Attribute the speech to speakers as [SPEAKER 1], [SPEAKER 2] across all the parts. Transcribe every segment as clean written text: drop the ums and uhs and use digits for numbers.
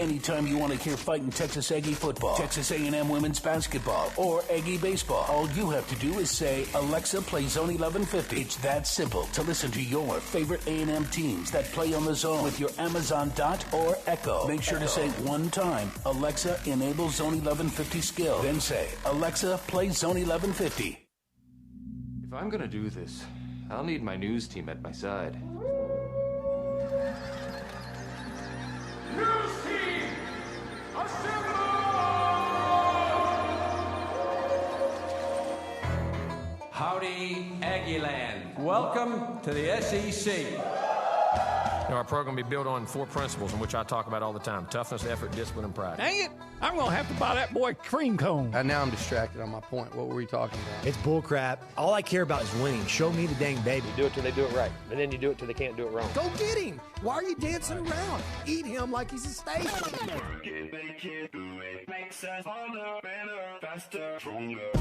[SPEAKER 1] Anytime you want to hear fighting Texas Aggie football, Texas A&M women's basketball, or Aggie baseball, all you have to do is say, Alexa, play Zone 1150. It's that simple to listen to your favorite A&M teams that play on the Zone with your Amazon Dot or Echo. Make sure to say one time, Alexa, enable Zone 1150 skill. Then say, Alexa, play Zone 1150.
[SPEAKER 2] If I'm gonna do this, I'll need my news team at my side.
[SPEAKER 3] News team, assemble!
[SPEAKER 4] Howdy, Aggieland. Welcome to the SEC.
[SPEAKER 5] Our program will be built on 4 principles in which I talk about all the time: toughness, effort, discipline, and pride.
[SPEAKER 6] Dang it! I'm going to have to buy that boy cream cone.
[SPEAKER 7] Now I'm distracted on my point. What were we talking about?
[SPEAKER 8] It's bullcrap. All I care about is winning. Show me the dang baby.
[SPEAKER 9] You do it till they do it right, and then you do it till they can't do it wrong.
[SPEAKER 8] Go get him. Why are you dancing around? Eat him like he's a steak.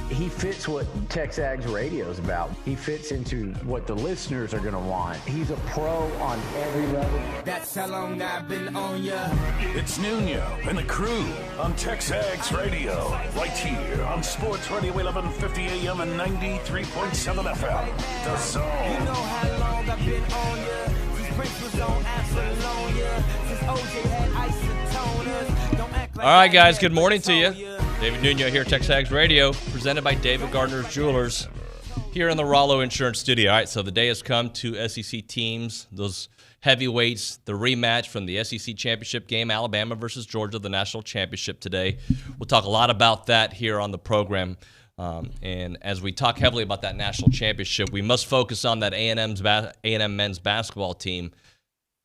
[SPEAKER 10] He fits what TexAgs radio is about. He fits into what the listeners are going to want. He's a pro on every level.
[SPEAKER 11] That's how long I've been on ya.
[SPEAKER 1] It's Nuno and the crew on TexAgs Radio, right here on Sports Radio 1150 AM and 93.7 FM. The Zone.
[SPEAKER 11] You know how long I've been on ya. Since Prince was on Apollonia. Since OJ had isotoners. Don't act like
[SPEAKER 12] all right, guys, good morning to you. David Nuno here, TexAgs Radio, presented by David Gardner's Jewelers here in the Rollo Insurance studio. All right, so the day has come to SEC teams, those heavyweights, the rematch from the SEC championship game, Alabama versus Georgia, the national championship today. We'll talk a lot about that here on the program. And as we talk heavily about that national championship, we must focus on that A&M men's basketball team.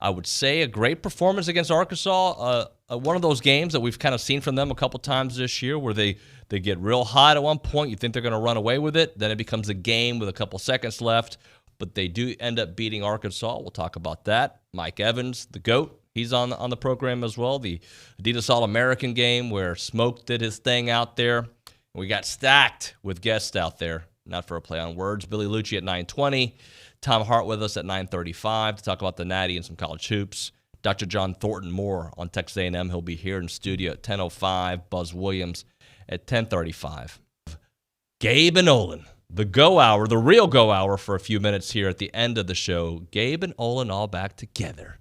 [SPEAKER 12] I would say a great performance against Arkansas. One of those games that we've kind of seen from them a couple times this year where they get real hot at one point. You think they're going to run away with it. Then it becomes a game with a couple seconds left. But they do end up beating Arkansas. We'll talk about that. Mike Evans, the GOAT, he's on the program as well. The Adidas All-American game where Smoke did his thing out there. We got stacked with guests out there. Not for a play on words. Billy Liucci at 9:20. Tom Hart with us at 9:35 to talk about the Natty and some college hoops. Dr. John Thornton more on Texas A&M. He'll be here in studio at 10:05. Buzz Williams at 10:35. Gabe and Olin, the go hour, the real go hour for a few minutes here at the end of the show. Gabe and Olin all back together.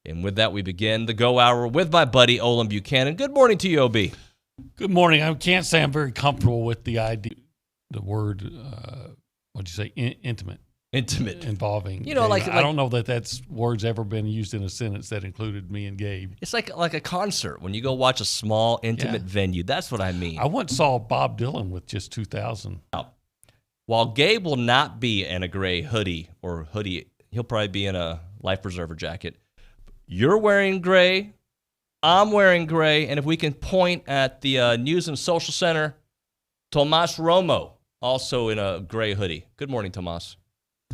[SPEAKER 12] And with that, we begin the go hour with my buddy Olin Buchanan. Good morning to you, OB.
[SPEAKER 6] Good morning. I can't say I'm very comfortable with the idea, the word, what'd you say, intimate.
[SPEAKER 12] Intimate.
[SPEAKER 6] Involving
[SPEAKER 12] Gabe.
[SPEAKER 6] I don't know that that's words ever been used in a sentence that included me and Gabe.
[SPEAKER 12] It's like a concert when you go watch a small, intimate venue. That's what I mean.
[SPEAKER 6] I once saw Bob Dylan with just 2,000.
[SPEAKER 12] While Gabe will not be in a gray hoodie, he'll probably be in a life preserver jacket. You're wearing gray. I'm wearing gray. And if we can point at the News and Social Center, Tomas Romo, also in a gray hoodie. Good morning, Tomas.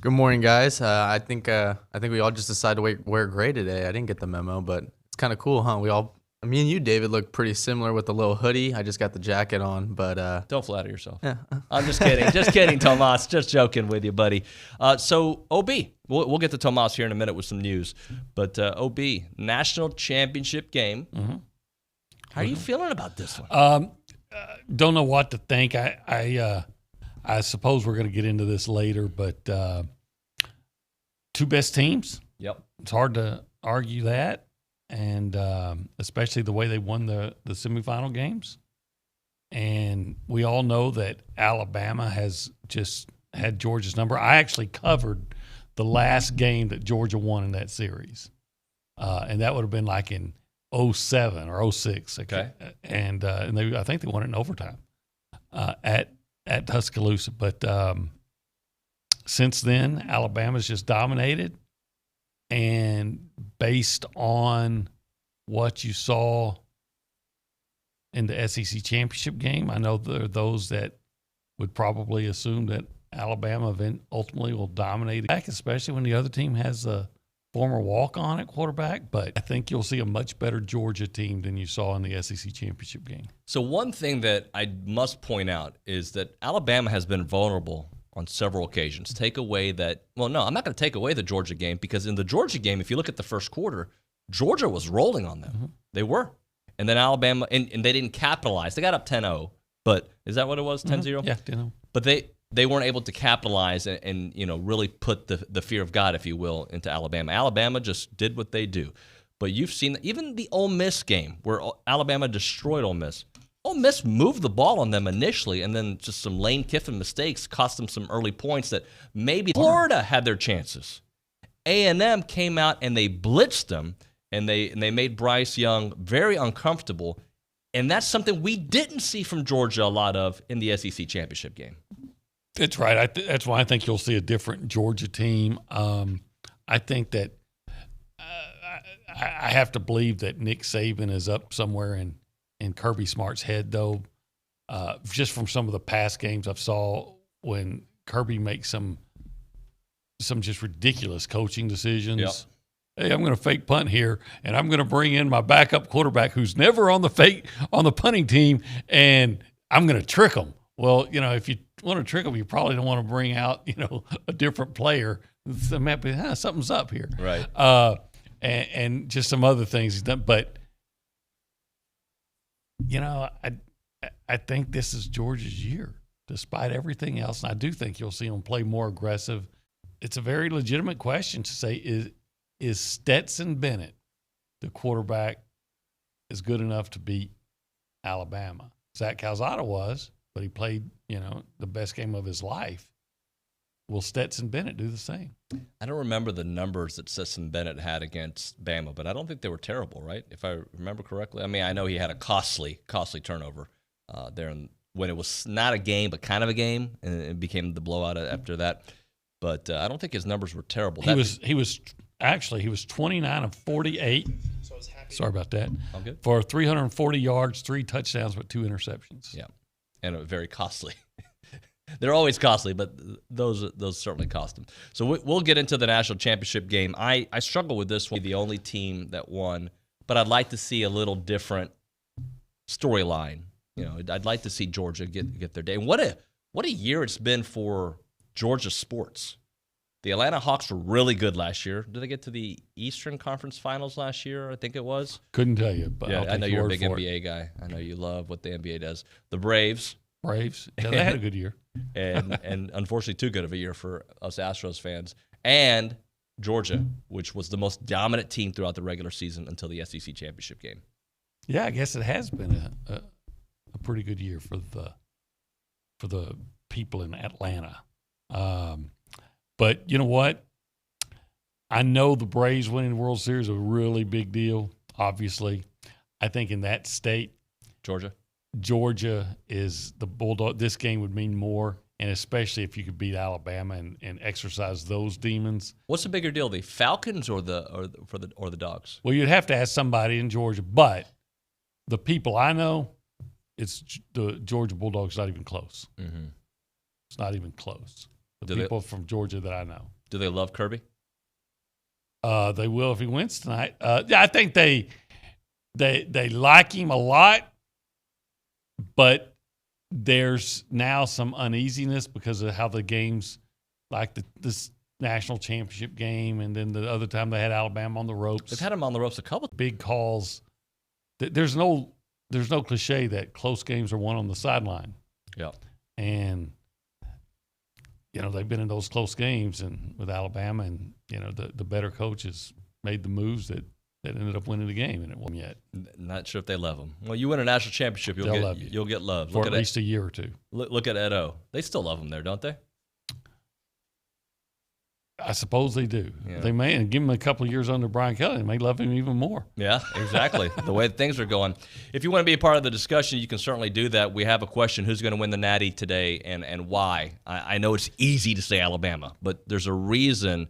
[SPEAKER 7] Good morning, guys. I think we all just decided to wear gray today. I didn't get the memo, but it's kind of cool, huh? Me and you, David, look pretty similar with the little hoodie. I just got the jacket on, but
[SPEAKER 12] don't flatter yourself.
[SPEAKER 7] Yeah.
[SPEAKER 12] I'm just kidding. Just kidding, Tomas. Just joking with you, buddy. So, OB, we'll get to Tomas here in a minute with some news. But, OB, national championship game.
[SPEAKER 6] Mm-hmm.
[SPEAKER 12] How are you feeling about this one?
[SPEAKER 6] Don't know what to think. I suppose we're going to get into this later, but two best teams.
[SPEAKER 12] Yep.
[SPEAKER 6] It's hard to argue that. And especially the way they won the semifinal games. And we all know that Alabama has just had Georgia's number. I actually covered the last game that Georgia won in that series. And that would have been like in 07 or 06.
[SPEAKER 12] Okay.
[SPEAKER 6] And I think they won it in overtime at Tuscaloosa. But since then, Alabama's just dominated. And based on what you saw in the SEC championship game, I know there are those that would probably assume that Alabama ultimately will dominate, especially when the other team has a former walk-on at quarterback. But I think you'll see a much better Georgia team than you saw in the SEC championship game.
[SPEAKER 12] So one thing that I must point out is that Alabama has been vulnerable on several occasions. I'm not going to take away the Georgia game, because in the Georgia game, if you look at the first quarter, Georgia was rolling on them.
[SPEAKER 6] Mm-hmm.
[SPEAKER 12] They were. And then Alabama, and they didn't capitalize. They got up 10-0, but is that what it was, 10-0?
[SPEAKER 6] Yeah, 10-0.
[SPEAKER 12] But they weren't able to capitalize and really put the fear of God, if you will, into Alabama. Alabama just did what they do. But you've seen even the Ole Miss game where Alabama destroyed Ole Miss. Ole Miss moved the ball on them initially, and then just some Lane Kiffin mistakes cost them some early points that maybe Florida had their chances. A&M came out and they blitzed them, and they made Bryce Young very uncomfortable. And that's something we didn't see from Georgia a lot of in the SEC championship game.
[SPEAKER 6] That's right. That's why I think you'll see a different Georgia team. I think that I have to believe that Nick Saban is up somewhere in Kirby Smart's head, though. Just from some of the past games I've saw when Kirby makes some just ridiculous coaching decisions.
[SPEAKER 12] Yep.
[SPEAKER 6] Hey, I'm going to fake punt here, and I'm going to bring in my backup quarterback who's never on the punting team, and I'm going to trick him. Well, if you want to trick them, you probably don't want to bring out, a different player. So maybe something's up here,
[SPEAKER 12] right?
[SPEAKER 6] And just some other things he's done. But I think this is Georgia's year, despite everything else. And I do think you'll see them play more aggressive. It's a very legitimate question to say: Is Stetson Bennett, the quarterback, is good enough to beat Alabama? Zach Calzada was. But he played, the best game of his life. Will Stetson Bennett do the same?
[SPEAKER 12] I don't remember the numbers that Stetson Bennett had against Bama, but I don't think they were terrible, right? If I remember correctly. I mean, I know he had a costly turnover there when it was not a game, but kind of a game, and it became the blowout after that. But I don't think his numbers were terrible.
[SPEAKER 6] He was 29 of 48.
[SPEAKER 13] So I was happy.
[SPEAKER 6] Sorry about that.
[SPEAKER 12] All good.
[SPEAKER 6] For 340 yards, 3 touchdowns, but 2 interceptions.
[SPEAKER 12] Yeah. And very costly. They're always costly, but those certainly cost them. So we'll get into the national championship game. I struggle with this one, the only team that won, but I'd like to see a little different storyline. I'd like to see Georgia get their day. And what a year it's been for Georgia sports. The Atlanta Hawks were really good last year. Did they get to the Eastern Conference Finals last year? I think it was.
[SPEAKER 6] Couldn't tell you, but
[SPEAKER 12] yeah, I know you're a big NBA
[SPEAKER 6] it.
[SPEAKER 12] guy. I know you love what the NBA does. The Braves.
[SPEAKER 6] Yeah, they had a good year.
[SPEAKER 12] and unfortunately too good of a year for us Astros fans. And Georgia, which was the most dominant team throughout the regular season until the SEC championship game.
[SPEAKER 6] Yeah, I guess it has been a pretty good year for the people in Atlanta. But you know what? I know the Braves winning the World Series is a really big deal, obviously. I think in that state, Georgia is the Bulldog. This game would mean more, and especially if you could beat Alabama and exercise those demons.
[SPEAKER 12] What's the bigger deal, the Falcons or the Dogs?
[SPEAKER 6] Well, you'd have to ask somebody in Georgia, but the people I know, it's the Georgia Bulldogs. Not even close.
[SPEAKER 12] Mm-hmm.
[SPEAKER 6] It's not even close. The people from Georgia that I know.
[SPEAKER 12] Do they love Kirby?
[SPEAKER 6] They will if he wins tonight. Yeah, I think they like him a lot, but there's now some uneasiness because of how the games, like this national championship game, and then the other time they had Alabama on the ropes.
[SPEAKER 12] They've had him on the ropes a couple
[SPEAKER 6] big calls. There's no cliche that close games are won on the sideline.
[SPEAKER 12] Yeah,
[SPEAKER 6] and they've been in those close games and with Alabama, and the better coaches made the moves that ended up winning the game, and it wasn't yet.
[SPEAKER 12] Not sure if they love him. Well, you win a national championship, you'll get love
[SPEAKER 6] for at least a year or two.
[SPEAKER 12] Look at Ed O. They still love him there, don't they?
[SPEAKER 6] I suppose they do.
[SPEAKER 12] Yeah.
[SPEAKER 6] They may, and give him a couple of years under Brian Kelly, they may love him even more.
[SPEAKER 12] Yeah, exactly. The way things are going. If you want to be a part of the discussion, you can certainly do that. We have a question: who's going to win the Natty today, and why? I know it's easy to say Alabama, but there's a reason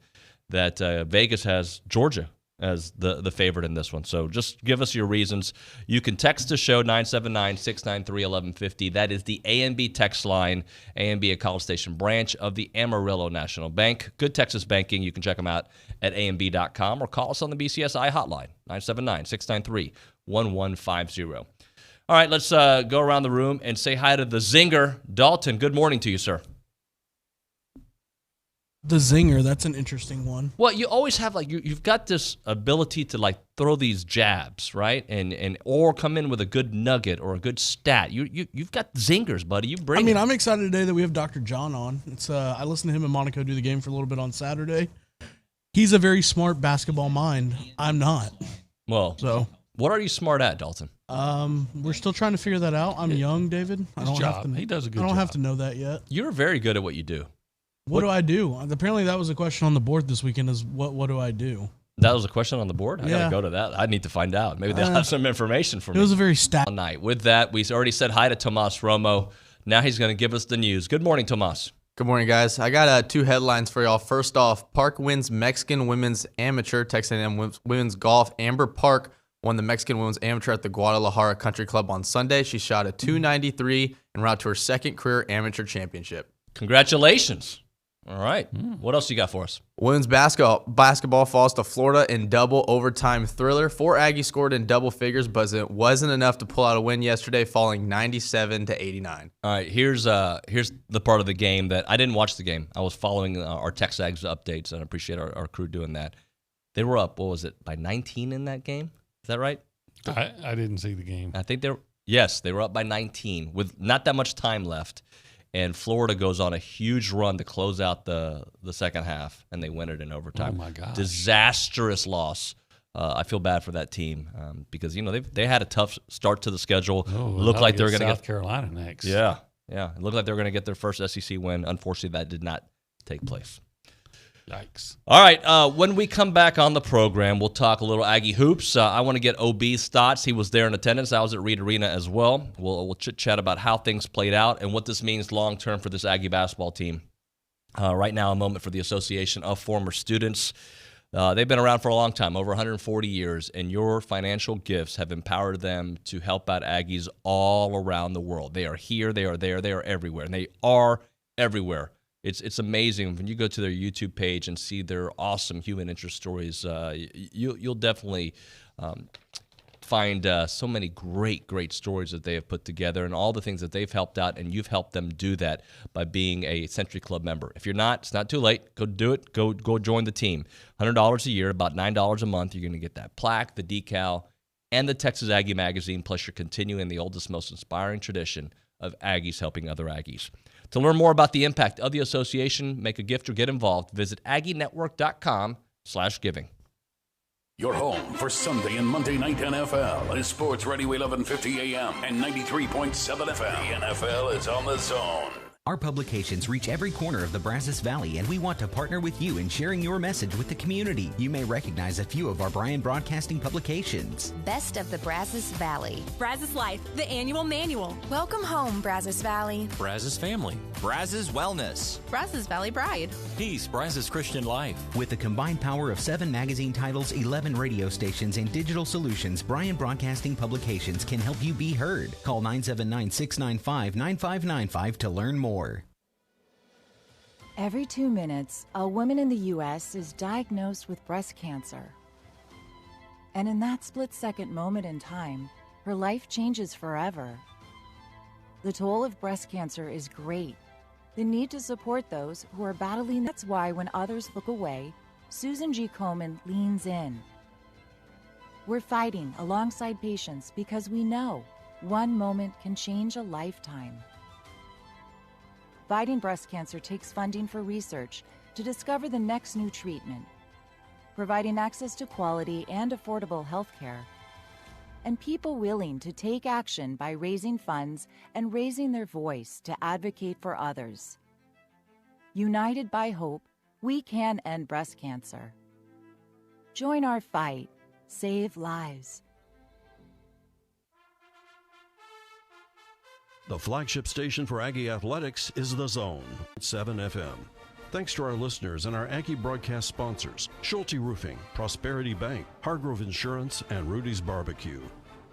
[SPEAKER 12] that Vegas has Georgia as the favorite in this one. So just give us your reasons. You can text the show 979-693-1150. That is the A&B text line. A&B, a College Station branch of the Amarillo National Bank. Good Texas banking. You can check them out at amb.com or call us on the BCSI hotline, 979-693-1150. All right, let's go around the room and say hi to the Zinger. Dalton, good morning to you, sir.
[SPEAKER 13] The zinger, that's an interesting one.
[SPEAKER 12] Well, you always have you've got this ability to throw these jabs, right? And or come in with a good nugget or a good stat. You've got zingers, buddy. You bring.
[SPEAKER 13] I'm excited today that we have Dr. John on. It's I listened to him and Monaco do the game for a little bit on Saturday. He's a very smart basketball mind. I'm not.
[SPEAKER 12] Well, so what are you smart at, Dalton?
[SPEAKER 13] We're still trying to figure that out. I'm young, David.
[SPEAKER 6] He does a good job.
[SPEAKER 13] I don't have to know that yet.
[SPEAKER 12] You're very good at what you do.
[SPEAKER 13] What do I do? Apparently, that was a question on the board this weekend. Is what do I do?
[SPEAKER 12] That was a question on the board? I gotta go to that. I need to find out. Maybe they'll have some information for me.
[SPEAKER 13] It was a very stat
[SPEAKER 12] night. With that, we already said hi to Tomas Romo. Now he's going to give us the news. Good morning, Tomas.
[SPEAKER 7] Good morning, guys. I got 2 headlines for y'all. First off, Park wins Mexican women's amateur. Texas A&M women's golf. Amber Park won the Mexican women's amateur at the Guadalajara Country Club on Sunday. She shot a .293 en route to her second career amateur championship.
[SPEAKER 12] Congratulations. All right. What else you got for us?
[SPEAKER 7] Women's basketball falls to Florida in double overtime thriller. 4 Aggies scored in double figures, but it wasn't enough to pull out a win yesterday, falling 97-89.
[SPEAKER 12] All right. Here's the part of the game that I didn't watch the game. I was following our TexAgs updates, and I appreciate our crew doing that. They were up, what was it, by 19 in that game? Is that right?
[SPEAKER 6] I didn't see the game.
[SPEAKER 12] I think they were up by 19 with not that much time left. And Florida goes on a huge run to close out the second half, and they win it in overtime.
[SPEAKER 6] Oh, my gosh.
[SPEAKER 12] Disastrous loss. I feel bad for that team because, they had a tough start to the schedule. Looked like they were going to get
[SPEAKER 6] South Carolina next.
[SPEAKER 12] Yeah. It looked like they were going to get their first SEC win. Unfortunately, that did not take place.
[SPEAKER 6] Yikes.
[SPEAKER 12] All right, when we come back on the program, we'll talk a little Aggie hoops. I want to get OB's thoughts. He was there in attendance. I was at Reed Arena as well. We'll chit-chat about how things played out and what this means long-term for this Aggie basketball team. Right now, a moment for the Association of Former Students. They've been around for a long time, over 140 years, and your financial gifts have empowered them to help out Aggies all around the world. They are here, they are there, they are everywhere, and they are everywhere. It's amazing when you go to their YouTube page and see their awesome human interest stories. You'll definitely find so many great stories that they have put together and all the things that they've helped out, and you've helped them do that by being a Century Club member. If you're not, it's not too late. Go do it. Go join the team. $100 a year, about $9 a month. You're going to get that plaque, the decal, and the Texas Aggie magazine, plus you're continuing the oldest, most inspiring tradition of Aggies helping other Aggies. To learn more about the impact of the association, make a gift, or get involved, visit aggienetwork.com/giving.
[SPEAKER 1] Your home for Sunday and Monday night NFL is Sports Radio 1150 AM and 93.7 FM. The NFL is on the zone.
[SPEAKER 14] Our publications reach every corner of the Brazos Valley, and we want to partner with you in sharing your message with the community. You may recognize a few of our Bryan Broadcasting publications.
[SPEAKER 15] Best of the Brazos Valley.
[SPEAKER 16] Brazos Life, the annual manual.
[SPEAKER 15] Welcome home, Brazos Valley.
[SPEAKER 17] Brazos Family. Brazos Wellness.
[SPEAKER 16] Brazos Valley Bride.
[SPEAKER 17] Peace, Brazos Christian Life.
[SPEAKER 14] With the combined power of 7 magazine titles, 11 radio stations, and digital solutions, Bryan Broadcasting Publications can help you be heard. Call 979-695-9595 to learn more.
[SPEAKER 18] Every 2 minutes, a woman in the U.S. is diagnosed with breast cancer. And in that split-second moment in time, her life changes forever. The toll of breast cancer is great. The need to support those who are battling. That's why when others look away, Susan G. Komen leans in. We're fighting alongside patients because we know one moment can change a lifetime. Fighting breast cancer takes funding for research to discover the next new treatment, providing access to quality and affordable health care, and people willing to take action by raising funds and raising their voice to advocate for others. United by hope, we can end breast cancer. Join our fight. Save lives.
[SPEAKER 19] The flagship station for Aggie Athletics is The Zone, 7 FM. Thanks to our listeners and our Aggie broadcast sponsors, Schulte Roofing, Prosperity Bank, Hargrove Insurance, and Rudy's Barbecue.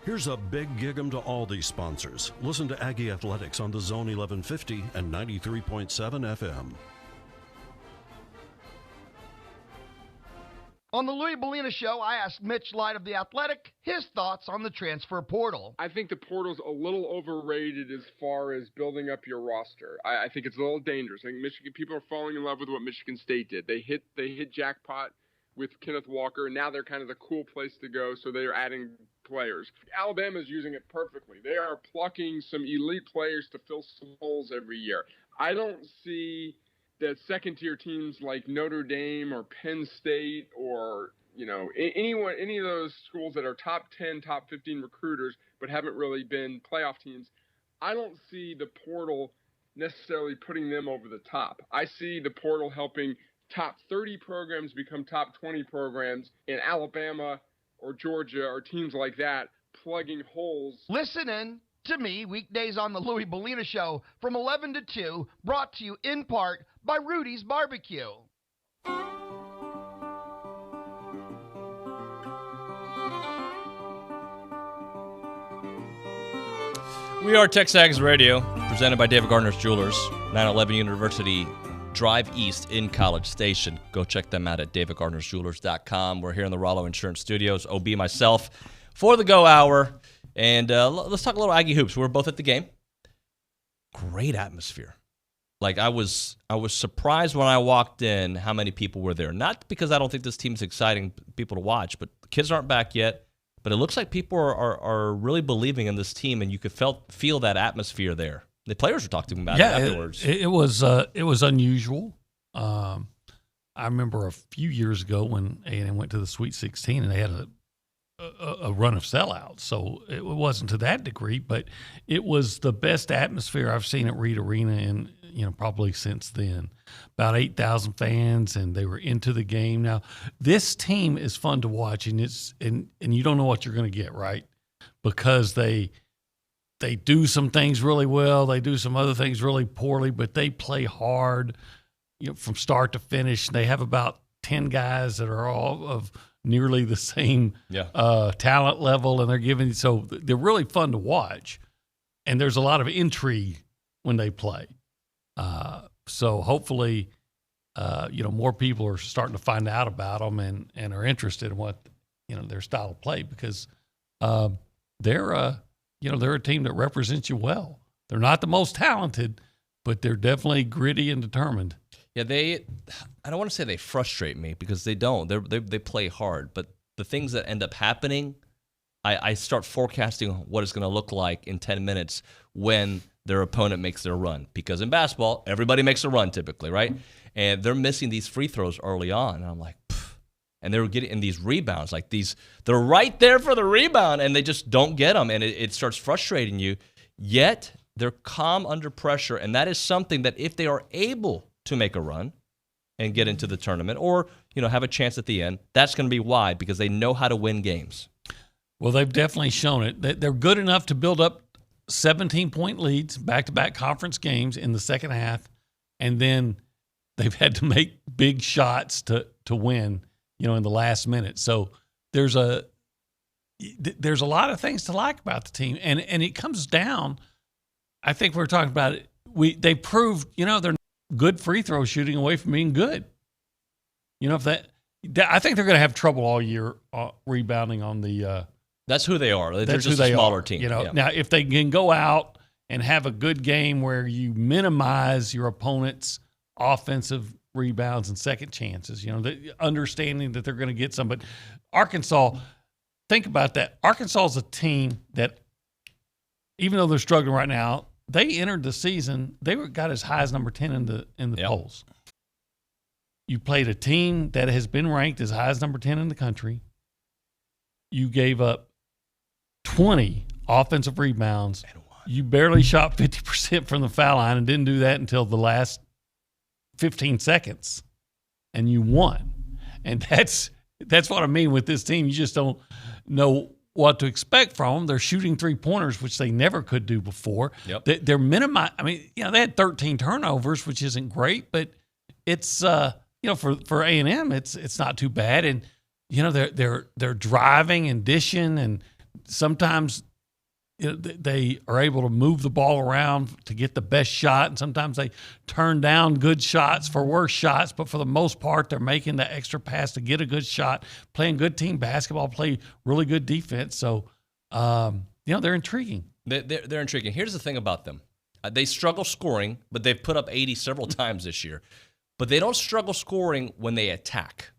[SPEAKER 19] Here's a big gig-em to all these sponsors. Listen to Aggie Athletics on The Zone 1150 and 93.7 FM.
[SPEAKER 8] On the Louis Bellina Show, I asked Mitch Light of The Athletic his thoughts on the transfer portal.
[SPEAKER 20] I think the portal's a little overrated as far as building up your roster. I think it's a little dangerous. I think Michigan people are falling in love with what Michigan State did. They hit jackpot with Kenneth Walker, and now they're kind of the cool place to go, so they're adding players. Alabama's using it perfectly. They are plucking some elite players to fill some holes every year. I don't see that second-tier teams like Notre Dame or Penn State or, any of those schools that are top 10, top 15 recruiters but haven't really been playoff teams, I don't see the portal necessarily putting them over the top. I see the portal helping top 30 programs become top 20 programs, and Alabama or Georgia or teams like that plugging holes.
[SPEAKER 8] Listen in to me weekdays on the Louis Bellina Show from 11 to 2, brought to you in part by Rudy's Barbecue.
[SPEAKER 12] We are TexAgs Radio, presented by David Gardner's Jewelers, 911 University Drive East in College Station. Go check them out at davidgardnersjewelers.com. We're here in the Rollo Insurance Studios, OB, myself, for the Go Hour. And let's talk a little Aggie hoops. We're both at the game. Great atmosphere. Like, I was surprised when I walked in how many people were there. Not because I don't think this team's exciting people to watch, but the kids aren't back yet. But it looks like people are really believing in this team, and you could feel that atmosphere there. The players were talking about it afterwards.
[SPEAKER 6] It was unusual. I remember a few years ago when A&M went to the Sweet 16, and they had a run of sellouts. So it wasn't to that degree, but it was the best atmosphere I've seen at Reed Arena in probably since then. About 8,000 fans, and they were into the game. Now, this team is fun to watch, and you don't know what you're going to get, right? Because they do some things really well, they do some other things really poorly, but they play hard, from start to finish. They have about 10 guys that are all of nearly the same talent level, and they're really fun to watch. And there's a lot of intrigue when they play. So hopefully, more people are starting to find out about them and are interested in what, their style of play, because they're a team that represents you well. They're not the most talented, but they're definitely gritty and determined.
[SPEAKER 12] Yeah, I don't want to say they frustrate me, because they don't. They play hard, but the things that end up happening, I start forecasting what it's going to look like in 10 minutes when their opponent makes their run. Because in basketball, everybody makes a run typically, right? And they're missing these free throws early on, and I'm like, pfft. And they're getting in these rebounds, they're right there for the rebound, and they just don't get them, and it starts frustrating you. Yet they're calm under pressure, and that is something that if they are able to make a run and get into the tournament, or have a chance at the end, that's going to be why, because they know how to win games.
[SPEAKER 6] Well, they've definitely shown it. They're good enough to build up 17-point leads, back-to-back conference games in the second half, and then they've had to make big shots to win, in the last minute. So there's a lot of things to like about the team, and it comes down. I think we're talking about it. They proved, they're good free throw shooting away from being good. I think they're going to have trouble all year rebounding on the.
[SPEAKER 12] That's who they are. They're just a smaller team.
[SPEAKER 6] Now if they can go out and have a good game where you minimize your opponent's offensive rebounds and second chances, understanding that they're going to get some. But Arkansas, think about that. Arkansas is a team that, even though they're struggling right now, they entered the season, got as high as number 10 in the polls. You played a team that has been ranked as high as number 10 in the country. You gave up 20 offensive rebounds. You barely shot 50% from the foul line and didn't do that until the last 15 seconds. And you won. And that's what I mean with this team. You just don't know what to expect from them. They're shooting three-pointers, which they never could do before.
[SPEAKER 12] Yep.
[SPEAKER 6] They're minimizing. I mean, they had 13 turnovers, which isn't great, but it's for A&M, it's not too bad. And they're driving and dishing, and sometimes they are able to move the ball around to get the best shot, and sometimes they turn down good shots for worse shots, but for the most part, they're making the extra pass to get a good shot, playing good team basketball, play really good defense. So, they're intriguing.
[SPEAKER 12] They're intriguing. Here's the thing about them. They struggle scoring, but they've put up 80 several times this year. But they don't struggle scoring when they attack.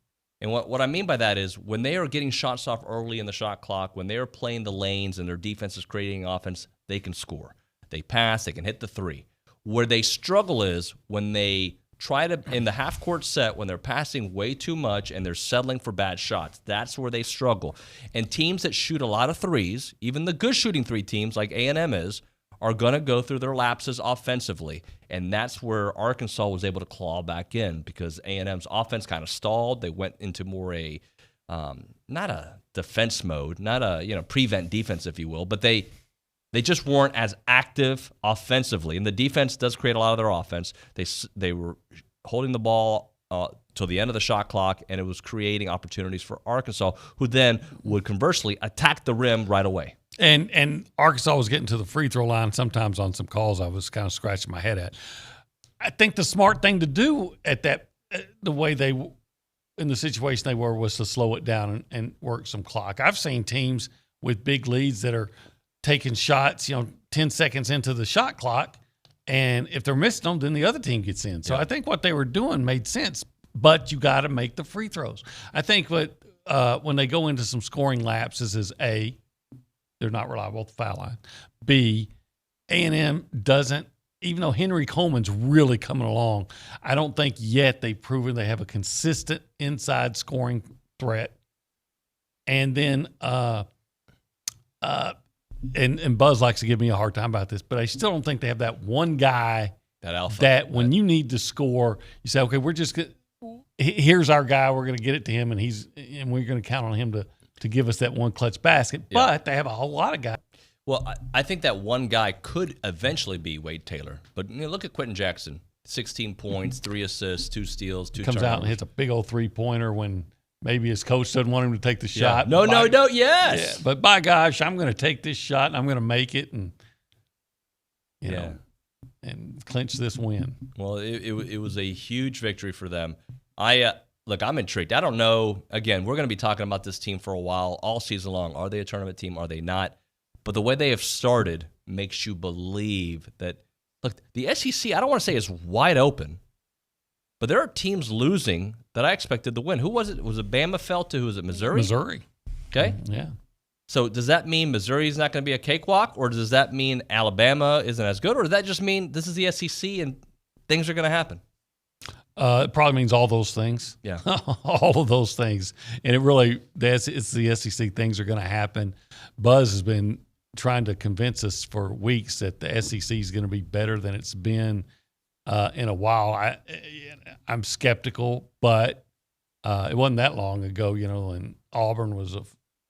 [SPEAKER 12] And what I mean by that is when they are getting shots off early in the shot clock, when they are playing the lanes and their defense is creating offense, they can score. They pass, they can hit the three. Where they struggle is when they try to, in the half-court set, when they're passing way too much and they're settling for bad shots. That's where they struggle. And teams that shoot a lot of threes, even the good shooting three teams like A&M is, are going to go through their lapses offensively, and that's where Arkansas was able to claw back in because A&M's offense kind of stalled. They went into more a not a defense mode, not a prevent defense, if you will, but they just weren't as active offensively. And the defense does create a lot of their offense. They were holding the ball till the end of the shot clock, and it was creating opportunities for Arkansas, who then would conversely attack the rim right away.
[SPEAKER 6] And Arkansas was getting to the free throw line sometimes on some calls I was kind of scratching my head at. I think the smart thing to do at that, the way they, in the situation they were, was to slow it down and work some clock. I've seen teams with big leads that are taking shots, 10 seconds into the shot clock, and if they're missing them, then the other team gets in. So I think what they were doing made sense, but you got to make the free throws. I think what when they go into some scoring lapses is A, they're not reliable at the foul line. B, A&M doesn't, even though Henry Coleman's really coming along, I don't think yet they've proven they have a consistent inside scoring threat. And then and Buzz likes to give me a hard time about this, but I still don't think they have that one guy
[SPEAKER 12] that alpha
[SPEAKER 6] that when you need to score, you say, okay, we're just here's our guy, we're going to get it to him, and we're going to count on him to give us that one clutch basket.
[SPEAKER 12] Yeah.
[SPEAKER 6] But they have a whole lot of guys.
[SPEAKER 12] Well, I think that one guy could eventually be Wade Taylor. But look at Quentin Jackson. 16 points, 3 assists, 2 steals, 2
[SPEAKER 6] Comes
[SPEAKER 12] turnovers.
[SPEAKER 6] out and hits a big old three-pointer when maybe his coach doesn't want him to take the shot.
[SPEAKER 12] No, yes.
[SPEAKER 6] Yeah, but by gosh, I'm going to take this shot and I'm going to make it and, and clinch this win.
[SPEAKER 12] Well, it was a huge victory for them. Look, I'm intrigued. I don't know. Again, we're going to be talking about this team for a while, all season long. Are they a tournament team? Are they not? But the way they have started makes you believe that, look, the SEC, I don't want to say is wide open, but there are teams losing that I expected to win. Who was it? Was it Bama fell to, who was it, Missouri?
[SPEAKER 6] Missouri.
[SPEAKER 12] Okay.
[SPEAKER 6] Yeah.
[SPEAKER 12] So does that mean Missouri is not going to be a cakewalk, or does that mean Alabama isn't as good, or does that just mean this is the SEC and things are going to happen?
[SPEAKER 6] It probably means all those things.
[SPEAKER 12] Yeah.
[SPEAKER 6] All of those things. And it's the SEC. Things are going to happen. Buzz has been trying to convince us for weeks that the SEC is going to be better than it's been in a while. I'm skeptical, but it wasn't that long ago, and Auburn was a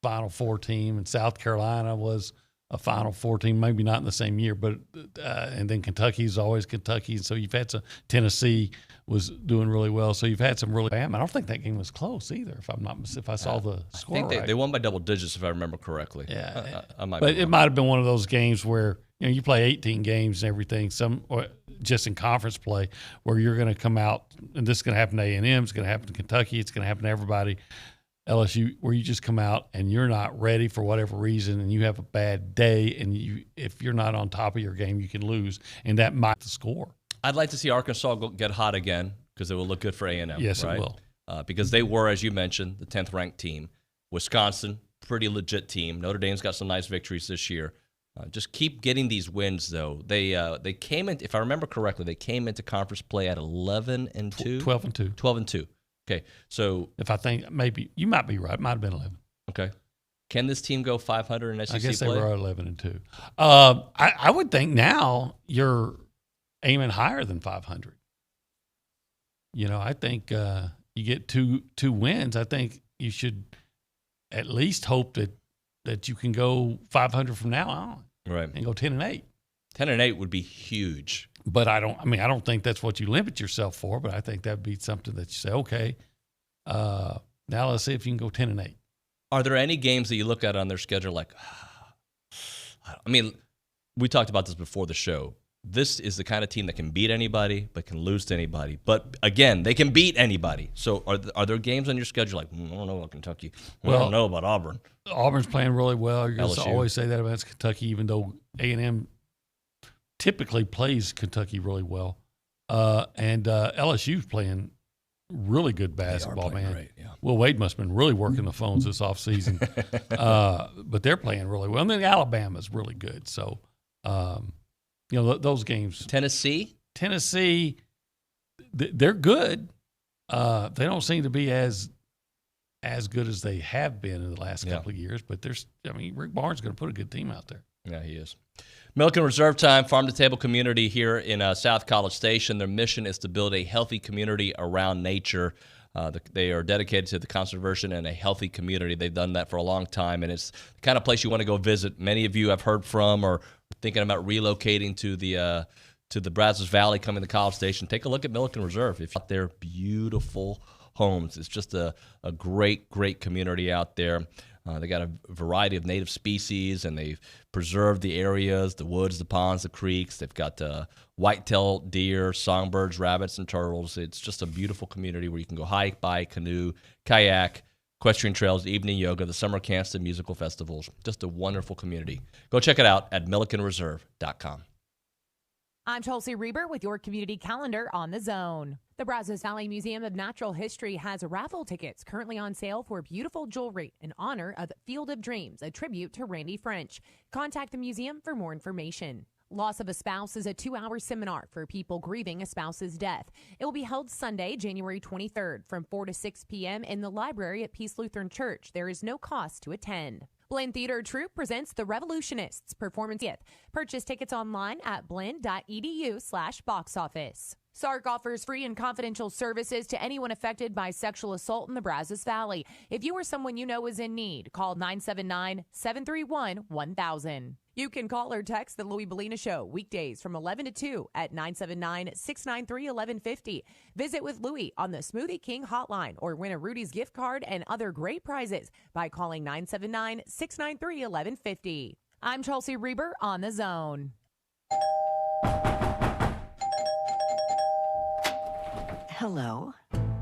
[SPEAKER 6] Final Four team and South Carolina was a Final Four team, maybe not in the same year, but and then Kentucky's always Kentucky. So you've had some, Tennessee was doing really well. So you've had some really. I don't think that game was close either. If I saw the score,
[SPEAKER 12] I think
[SPEAKER 6] right.
[SPEAKER 12] they won by double digits if I remember correctly.
[SPEAKER 6] Yeah,
[SPEAKER 12] but
[SPEAKER 6] it might have been one of those games where you play 18 games and everything. Or just in conference play where you're going to come out, and this is going to happen to A&M. It's going to happen to Kentucky. It's going to happen to everybody. LSU, where you just come out and you're not ready for whatever reason, and you have a bad day, and if you're not on top of your game, you can lose, and that might score.
[SPEAKER 12] I'd like to see Arkansas get hot again because it will look good for A&M.
[SPEAKER 6] Yes,
[SPEAKER 12] right?
[SPEAKER 6] it will.
[SPEAKER 12] Because they were, as you mentioned, the 10th ranked team. Wisconsin, pretty legit team. Notre Dame's got some nice victories this year. Just keep getting these wins, though. They came in, if I remember correctly, they came into conference play at 11-2.
[SPEAKER 6] 12-2.
[SPEAKER 12] 12-2. Okay, so
[SPEAKER 6] if I think maybe you might be right, it might have been 11.
[SPEAKER 12] Okay, can this team go 500 in SEC play?
[SPEAKER 6] I guess they were 11-2. I would think now you're aiming higher than 500. I think you get two wins. I think you should at least hope that you can go 500 from now on,
[SPEAKER 12] right?
[SPEAKER 6] And go 10-8.
[SPEAKER 12] 10-8 would be huge.
[SPEAKER 6] But I don't think that's what you limit yourself for. But I think that'd be something that you say, okay, now let's see if you can go 10-8.
[SPEAKER 12] Are there any games that you look at on their schedule like, I mean, we talked about this before the show. This is the kind of team that can beat anybody, but can lose to anybody. But again, they can beat anybody. So are there games on your schedule like, I don't know about Kentucky. I don't know about Auburn.
[SPEAKER 6] Auburn's playing really well. You're going to
[SPEAKER 12] LSU.
[SPEAKER 6] always say that about Kentucky, even though A&M typically plays Kentucky really well. And LSU's playing really good basketball, man.
[SPEAKER 12] Great, yeah.
[SPEAKER 6] Will Wade must have been really working the phones this offseason. But they're playing really well. And then Alabama's really good. So, those games.
[SPEAKER 12] Tennessee,
[SPEAKER 6] they're good. They don't seem to be as good as they have been in the last couple of years. But Rick Barnes is going to put a good team out there.
[SPEAKER 12] Yeah, he is. Milk and Reserve Time, farm-to-table community here in South College Station. Their mission is to build a healthy community around nature. They are dedicated to the conservation and a healthy community. They've done that for a long time, and it's the kind of place you want to go visit. Many of you I've heard from or thinking about relocating to the Brazos Valley, coming to College Station. Take a look at Milk and Reserve. If you're out there, beautiful homes. It's just a great, great community out there. They got a variety of native species, and they've preserved the areas, the woods, the ponds, the creeks. They've got white-tailed deer, songbirds, rabbits, and turtles. It's just a beautiful community where you can go hike, bike, canoe, kayak, equestrian trails, evening yoga, the summer camps, and musical festivals. Just a wonderful community. Go check it out at millikenreserve.com.
[SPEAKER 21] I'm Chelsea Reber with your community calendar on The Zone. The Brazos Valley Museum of Natural History has raffle tickets currently on sale for beautiful jewelry in honor of Field of Dreams, a tribute to Randy French. Contact the museum for more information. Loss of a Spouse is a 2-hour seminar for people grieving a spouse's death. It will be held Sunday, January 23rd from 4 to 6 p.m. in the library at Peace Lutheran Church. There is no cost to attend. Blend Theater Troupe presents The Revolutionists Performance 5th. Purchase tickets online at blend.edu/box office. SARC offers free and confidential services to anyone affected by sexual assault in the Brazos Valley. If you or someone you know is in need, call 979-731-1000. You can call or text the Louis Bellina Show weekdays from 11 to 2 at 979-693-1150. Visit with Louis on the Smoothie King hotline or win a Rudy's gift card and other great prizes by calling 979-693-1150. I'm Chelsea Reber on The Zone.
[SPEAKER 22] Hello?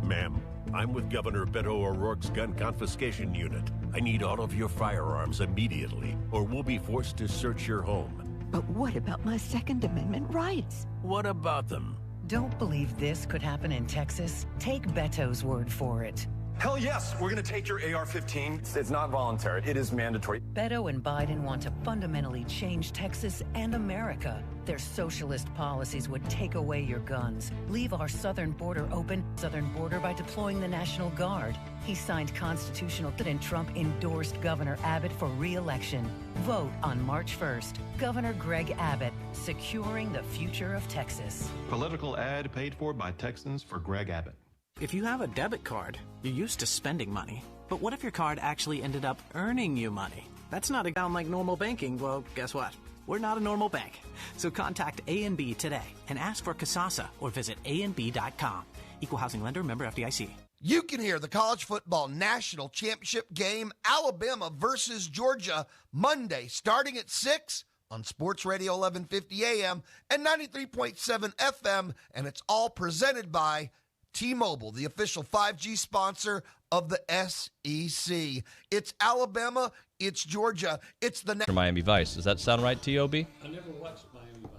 [SPEAKER 23] Ma'am, I'm with Governor Beto O'Rourke's gun confiscation unit. I need all of your firearms immediately, or we'll be forced to search your home.
[SPEAKER 22] But what about my Second Amendment rights?
[SPEAKER 23] What about them?
[SPEAKER 24] Don't believe this could happen in Texas? Take Beto's word for it.
[SPEAKER 25] Hell yes, we're going to take your AR-15. It's not voluntary. It is mandatory.
[SPEAKER 24] Beto and Biden want to fundamentally change Texas and America. Their socialist policies would take away your guns, leave our southern border open, by deploying the National Guard. He signed constitutional and Trump endorsed Governor Abbott for re-election. Vote on March 1st. Governor Greg Abbott, securing the future of Texas.
[SPEAKER 26] Political ad paid for by Texans for Greg Abbott.
[SPEAKER 27] If you have a debit card, you're used to spending money. But what if your card actually ended up earning you money? That's not down like normal banking. Well, guess what? We're not a normal bank. So contact A&B today and ask for Kasasa or visit ANB.com. Equal housing lender, member FDIC.
[SPEAKER 8] You can hear the college football national championship game, Alabama versus Georgia, Monday starting at 6 on Sports Radio 1150 AM and 93.7 FM. And it's all presented by T-Mobile, the official 5G sponsor of the SEC. It's Alabama, it's Georgia, it's the
[SPEAKER 12] Miami Vice. Does that sound right, T.O.B.?
[SPEAKER 6] I never watched Miami Vice.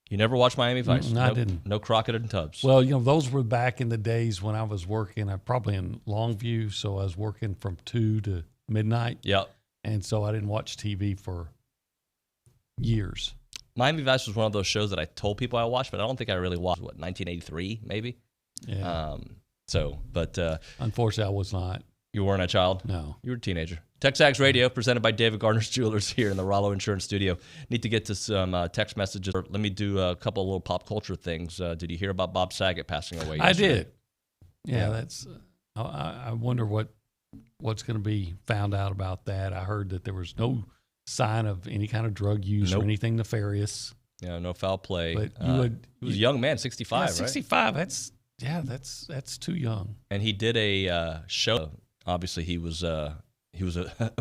[SPEAKER 12] You never watched Miami Vice?
[SPEAKER 6] No, I didn't.
[SPEAKER 12] No Crockett and Tubbs.
[SPEAKER 6] Well, those were back in the days when I was working. I'm probably in Longview, so I was working from 2 to midnight.
[SPEAKER 12] Yep.
[SPEAKER 6] And so I didn't watch TV for years.
[SPEAKER 12] Miami Vice was one of those shows that I told people I watched, but I don't think I really watched, 1983 maybe?
[SPEAKER 6] Yeah.
[SPEAKER 12] Unfortunately,
[SPEAKER 6] I was not.
[SPEAKER 12] You weren't a child?
[SPEAKER 6] No.
[SPEAKER 12] You were a teenager. TexAgs Radio, presented by David Gardner's Jewelers here in the Rollo Insurance Studio. Need to get to some text messages. Let me do a couple of little pop culture things. Did you hear about Bob Saget passing away yesterday?
[SPEAKER 6] I did. Yeah, that's. I wonder what's going to be found out about that. I heard that there was no sign of any kind of drug use or anything nefarious.
[SPEAKER 12] Yeah, no foul play.
[SPEAKER 6] But
[SPEAKER 12] he was a young man, 65, right?
[SPEAKER 6] 65. That's too young.
[SPEAKER 12] And he did a show. Obviously, he was a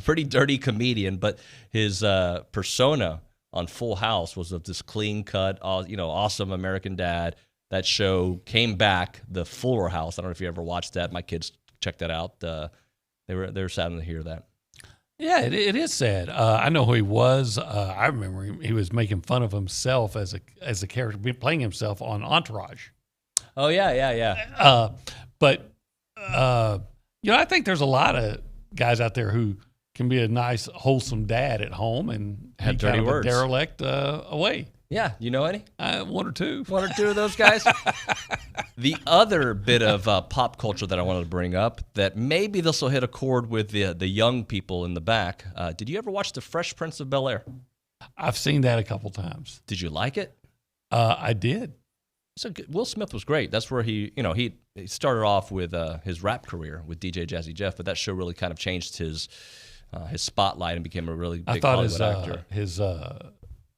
[SPEAKER 12] pretty dirty comedian, but his persona on Full House was of this clean cut, awesome American dad. That show came back, the Fuller House. I don't know if you ever watched that. My kids checked that out. They were saddened to hear that.
[SPEAKER 6] Yeah, it is sad. I know who he was. I remember he was making fun of himself as a character, playing himself on Entourage.
[SPEAKER 12] Oh yeah.
[SPEAKER 6] But I think there's a lot of guys out there who can be a nice, wholesome dad at home and
[SPEAKER 12] have
[SPEAKER 6] dirty words, a derelict away.
[SPEAKER 12] Yeah, you know any?
[SPEAKER 6] One or two.
[SPEAKER 12] One or two of those guys. The other bit of pop culture that I wanted to bring up that maybe this will hit a chord with the young people in the back. Did you ever watch The Fresh Prince of Bel-Air?
[SPEAKER 6] I've seen that a couple times.
[SPEAKER 12] Did you like it?
[SPEAKER 6] I did.
[SPEAKER 12] So Will Smith was great. That's where he started off with his rap career with DJ Jazzy Jeff, but that show really kind of changed his spotlight and became a really big Hollywood actor.
[SPEAKER 6] His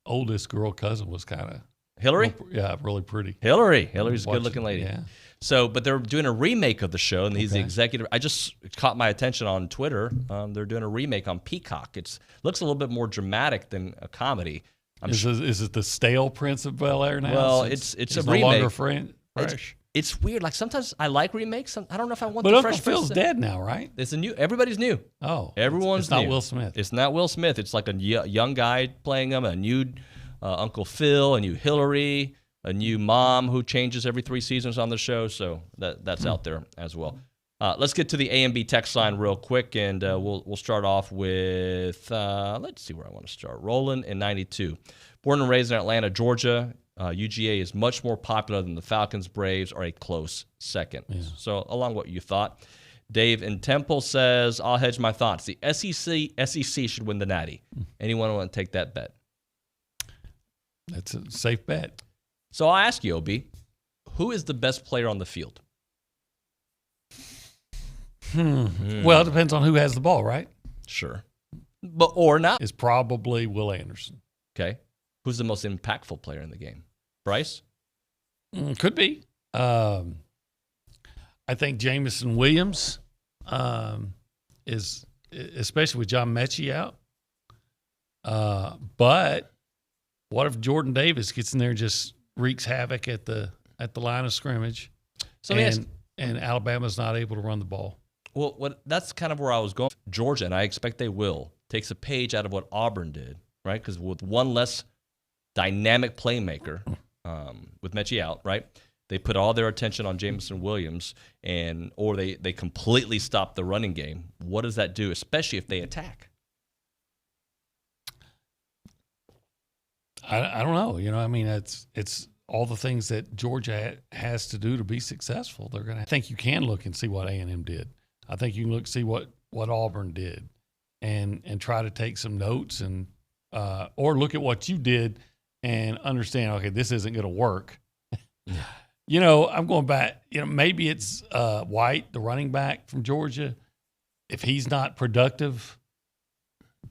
[SPEAKER 6] oldest girl cousin was kind of
[SPEAKER 12] Hillary.
[SPEAKER 6] Really pretty.
[SPEAKER 12] Hillary's a good-looking lady.
[SPEAKER 6] Yeah.
[SPEAKER 12] So, but they're doing a remake of the show, and he's the executive. I just caught my attention on Twitter. They're doing a remake on Peacock. It looks a little bit more dramatic than a comedy.
[SPEAKER 6] Is it the stale Prince of Bel-Air now?
[SPEAKER 12] Well, it's a remake.
[SPEAKER 6] No longer fresh.
[SPEAKER 12] It's weird. Like sometimes I like remakes. I don't know if I want.
[SPEAKER 6] But
[SPEAKER 12] the
[SPEAKER 6] Uncle
[SPEAKER 12] Fresh
[SPEAKER 6] Phil's
[SPEAKER 12] Prince.
[SPEAKER 6] dead now, right?
[SPEAKER 12] It's a new. Everybody's new.
[SPEAKER 6] Oh,
[SPEAKER 12] everyone's
[SPEAKER 6] it's not
[SPEAKER 12] new.
[SPEAKER 6] Will Smith.
[SPEAKER 12] It's not Will Smith. It's like a young guy playing him. A new Uncle Phil. A new Hillary. A new mom who changes every 3 seasons on the show. So that's out there as well. Let's get to the A&B text line real quick, and we'll start off with let's see where I want to start. Roland in 92. Born and raised in Atlanta, Georgia. UGA is much more popular than the Falcons. Braves are a close second. Yeah. So along what you thought. Dave in Temple says, I'll hedge my thoughts. The SEC should win the Natty. Anyone want to take that bet?
[SPEAKER 6] That's a safe bet.
[SPEAKER 12] So I'll ask you, OB, who is the best player on the field?
[SPEAKER 6] Well, it depends on who has the ball, right?
[SPEAKER 12] Sure. Or not.
[SPEAKER 6] It's probably Will Anderson.
[SPEAKER 12] Okay. Who's the most impactful player in the game? Bryce?
[SPEAKER 6] Could be. I think Jamison Williams is, especially with John Mechie out. But what if Jordan Davis gets in there and just wreaks havoc at the line of scrimmage, and Alabama's not able to run the ball?
[SPEAKER 12] Well, that's kind of where I was going. Georgia, and I expect they will, takes a page out of what Auburn did, right? Because with one less dynamic playmaker, with Mechie out, right? They put all their attention on Jamison Williams, or they completely stop the running game. What does that do, especially if they attack?
[SPEAKER 6] I don't know. I mean, it's all the things that Georgia has to do to be successful. I think you can look and see what A&M did. I think you can look see what Auburn did, and try to take some notes or look at what you did and understand. Okay, this isn't going to work. I'm going back. Maybe it's White, the running back from Georgia. If he's not productive,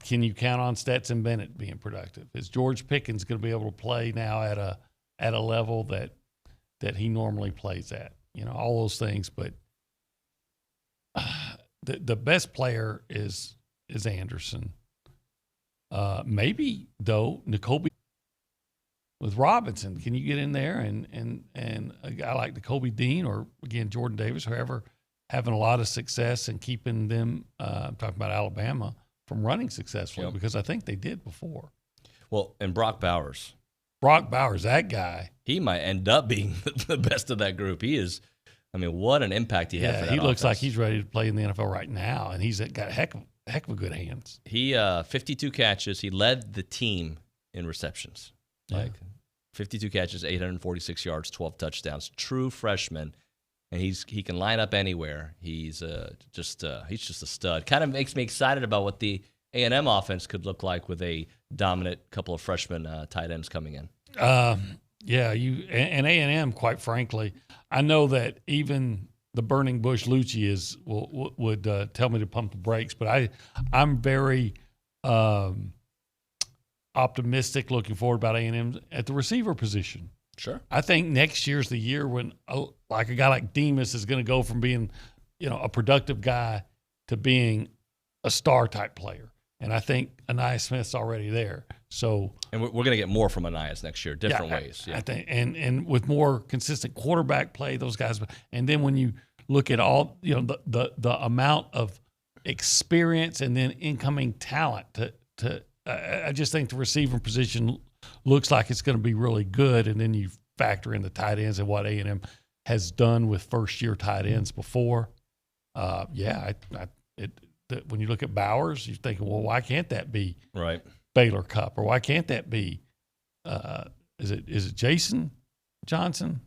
[SPEAKER 6] can you count on Stetson Bennett being productive? Is George Pickens going to be able to play now at a level that he normally plays at? All those things. But the best player is Anderson. Maybe though N'Kobe with Robinson. Can you get in there and a guy like N'Kobe Dean or again Jordan Davis, whoever, having a lot of success and keeping them? I'm talking about Alabama. From running successfully, because I think they did before.
[SPEAKER 12] Well, and Brock Bowers,
[SPEAKER 6] that guy.
[SPEAKER 12] He might end up being the best of that group. He is. I mean, what an impact he had for that
[SPEAKER 6] he looks
[SPEAKER 12] offense.
[SPEAKER 6] like he's ready to play in the NFL right now, and he's got heck of a good hands.
[SPEAKER 12] He 52 catches. He led the team in receptions.
[SPEAKER 6] Yeah.
[SPEAKER 12] 52 catches, 846 yards, 12 touchdowns. True freshman. And he can line up anywhere. He's just a stud. Kind of makes me excited about what the A&M offense could look like with a dominant couple of freshman tight ends coming in.
[SPEAKER 6] And A&M, quite frankly, I know that even the burning bush Lucci would tell me to pump the brakes, but I'm very optimistic, looking forward about A&M at the receiver position.
[SPEAKER 12] Sure.
[SPEAKER 6] I think next year's the year when, like a guy like Demas is going to go from being, a productive guy to being a star type player. And I think Anaya Smith's already there. So,
[SPEAKER 12] and we're going to get more from Anaya next year, different ways.
[SPEAKER 6] I think, and with more consistent quarterback play, those guys. And then when you look at all, the amount of experience and then incoming talent I just think the receiver position looks like it's going to be really good. And then you factor in the tight ends and what A&M has done with first-year tight ends before. When you look at Bowers, you're thinking, well, why can't that be
[SPEAKER 12] right
[SPEAKER 6] Baylor Cup, or why can't that be? Is it Jason Johnson?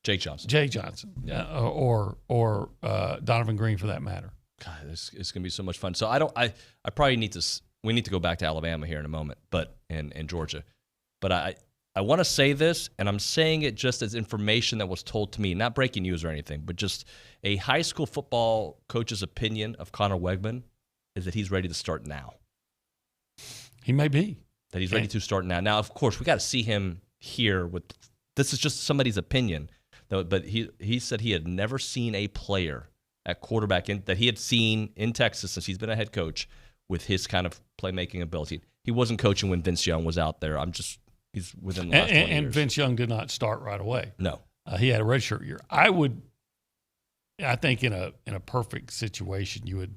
[SPEAKER 12] Jake Johnson.
[SPEAKER 6] Jake Johnson,
[SPEAKER 12] yeah,
[SPEAKER 6] or Donovan Green for that matter.
[SPEAKER 12] God, it's going to be so much fun. So I probably need to. We need to go back to Alabama here in a moment, but and Georgia. But I want to say this, and I'm saying it just as information that was told to me, not breaking news or anything, but just a high school football coach's opinion of Connor Wegman is that he's ready to start now.
[SPEAKER 6] He may be.
[SPEAKER 12] That he's ready to start now. Now, of course, we got to see him here. This is just somebody's opinion, but he said he had never seen a player at quarterback that he had seen in Texas since he's been a head coach with his kind of playmaking ability. He wasn't coaching when Vince Young was out there. He's within the last 20 years.
[SPEAKER 6] And Vince Young did not start right away.
[SPEAKER 12] No.
[SPEAKER 6] He had a redshirt year. I think in a perfect situation, you would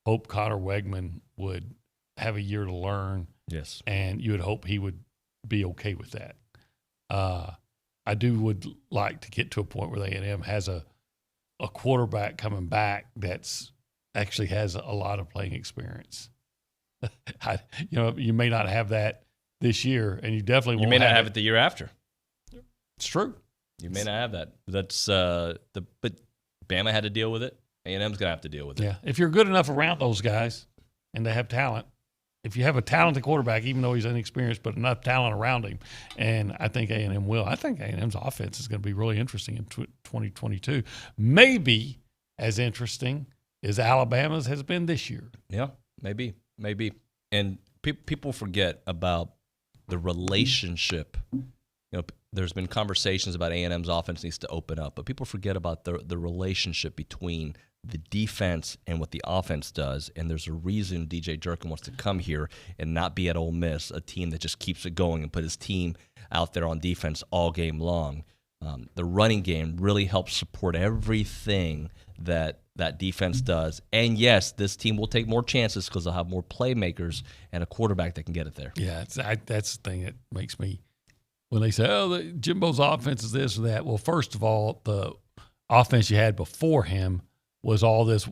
[SPEAKER 6] hope Connor Wegman would have a year to learn.
[SPEAKER 12] Yes.
[SPEAKER 6] And you would hope he would be okay with that. I would like to get to a point where A&M has a quarterback coming back that's actually has a lot of playing experience. You may not have that this year, and you definitely won't.
[SPEAKER 12] You may not have it the year after.
[SPEAKER 6] It's true.
[SPEAKER 12] You may not have that. That's but Bama had to deal with it. A&M's gonna have to deal with it.
[SPEAKER 6] Yeah, if you're good enough around those guys, and they have talent. If you have a talented quarterback, even though he's inexperienced, but enough talent around him, and I think A&M will. I think A&M's offense is going to be really interesting in 2022. Maybe as interesting as Alabama's has been this year.
[SPEAKER 12] Yeah, maybe. And people forget about the relationship. There's been conversations about A&M's offense needs to open up, but people forget about the relationship between the defense and what the offense does. And there's a reason DJ Durkin wants to come here and not be at Ole Miss, a team that just keeps it going and put his team out there on defense all game long. The running game really helps support everything that defense does. And, yes, this team will take more chances because they'll have more playmakers and a quarterback that can get it there.
[SPEAKER 6] Yeah, that's the thing that makes me – when they say, Jimbo's offense is this or that. Well, first of all, the offense you had before him was all this,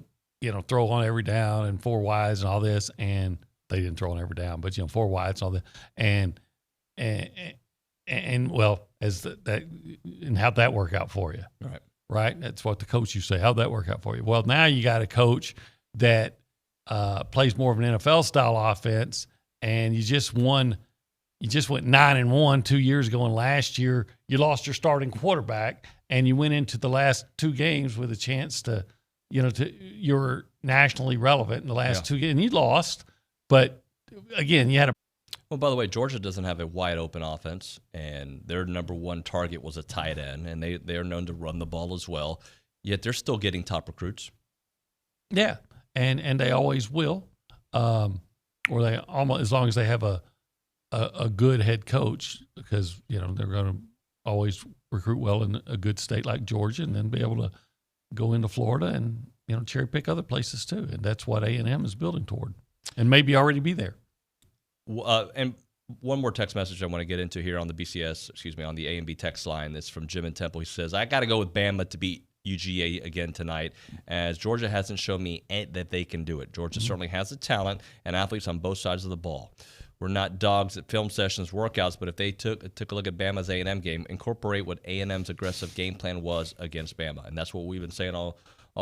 [SPEAKER 6] throw on every down and four wides and all this. And they didn't throw on every down, but, four wides and all that. And well, and how'd that work out for you? Right? That's what the coach used to say. How'd that work out for you? Well, now you got a coach that plays more of an NFL-style offense, and you just went 9-1 2 years ago, and last year you lost your starting quarterback, and you went into the last two games with a chance to, you're nationally relevant in the last two games, and you lost. But, again, you had a
[SPEAKER 12] Well, by the way, Georgia doesn't have a wide-open offense, and their number one target was a tight end, and they are known to run the ball as well, yet they're still getting top recruits.
[SPEAKER 6] Yeah, and they always will, or they almost, as long as they have a good head coach, because, they're going to always recruit well in a good state like Georgia and then be able to go into Florida and, cherry-pick other places too, and that's what A&M is building toward and maybe already be there.
[SPEAKER 12] And one more text message I want to get into here on the on the A&B text line. That's from Jim in Temple. He says, I got to go with Bama to beat UGA again tonight, as Georgia hasn't shown me that they can do it. Georgia certainly has the talent and athletes on both sides of the ball. We're not dogs at film sessions, workouts, but if they took a look at Bama's A&M game, incorporate what A&M's aggressive game plan was against Bama. And that's what we've been saying all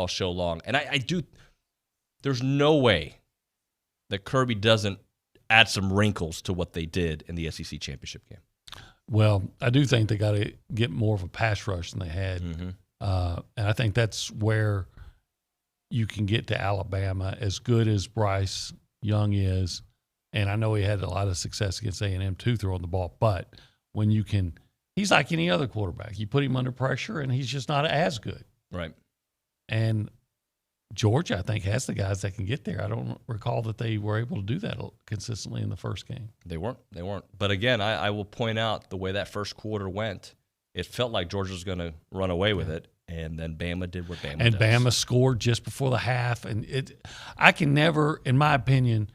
[SPEAKER 12] show long. And I do – there's no way that Kirby doesn't add some wrinkles to what they did in the SEC championship game.
[SPEAKER 6] Well, I do think they got to get more of a pass rush than they had. And I think that's where you can get to Alabama, as good as Bryce Young is. And I know he had a lot of success against A&M too, throwing the ball. But when you can – he's like any other quarterback. You put him under pressure, and he's just not as good.
[SPEAKER 12] Right.
[SPEAKER 6] And Georgia, I think, has the guys that can get there. I don't recall that they were able to do that consistently in the first game.
[SPEAKER 12] They weren't. But again, I will point out the way that first quarter went. It felt like Georgia was going to run away with it, and then Bama did what Bama does.
[SPEAKER 6] And Bama scored just before the half. And I can never, in my opinion,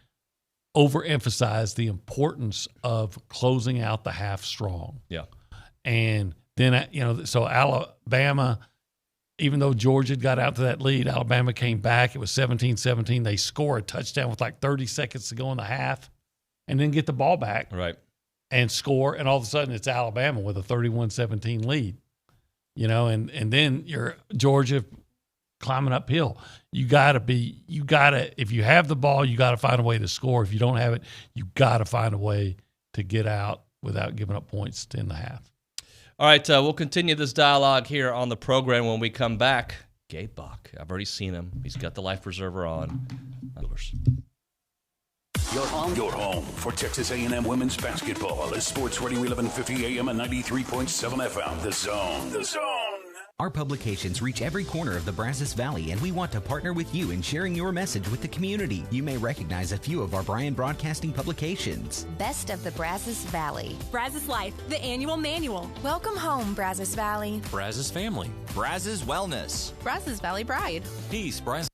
[SPEAKER 6] overemphasize the importance of closing out the half strong.
[SPEAKER 12] Yeah.
[SPEAKER 6] And then, so Alabama, even though Georgia got out to that lead, Alabama came back. It was 17-17. They score a touchdown with like 30 seconds to go in the half and then get the ball back.
[SPEAKER 12] Right.
[SPEAKER 6] And score, and all of a sudden it's Alabama with a 31-17 lead, and then you're Georgia climbing uphill. You gotta, if you have the ball, you gotta find a way to score. If you don't have it, you gotta find a way to get out without giving up points in the half.
[SPEAKER 12] All right, we'll continue this dialogue here on the program when we come back. Gabe Bock, I've already seen him. He's got the life preserver on.
[SPEAKER 1] Your home for Texas A&M women's basketball is Sports Radio 1150 AM and 93.7 FM. The Zone.
[SPEAKER 14] Our publications reach every corner of the Brazos Valley, and we want to partner with you in sharing your message with the community. You may recognize a few of our Bryan Broadcasting publications.
[SPEAKER 15] Best of the Brazos Valley.
[SPEAKER 16] Brazos Life, the annual manual.
[SPEAKER 15] Welcome home, Brazos Valley.
[SPEAKER 17] Brazos Family. Brazos Wellness.
[SPEAKER 16] Brazos Valley Bride.
[SPEAKER 17] Peace, Brazos.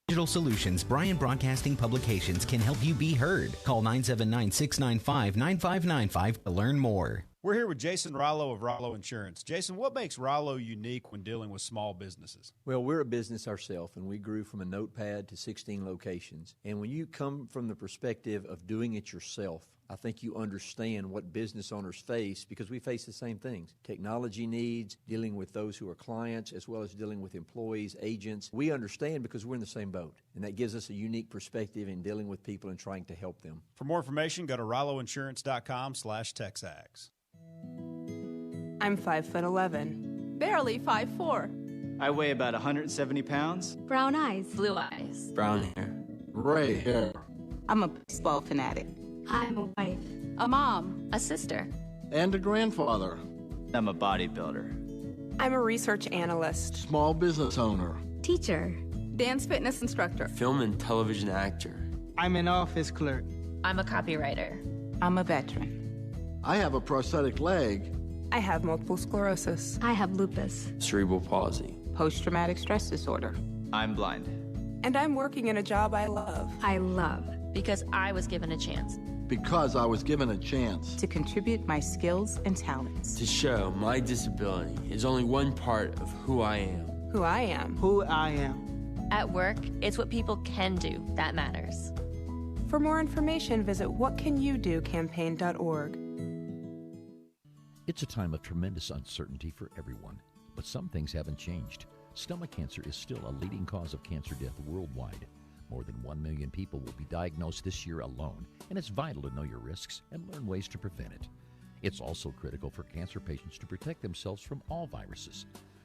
[SPEAKER 14] Digital Solutions, Bryan Broadcasting Publications can help you be heard. Call 979-695-9595 to learn more.
[SPEAKER 2] We're here with Jason Rollo of Rollo Insurance. Jason, what makes Rollo unique when dealing with small businesses?
[SPEAKER 3] Well, we're a business ourselves, and we grew from a notepad to 16 locations. And when you come from the perspective of doing it yourself, I think you understand what business owners face, because we face the same things. Technology needs, dealing with those who are clients, as well as dealing with employees, agents. We understand because we're in the same boat, and that gives us a unique perspective in dealing with people and trying to help them.
[SPEAKER 2] For more information, go to RolloInsurance.com/TexAgs.
[SPEAKER 4] I'm 5'11", barely 5'4".
[SPEAKER 5] I weigh about 170 pounds.
[SPEAKER 9] Brown eyes. Blue eyes.
[SPEAKER 5] Brown hair.
[SPEAKER 10] Gray hair.
[SPEAKER 4] I'm a baseball fanatic.
[SPEAKER 9] I'm a wife.
[SPEAKER 4] A mom.
[SPEAKER 9] A sister.
[SPEAKER 10] And a grandfather.
[SPEAKER 5] I'm a bodybuilder.
[SPEAKER 4] I'm a research analyst.
[SPEAKER 10] Small business owner.
[SPEAKER 9] Teacher.
[SPEAKER 4] Dance fitness instructor.
[SPEAKER 5] Film and television actor.
[SPEAKER 11] I'm an office clerk.
[SPEAKER 9] I'm a copywriter.
[SPEAKER 4] I'm a veteran.
[SPEAKER 10] I have a prosthetic leg.
[SPEAKER 4] I have multiple sclerosis.
[SPEAKER 9] I have lupus.
[SPEAKER 5] Cerebral palsy.
[SPEAKER 4] Post-traumatic stress disorder.
[SPEAKER 5] I'm blind.
[SPEAKER 4] And I'm working in a job I love.
[SPEAKER 9] I love. Because I was given a chance.
[SPEAKER 10] Because I was given a chance.
[SPEAKER 4] To contribute my skills and talents.
[SPEAKER 5] To show my disability is only one part of who I am.
[SPEAKER 4] Who I am.
[SPEAKER 11] Who I am.
[SPEAKER 9] At work, it's what people can do that matters.
[SPEAKER 4] For more information, visit whatcanyoudocampaign.org.
[SPEAKER 28] It's a time of tremendous uncertainty for everyone, but some things haven't changed. Stomach cancer is still a leading cause of cancer death worldwide. More than 1 million people will be diagnosed this year alone, and it's vital to know your risks and learn ways to prevent it. It's also critical for cancer patients to protect themselves from all viruses.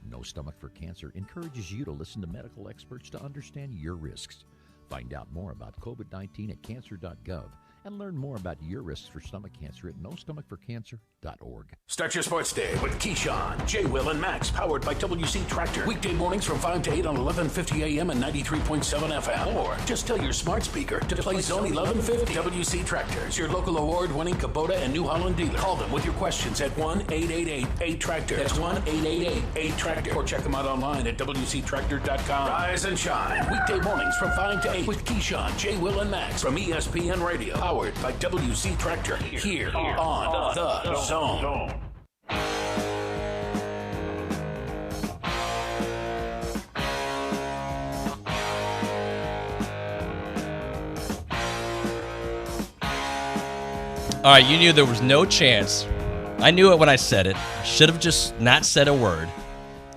[SPEAKER 28] No Stomach for Cancer encourages you to listen to medical experts to understand your risks. Find out more about COVID-19 at cancer.gov and learn more about your risks for stomach cancer at nostomachforcancer.org.
[SPEAKER 1] Start your sports day with Keyshawn, J. Will, and Max, powered by WC Tractor. Weekday mornings from 5 to 8 on 1150 AM and 93.7 FM. Or just tell your smart speaker to play Zone 1150. WC Tractor is your local award-winning Kubota and New Holland dealer. Call them with your questions at 1-888-8-TRACTOR. That's 1-888-8-TRACTOR. Or check them out online at WCTractor.com. Rise and shine. Weekday mornings from 5 to 8 with Keyshawn, J. Will, and Max from ESPN Radio. Powered by WC Tractor. Here on The Zone.
[SPEAKER 12] All right, you knew there was no chance. I knew it when I said it. I should have just not said a word.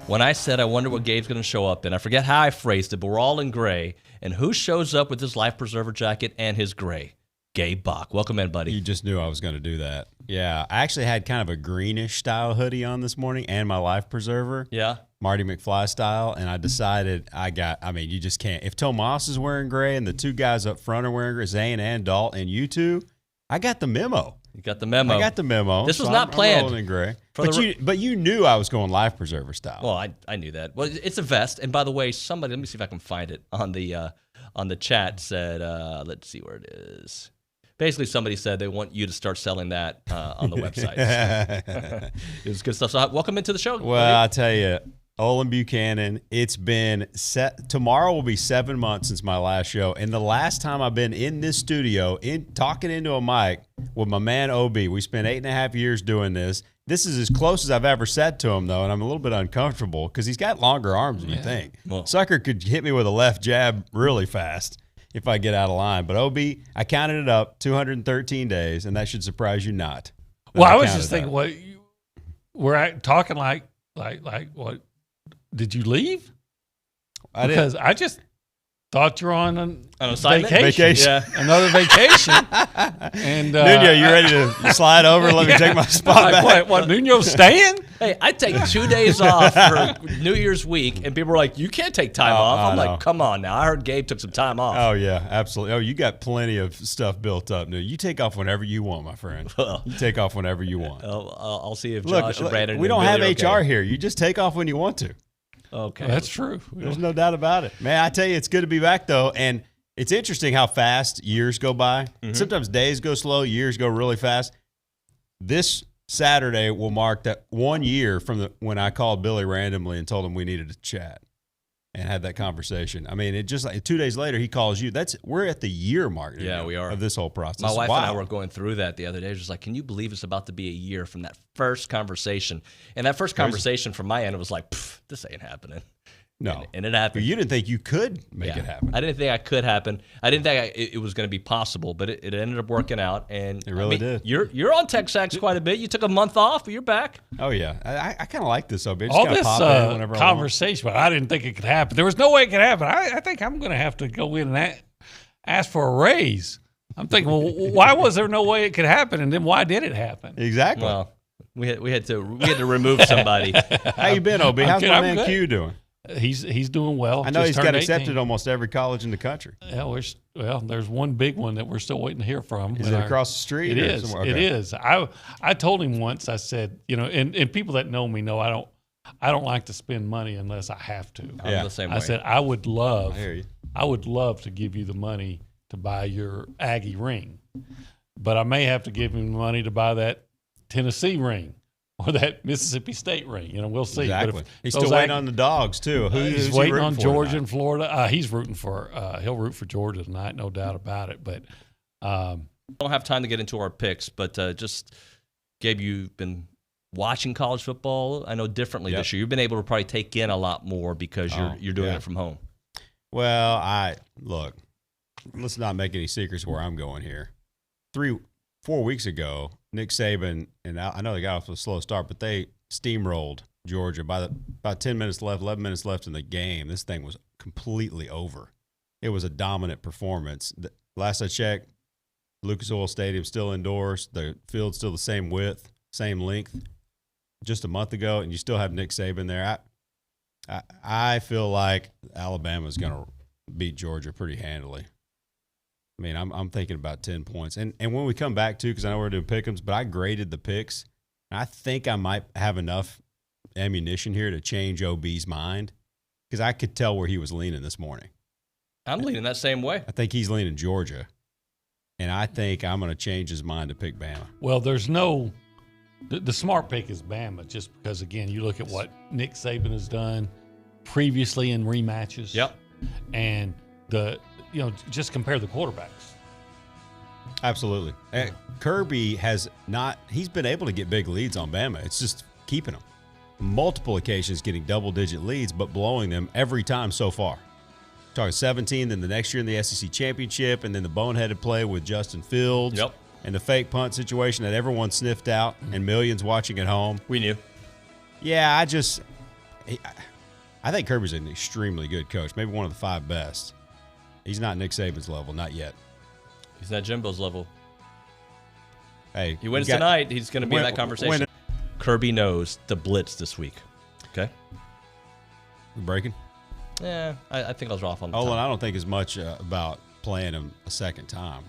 [SPEAKER 12] When I said I wonder what Gabe's going to show up in, I forget how I phrased it, but we're all in gray. And who shows up with his life preserver jacket and his gray? Gabe Bock. Welcome in, buddy.
[SPEAKER 29] You just knew I was going to do that. Yeah, I actually had kind of a greenish style hoodie on this morning and my life preserver.
[SPEAKER 12] Yeah.
[SPEAKER 29] Marty McFly style, and I decided you just can't. If Tomas is wearing gray and the two guys up front are wearing gray, Zane and Dalt, and you two, I got the memo.
[SPEAKER 12] You got the memo.
[SPEAKER 29] I got the memo.
[SPEAKER 12] This was not planned.
[SPEAKER 29] I'm rolling in gray. But you knew I was going life preserver style.
[SPEAKER 12] Well, I knew that. Well, it's a vest. And by the way, somebody, let me see if I can find it on the chat said, let's see where it is. Basically, somebody said they want you to start selling that on the website. It was good stuff. So welcome into the show.
[SPEAKER 29] Well, I'll tell you, Olin Buchanan, it's been tomorrow will be 7 months since my last show. And the last time I've been in this studio, talking into a mic with my man OB, we spent 8.5 years doing this. This is as close as I've ever sat to him, though, and I'm a little bit uncomfortable because he's got longer arms than you think. Well, Sucker could hit me with a left jab really fast if I get out of line. But OB, I counted it up, 213 days, and that should surprise you not.
[SPEAKER 6] Well, I was just thinking, we're talking like what? Did you leave? Because I just thought you're on an
[SPEAKER 12] assignment?
[SPEAKER 6] Vacation. Yeah. Another vacation. And
[SPEAKER 29] Nuno, you ready to slide over and let me take my spot back?
[SPEAKER 6] What, Nuno's staying?
[SPEAKER 12] Hey, I take 2 days off for New Year's week, and people are like, you can't take time off. I'm like, come on now. I heard Gabe took some time off.
[SPEAKER 29] Oh, yeah, absolutely. Oh, you got plenty of stuff built up. Nuno, you take off whenever you want, my friend. You take off whenever you want.
[SPEAKER 12] I'll see if Josh and Brandon
[SPEAKER 29] we don't have HR here. You just take off when you want to.
[SPEAKER 12] Okay.
[SPEAKER 6] Well, that's true.
[SPEAKER 29] There's no doubt about it. Man, I tell you, it's good to be back, though. And it's interesting how fast years go by. Mm-hmm. Sometimes days go slow, years go really fast. This Saturday will mark that 1 year from when I called Billy randomly and told him we needed to chat and had that conversation. I mean, it just like 2 days later, he calls you. We're at the year mark.
[SPEAKER 12] Yeah, we are.
[SPEAKER 29] Of this whole process.
[SPEAKER 12] My wife and I were going through that the other day. Just like, can you believe it's about to be a year from that first conversation? And that first conversation from my end, it was like, this ain't happening.
[SPEAKER 29] No.
[SPEAKER 12] And it happened.
[SPEAKER 29] You didn't think you could make it happen.
[SPEAKER 12] I didn't think I could happen. I didn't think it was going to be possible, but it ended up working out. And
[SPEAKER 29] it really did.
[SPEAKER 12] You're on TexAgs quite a bit. You took a month off, but you're back.
[SPEAKER 29] Oh, yeah. I kind of like this, though.
[SPEAKER 6] All this conversation, but I didn't think it could happen. There was no way it could happen. I think I'm going to have to go in and ask for a raise. I'm thinking, well, why was there no way it could happen, and then why did it happen?
[SPEAKER 29] Exactly.
[SPEAKER 12] Well, we had to remove somebody.
[SPEAKER 29] How you been, OB? How's my man Q doing?
[SPEAKER 6] He's doing well.
[SPEAKER 29] I know he's got accepted almost every college in the country.
[SPEAKER 6] Yeah, there's one big one that we're still waiting to hear from.
[SPEAKER 29] Is it across the street?
[SPEAKER 6] It is. Okay. It is. I told him once. I said, and people that know me know I don't like to spend money unless I have to.
[SPEAKER 12] I'm the same way.
[SPEAKER 6] I said I would love to give you the money to buy your Aggie ring, but I may have to give him money to buy that Tennessee ring. Or that Mississippi State ring, we'll see.
[SPEAKER 29] Exactly.
[SPEAKER 6] But
[SPEAKER 29] he's still waiting on the dogs too.
[SPEAKER 6] He's waiting on Georgia and Florida. He's rooting for. He'll root for Georgia tonight, no doubt about it. But
[SPEAKER 12] don't have time to get into our picks. But just Gabe, you've been watching college football. I know differently this year. You've been able to probably take in a lot more because you're doing it from home.
[SPEAKER 29] Well, let's not make any secrets where I'm going here. 4 weeks ago, Nick Saban, and I know they got off to a slow start, but they steamrolled Georgia. About 10 minutes left, 11 minutes left in the game, this thing was completely over. It was a dominant performance. Last I checked, Lucas Oil Stadium still indoors. The field's still the same width, same length. Just a month ago, and you still have Nick Saban there. I feel like Alabama's going to beat Georgia pretty handily. I mean, I'm thinking about 10 points. And when we come back, too, because I know we're doing pick-ems, but I graded the picks. And I think I might have enough ammunition here to change OB's mind because I could tell where he was leaning this morning.
[SPEAKER 12] I'm leaning that same way.
[SPEAKER 29] I think he's leaning Georgia. And I think I'm going to change his mind to pick Bama.
[SPEAKER 6] Well, there's the smart pick is Bama just because, again, you look at what Nick Saban has done previously in rematches.
[SPEAKER 12] Yep.
[SPEAKER 6] And just compare the quarterbacks.
[SPEAKER 29] Absolutely. Kirby he's been able to get big leads on Bama. It's just keeping them. Multiple occasions getting double-digit leads, but blowing them every time so far. Talking 17, then the next year in the SEC Championship, and then the boneheaded play with Justin Fields.
[SPEAKER 12] Yep.
[SPEAKER 29] And the fake punt situation that everyone sniffed out and millions watching at home.
[SPEAKER 12] We knew.
[SPEAKER 29] Yeah, I think Kirby's an extremely good coach, maybe one of the 5 best. He's not Nick Saban's level, not yet.
[SPEAKER 12] He's not Jimbo's level.
[SPEAKER 29] Hey,
[SPEAKER 12] he wins tonight, he's going to be in that conversation. Kirby knows the blitz this week. Okay?
[SPEAKER 29] We're breaking?
[SPEAKER 12] Yeah, I think I was off on the
[SPEAKER 29] Olin,
[SPEAKER 12] time.
[SPEAKER 29] I don't think as much about playing him a second time.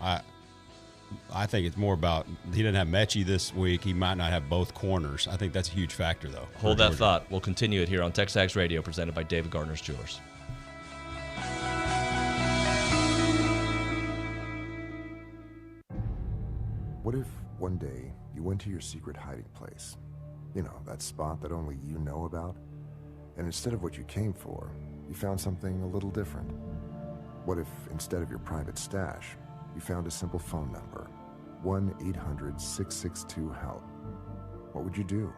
[SPEAKER 29] I think it's more about he didn't have Mechie this week. He might not have both corners. I think that's a huge factor, though.
[SPEAKER 12] Hold that thought. We'll continue it here on TexAgs Radio, presented by David Gardner's Jewelers.
[SPEAKER 7] What if one day you went to your secret hiding place? You know, that spot that only you know about? And instead of what you came for, you found something a little different. What if instead of your private stash, you found a simple phone number, 1-800-662-HELP? What would you do?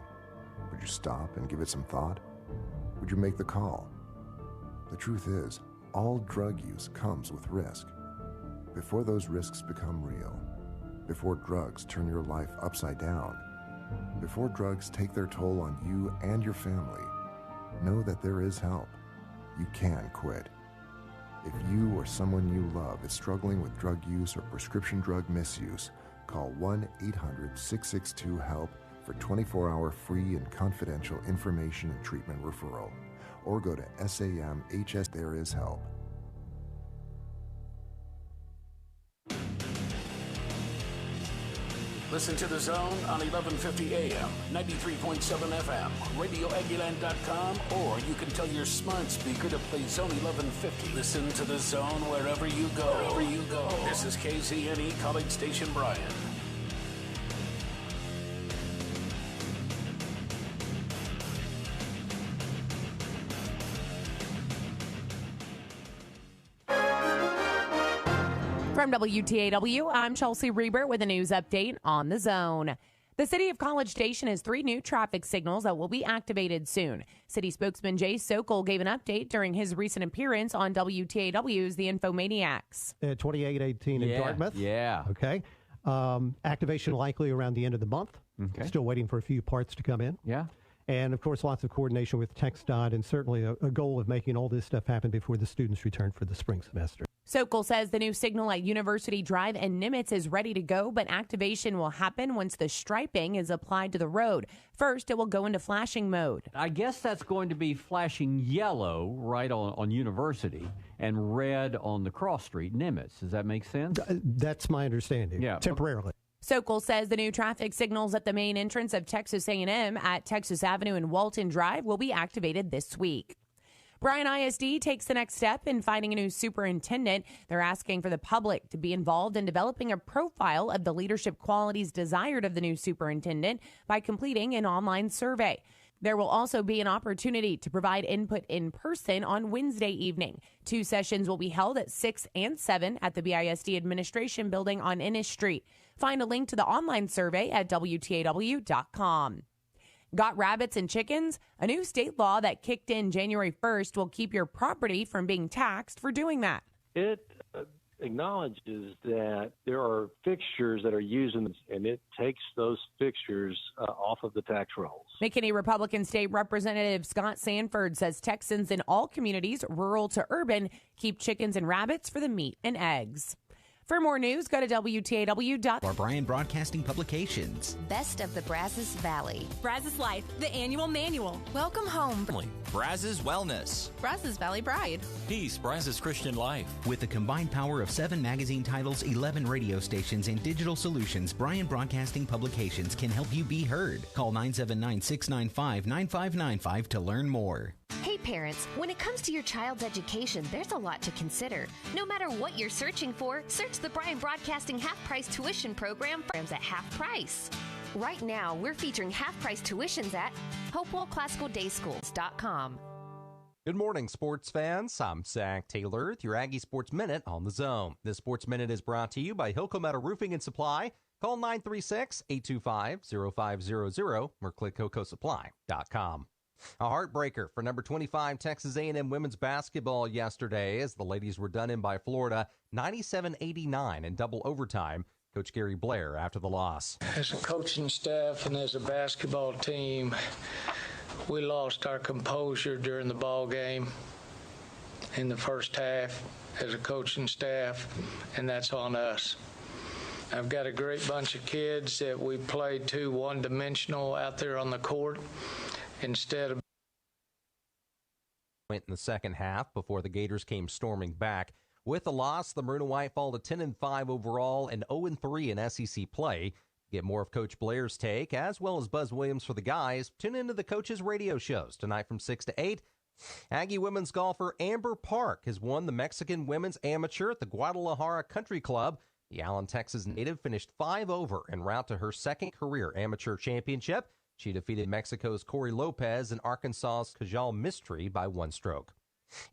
[SPEAKER 7] Would you stop and give it some thought? Would you make the call? The truth is, all drug use comes with risk. Before those risks become real, before drugs turn your life upside down, before drugs take their toll on you and your family, know that there is help. You can quit. If you or someone you love is struggling with drug use or prescription drug misuse, call 1-800-662-HELP for 24-hour free and confidential information and treatment referral. Or go to SAMHS. There is help.
[SPEAKER 1] Listen to The Zone on 1150 AM, 93.7 FM, RadioAggieland.com, or you can tell your smart speaker to play Zone 1150. Listen to The Zone wherever you go. This is KZNE College Station Bryan.
[SPEAKER 13] From WTAW, I'm Chelsea Reber with a news update on The Zone. The city of College Station has 3 new traffic signals that will be activated soon. City spokesman Jay Sokol gave an update during his recent appearance on WTAW's The Infomaniacs.
[SPEAKER 18] 2818 in Dartmouth.
[SPEAKER 19] Yeah.
[SPEAKER 18] Okay. Activation likely around the end of the month.
[SPEAKER 19] Okay.
[SPEAKER 18] Still waiting for a few parts to come in.
[SPEAKER 19] Yeah.
[SPEAKER 18] And, of course, lots of coordination with TxDOT and certainly a goal of making all this stuff happen before the students return for the spring semester.
[SPEAKER 13] Sokol says the new signal at University Drive and Nimitz is ready to go, but activation will happen once the striping is applied to the road. First, it will go into flashing mode.
[SPEAKER 19] I guess that's going to be flashing yellow right on University and red on the cross street, Nimitz. Does that make sense?
[SPEAKER 18] That's my understanding.
[SPEAKER 19] Yeah.
[SPEAKER 18] Temporarily.
[SPEAKER 13] Sokol says the new traffic signals at the main entrance of Texas A&M at Texas Avenue and Walton Drive will be activated this week. Bryan ISD takes the next step in finding a new superintendent. They're asking for the public to be involved in developing a profile of the leadership qualities desired of the new superintendent by completing an online survey. There will also be an opportunity to provide input in person on Wednesday evening. 2 sessions will be held at 6 and 7 at the BISD Administration Building on Ennis Street. Find a link to the online survey at WTAW.com. Got rabbits and chickens? A new state law that kicked in January 1st will keep your property from being taxed for doing that.
[SPEAKER 20] It acknowledges that there are fixtures that are used, and it takes those fixtures off of the tax rolls.
[SPEAKER 13] McKinney Republican State Representative Scott Sanford says Texans in all communities, rural to urban, keep chickens and rabbits for the meat and eggs. For more news, go to WTAW.com.
[SPEAKER 14] Or Bryan Broadcasting Publications.
[SPEAKER 15] Best of the Brazos Valley.
[SPEAKER 16] Brazos Life, the annual manual.
[SPEAKER 15] Welcome home.
[SPEAKER 17] Brazos Wellness.
[SPEAKER 16] Brazos Valley Bride.
[SPEAKER 17] Peace, Brazos Christian Life.
[SPEAKER 14] With the combined power of 7 magazine titles, 11 radio stations, and digital solutions, Bryan Broadcasting Publications can help you be heard. Call 979-695-9595 to learn more.
[SPEAKER 15] Hey parents, when it comes to your child's education, there's a lot to consider. No matter what you're searching for, search the Bryan Broadcasting half-price tuition program at half price. Right now, we're featuring half-price tuitions at HopewellClassicalDaySchools.com.
[SPEAKER 21] Good morning, sports fans. I'm Zach Taylor with your Aggie Sports Minute on the Zone. This Sports Minute is brought to you by Hilco Metal Roofing and Supply. Call 936-825-0500 or click HilcoSupply.com. A heartbreaker for number 25 Texas A&M women's basketball yesterday as the ladies were done in by Florida 97-89 in double overtime. Coach Gary Blair after the loss.
[SPEAKER 22] As a coaching staff and as a basketball team, we lost our composure during the ball game in the first half as a coaching staff, and that's on us. I've got a great bunch of kids that we played too one-dimensional out there on the court. Instead of
[SPEAKER 21] went in the second half before the Gators came storming back With the loss, the Maroon and White fall to 10-5 overall and 0-3 in SEC play. Get more of Coach Blair's take, as well as Buzz Williams for the guys. Tune into the Coach's radio shows tonight from 6 to 8. Aggie women's golfer Amber Park has won the Mexican Women's Amateur at the Guadalajara Country Club. The Allen, Texas native finished 5 over en route to her second career amateur championship. She defeated Mexico's Corey Lopez and Arkansas's Kajal Mistry by 1 stroke.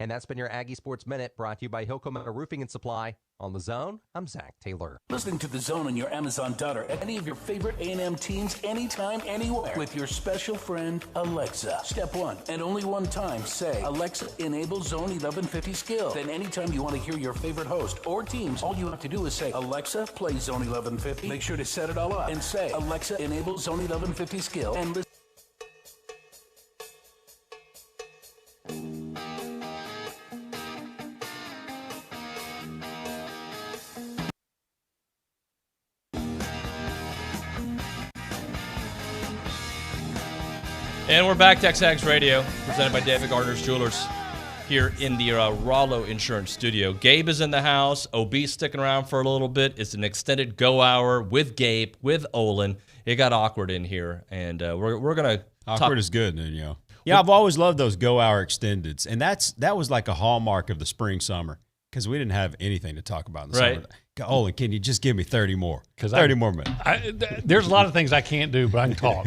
[SPEAKER 21] And that's been your Aggie Sports Minute, brought to you by Hilco Metal Roofing and Supply. On The Zone, I'm Zach Taylor.
[SPEAKER 1] Listening to The Zone on your Amazon Daughter at any of your favorite A&M teams, anytime, anywhere, with your special friend, Alexa. Step 1, and only one time, say, Alexa, enable Zone 1150 skill. Then anytime you want to hear your favorite host or teams, all you have to do is say, Alexa, play Zone 1150. Make sure to set it all up and say, Alexa, enable Zone 1150 skill. And listen.
[SPEAKER 12] And we're back, TexAgs Radio, presented by David Gardner's Jewelers, here in the Rollo Insurance studio. Gabe is in the house. OB's sticking around for a little bit. It's an extended go hour with Gabe, with Olin. It got awkward in here, and we're going to
[SPEAKER 29] Awkward is good, Nuno. Yeah, I've always loved those go hour extendeds, and that was like a hallmark of the spring summer because we didn't have anything to talk about in the summer. Olin, can you just give me 30 more? 30 more minutes.
[SPEAKER 6] There's a lot of things I can't do, but I can talk.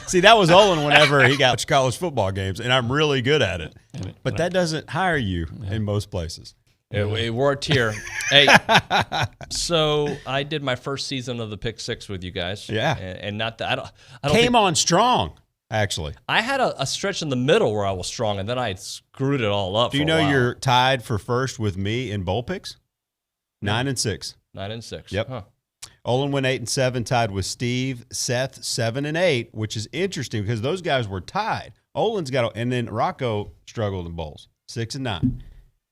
[SPEAKER 29] See, that was Olin whenever he got college football games, and I'm really good at it. But that doesn't hire you in most places.
[SPEAKER 12] It worked here. Hey, so I did my first season of the Pick Six with you guys.
[SPEAKER 29] Yeah.
[SPEAKER 12] And not that I don't
[SPEAKER 29] came on strong, actually.
[SPEAKER 12] I had a stretch in the middle where I was strong, and then I screwed it all up.
[SPEAKER 29] Do you know you're tied for first with me in bowl picks? 9-6.
[SPEAKER 12] 9-6.
[SPEAKER 29] Yep.
[SPEAKER 12] Huh.
[SPEAKER 29] Olin went 8-7, tied with Steve. Seth 7-8, which is interesting because those guys were tied. Olin's got, and then Rocco struggled in bowls, 6-9.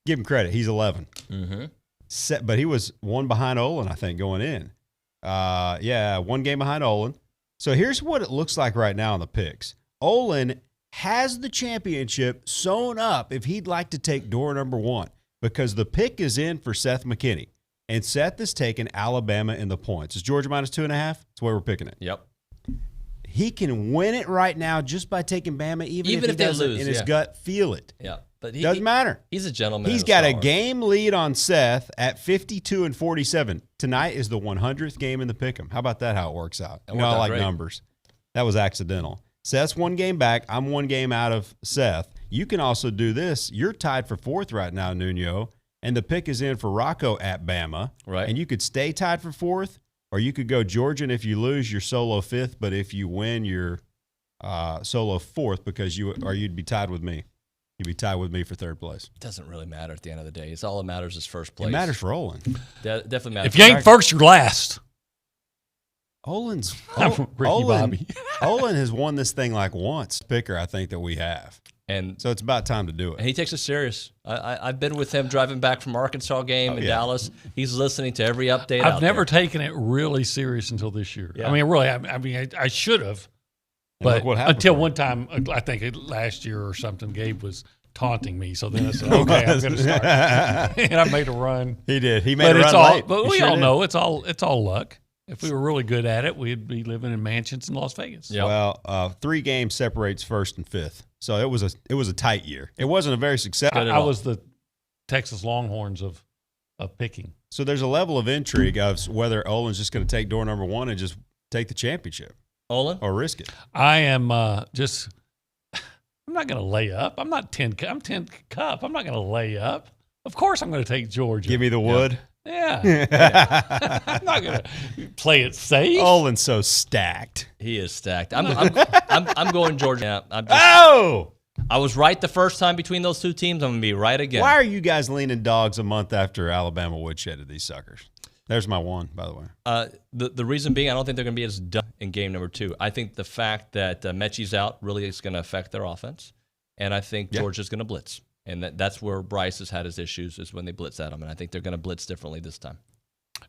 [SPEAKER 29] Give him credit; he's 11.
[SPEAKER 12] Mm-hmm.
[SPEAKER 29] But he was one behind Olin, I think, going in. One game behind Olin. So here's what it looks like right now in the picks. Olin has the championship sewn up if he'd like to take door number 1 because the pick is in for Seth McKinney. And Seth is taking Alabama in the points. Is Georgia minus 2.5? That's where we're picking it.
[SPEAKER 12] Yep.
[SPEAKER 29] He can win it right now just by taking Bama, even if he doesn't
[SPEAKER 12] lose,
[SPEAKER 29] in his gut feel it.
[SPEAKER 12] Yeah. But
[SPEAKER 29] doesn't matter.
[SPEAKER 12] He's a gentleman.
[SPEAKER 29] He's got a game lead on Seth at 52-47. Tonight is the 100th game in the pick'em. How about that? How it works out? I like numbers. That was accidental. Seth's 1 game back. I'm 1 game out of Seth. You can also do this. You're tied for 4th right now, Nuno, and the pick is in for Rocco at Bama.
[SPEAKER 12] Right.
[SPEAKER 29] And you could stay tied for 4th, or you could go Georgia, and if you lose, you're solo 5th. But if you win, you're solo 4th because you'd be tied with me. You'd be tied with me for 3rd place.
[SPEAKER 12] It doesn't really matter at the end of the day. It's all that matters is first place.
[SPEAKER 29] It matters for Olin.
[SPEAKER 12] Definitely matters.
[SPEAKER 6] If you ain't first, you're last.
[SPEAKER 29] Olin has won this thing like once. Picker, I think, that we have.
[SPEAKER 12] And
[SPEAKER 29] so it's about time to do it.
[SPEAKER 12] And he takes it serious. I've been with him driving back from Arkansas game in Dallas. He's listening to every update.
[SPEAKER 6] I've never taken it really serious until this year.
[SPEAKER 12] Yeah.
[SPEAKER 6] I mean, really, I should have. But until one time, I think last year or something, Gabe was taunting me. So then I said, okay, I'm going to start. And I made a run.
[SPEAKER 29] He did. He made a run late.
[SPEAKER 6] But we all know it's all luck. If we were really good at it, we'd be living in mansions in Las Vegas.
[SPEAKER 29] Yep. Well, 3 games separates 1st and 5th. So it was a tight year. It wasn't a very successful.
[SPEAKER 6] I was the Texas Longhorns of picking.
[SPEAKER 29] So there's a level of intrigue of whether Olin's just going to take door number 1 and just take the championship.
[SPEAKER 12] Olin?
[SPEAKER 29] Or risk it.
[SPEAKER 6] I am I'm not going to lay up. I'm 10 cup. I'm not going to lay up. Of course I'm going to take Georgia.
[SPEAKER 29] Give me the wood.
[SPEAKER 6] Yeah. I'm not going to play it safe.
[SPEAKER 29] Olin's so stacked.
[SPEAKER 12] He is stacked. I'm going Georgia. I was right the first time between those 2 teams. I'm going to be right again.
[SPEAKER 29] Why are you guys leaning dogs a month after Alabama woodshedded these suckers? There's my 1, by the way.
[SPEAKER 12] The reason being, I don't think they're going to be as done in game number 2. I think the fact that Mechie's out really is going to affect their offense, and I think Georgia's going to blitz. And that's where Bryce has had his issues, is when they blitz at him, and I think they're going to blitz differently this time.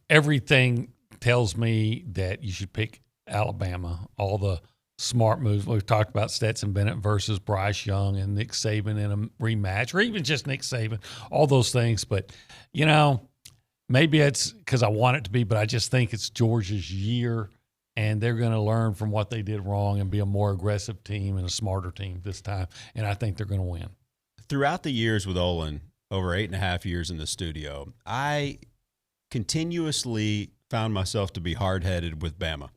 [SPEAKER 6] Everything tells me that you should pick Alabama. All the smart moves. We've talked about Stetson Bennett versus Bryce Young and Nick Saban in a rematch, or even just Nick Saban, all those things. But, maybe it's because I want it to be, but I just think it's Georgia's year, and they're going to learn from what they did wrong and be a more aggressive team and a smarter team this time, and I think they're going to win.
[SPEAKER 29] Throughout the years with Olin, over 8.5 years in the studio, I continuously found myself to be hard-headed with Bama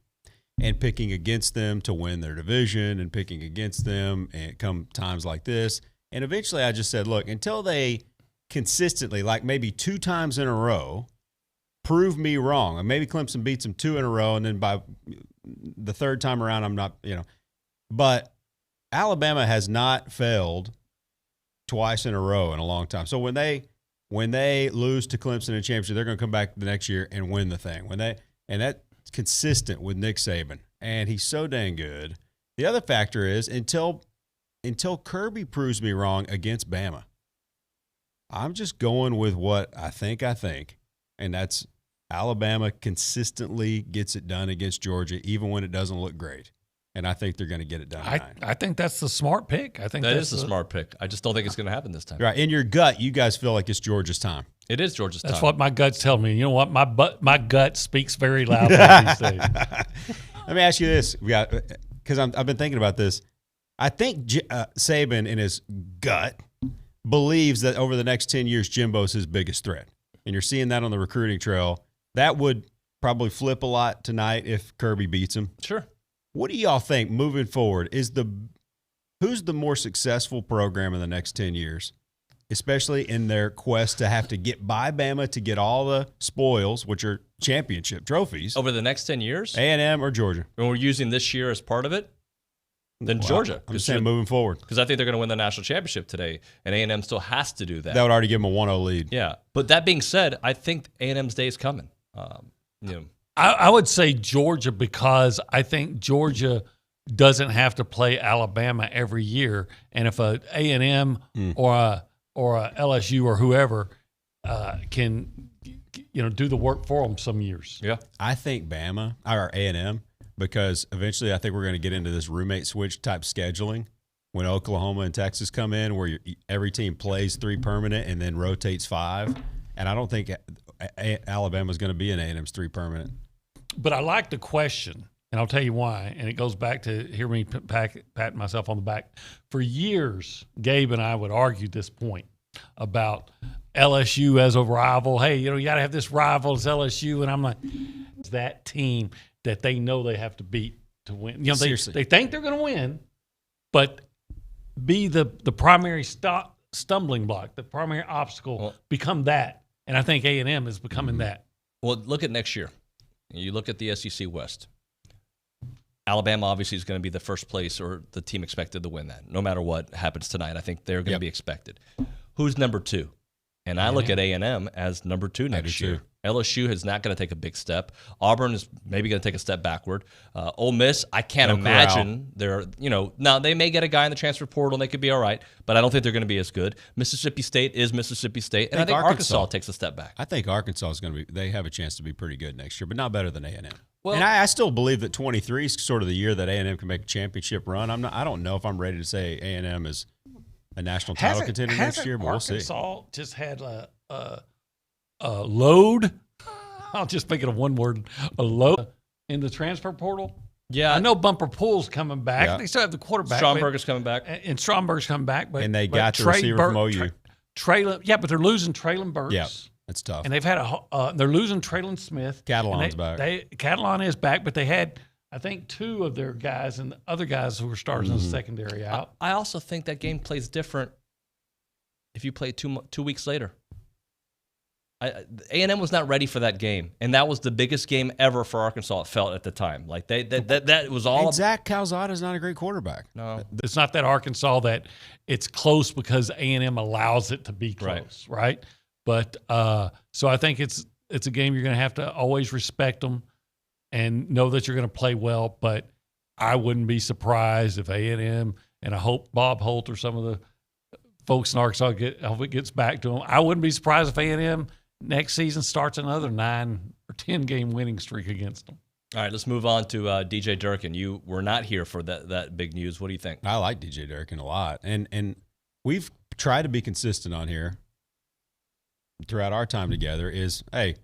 [SPEAKER 29] and picking against them to win their division and picking against them and come times like this. And eventually I just said, look, until they consistently, like maybe 2 times in a row, prove me wrong. And maybe Clemson beats them 2 in a row, and then by the 3rd time around, I'm not, But Alabama has not failed twice in a row in a long time. So when they lose to Clemson in a championship, they're going to come back the next year and win the thing. And that's consistent with Nick Saban, and he's so dang good. The other factor is until Kirby proves me wrong against Bama, I'm just going with what I think, and that's Alabama consistently gets it done against Georgia, even when it doesn't look great. And I think they're going to get it done.
[SPEAKER 6] I think that's the smart pick. I think
[SPEAKER 12] that is the smart pick. I just don't think it's going to happen this time.
[SPEAKER 29] Right. In your gut, you guys feel like it's Georgia's time.
[SPEAKER 12] It is Georgia's time.
[SPEAKER 6] That's what my gut's telling me. You know what? My gut speaks very loudly these days.
[SPEAKER 29] Let me ask you this, because I've been thinking about this. I think Saban, in his gut, believes that over the next 10 years, Jimbo's his biggest threat. And you're seeing that on the recruiting trail. That would probably flip a lot tonight if Kirby beats him.
[SPEAKER 12] Sure.
[SPEAKER 29] What do y'all think moving forward? Who's the more successful program in the next 10 years, especially in their quest to have to get by Bama to get all the spoils, which are championship trophies?
[SPEAKER 12] Over the next 10 years?
[SPEAKER 29] A&M or Georgia?
[SPEAKER 12] When we're using this year as part of it, then Georgia.
[SPEAKER 29] I'm saying moving forward.
[SPEAKER 12] Because I think they're going to win the national championship today, and A&M still has to do that.
[SPEAKER 29] That would already give them a 1-0 lead.
[SPEAKER 12] Yeah. But that being said, I think A&M's day is coming.
[SPEAKER 6] I would say Georgia, because I think Georgia doesn't have to play Alabama every year, and if a A&M or a LSU or whoever can do the work for them some years.
[SPEAKER 12] Yeah,
[SPEAKER 29] I think Bama or A&M, because eventually I think we're going to get into this roommate switch type scheduling when Oklahoma and Texas come in, where every team plays 3 permanent and then rotates 5, and I don't think Alabama's going to be in A&M's 3 permanent.
[SPEAKER 6] But I like the question, and I'll tell you why. And it goes back to hear me patting myself on the back. For years, Gabe and I would argue this point about LSU as a rival. Hey, you got to have this rival as LSU. And I'm like, it's that team that they know they have to beat to win.
[SPEAKER 29] Seriously.
[SPEAKER 6] They think they're going to win, but be the primary stumbling block, the primary obstacle, become that. And I think A&M is becoming that.
[SPEAKER 12] Well, look at next year. You look at the SEC West. Alabama obviously is going to be the first place or the team expected to win that. No matter what happens tonight, I think they're going to be expected. Who's number 2? And I look at A&M as number 2 next year. LSU is not going to take a big step. Auburn is maybe going to take a step backward. Ole Miss, I can't imagine they're, now they may get a guy in the transfer portal and they could be all right, but I don't think they're going to be as good. Mississippi State is Mississippi State, and I think Arkansas takes a step back.
[SPEAKER 29] I think Arkansas is going to they have a chance to be pretty good next year, but not better than A&M. Well, and I still believe that 23 is sort of the year that A&M can make a championship run. I don't know if I'm ready to say A&M is a national title contender next year, but we'll see.
[SPEAKER 6] Arkansas just had a load. I'm just thinking of one word, a load in the transfer portal.
[SPEAKER 12] Yeah.
[SPEAKER 6] I know Bumper Pool's coming back. Yeah. They still have the quarterback.
[SPEAKER 12] Stromberg is coming back.
[SPEAKER 6] And Stromberg's coming back.
[SPEAKER 29] And they got the receiver from OU.
[SPEAKER 6] But they're losing Traylon Burks.
[SPEAKER 29] Yeah, that's tough.
[SPEAKER 6] And they've had they're losing Traylon Smith.
[SPEAKER 29] Catalan's back.
[SPEAKER 6] Catalan is back, but they had, I think, 2 of their guys and the other guys who were starters in the secondary out.
[SPEAKER 12] I also think that game plays different if you play 2 weeks later. A&M was not ready for that game, and that was the biggest game ever for Arkansas. It felt at the time like that was all.
[SPEAKER 29] And Zach Calzada is not a great quarterback.
[SPEAKER 12] No,
[SPEAKER 6] it's not that Arkansas that it's close because A&M allows it to be close, right? But so I think it's a game you're going to have to always respect them and know that you're going to play well. But I wouldn't be surprised if A&M, and I hope Bob Holt or some of the folks in Arkansas hope it gets back to them. I wouldn't be surprised if A&M next season starts another 9 or 10 game winning streak against them.
[SPEAKER 12] All right, let's move on to DJ Durkin. You were not here for that big news. What do you think?
[SPEAKER 29] I like DJ Durkin a lot, and we've tried to be consistent on here throughout our time together. Is hey,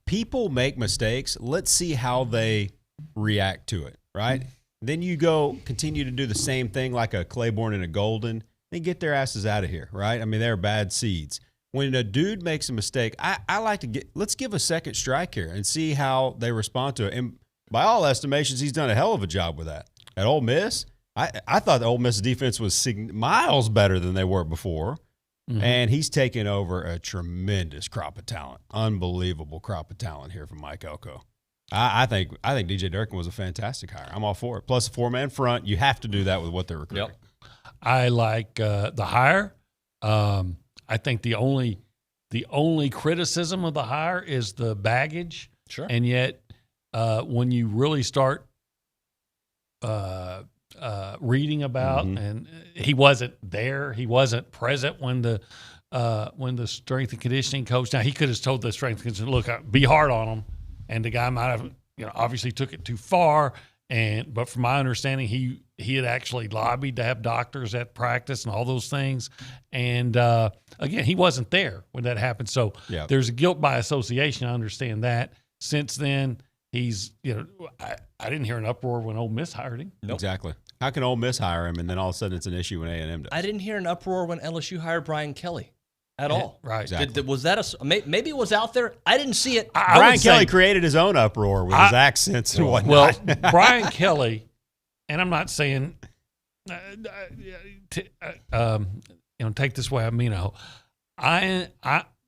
[SPEAKER 29] people make mistakes. Let's see how they react to it, right? Then you continue to do the same thing like a Claiborne and a Golden, and get their asses out of here, right? I mean, they're bad seeds. When a dude makes a mistake, I like to let's give a second strike here and see how they respond to it. And by all estimations, he's done a hell of a job with that. At Ole Miss, I thought the Ole Miss defense was miles better than they were before, and he's taken over a tremendous crop of talent, unbelievable crop of talent here from Mike Elko. I think DJ Durkin was a fantastic hire. I'm all for it. Plus, a 4-man front, you have to do that with what they're recruiting.
[SPEAKER 12] Yep.
[SPEAKER 6] I like the hire. I think the only criticism of the hire is the baggage.
[SPEAKER 12] Sure.
[SPEAKER 6] And yet, when you really start reading about, and he wasn't there, he wasn't present when the strength and conditioning coach. Now he could have told the strength and conditioning, look, be hard on him, and the guy might have, obviously took it too far. But from my understanding, he had actually lobbied to have doctors at practice and all those things. And again, he wasn't there when that happened. So there's a guilt by association. I understand that. Since then, he's I didn't hear an uproar when Ole Miss hired him.
[SPEAKER 29] Nope. Exactly. How can Ole Miss hire him and then all of a sudden it's an issue when A&M does?
[SPEAKER 12] I didn't hear an uproar when LSU hired Brian Kelly at all.
[SPEAKER 6] Right.
[SPEAKER 12] Exactly. Was that maybe it was out there? I didn't see it.
[SPEAKER 29] Brian Kelly created his own uproar with his accents and whatnot.
[SPEAKER 6] Well, Brian Kelly, and I'm not saying, take this way. I mean,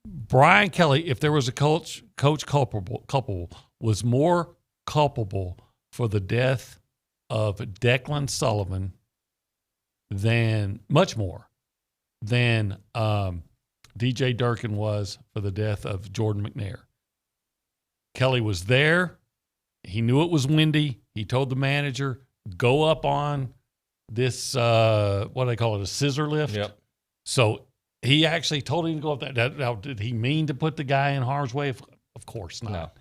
[SPEAKER 6] Brian Kelly, if there was a coach culpable, was more culpable for the death of Declan Sullivan much more than DJ Durkin was for the death of Jordan McNair. Kelly was there. He knew it was windy. He told the manager, go up on this, what do they call it, a scissor lift?
[SPEAKER 12] Yep.
[SPEAKER 6] So he actually told him to go up that. Now, did he mean to put the guy in harm's way? Of course not.
[SPEAKER 12] No.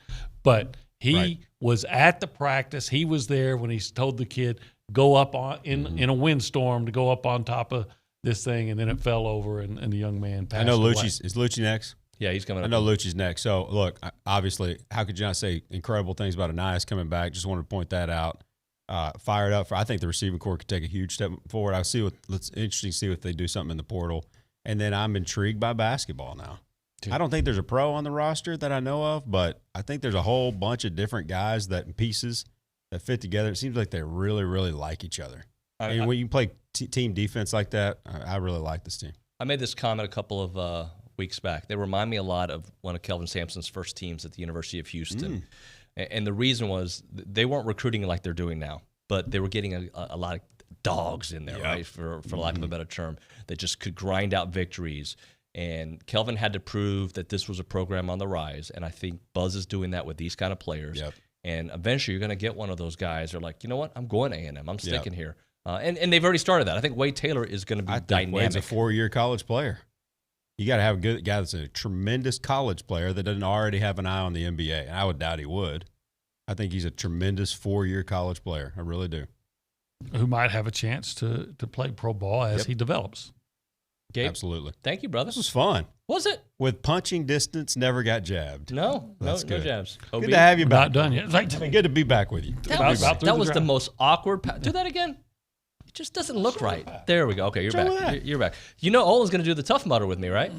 [SPEAKER 6] But he was at the practice. He was there when he told the kid, go up on in a windstorm to go up on top of this thing, and then it fell over, and the young man passed away.
[SPEAKER 29] Is Lucci next?
[SPEAKER 12] Yeah, he's coming up.
[SPEAKER 29] I know Lucci's next. So, look, obviously, how could you not say incredible things about Anais coming back? Just wanted to point that out. Fired up I think the receiving corps could take a huge step forward. It's interesting to see if they do something in the portal. And then I'm intrigued by basketball now. Dude. I don't think there's a pro on the roster that I know of, but I think there's a whole bunch of different guys pieces that fit together. It seems like they really, really like each other. When you play team defense like that, I really like this team.
[SPEAKER 12] I made this comment a couple of weeks back. They remind me a lot of one of Kelvin Sampson's first teams at the University of Houston. And the reason was they weren't recruiting like they're doing now, but they were getting a lot of dogs in there, right, for lack of a better term, that just could grind out victories. And Kelvin had to prove that this was a program on the rise, and I think Buzz is doing that with these kind of players.
[SPEAKER 29] Yep.
[SPEAKER 12] And eventually you're going to get one of those guys who are like, you know what, I'm going to A&M. I'm sticking here. And they've already started that. I think Wade Taylor is going to be dynamic.
[SPEAKER 29] Wade's a 4-year college player. You got to have a good guy that's a tremendous college player that doesn't already have an eye on the NBA. And I would doubt he would. I think he's a tremendous 4-year college player. I really do.
[SPEAKER 6] Who might have a chance to play pro ball as he develops.
[SPEAKER 12] Gabe,
[SPEAKER 29] absolutely.
[SPEAKER 12] Thank you, brother.
[SPEAKER 29] This was fun.
[SPEAKER 12] Was it?
[SPEAKER 29] With punching distance, never got jabbed.
[SPEAKER 12] No,
[SPEAKER 29] That's
[SPEAKER 12] no
[SPEAKER 29] good.
[SPEAKER 12] jabs.
[SPEAKER 29] Good to have you back.
[SPEAKER 6] Not done yet.
[SPEAKER 29] Good to be back with you.
[SPEAKER 12] That was the most awkward. Do that again. It just doesn't look right. There we go. Okay, you're back. You're back. You know Olin's going to do the Tough Mudder with me, right?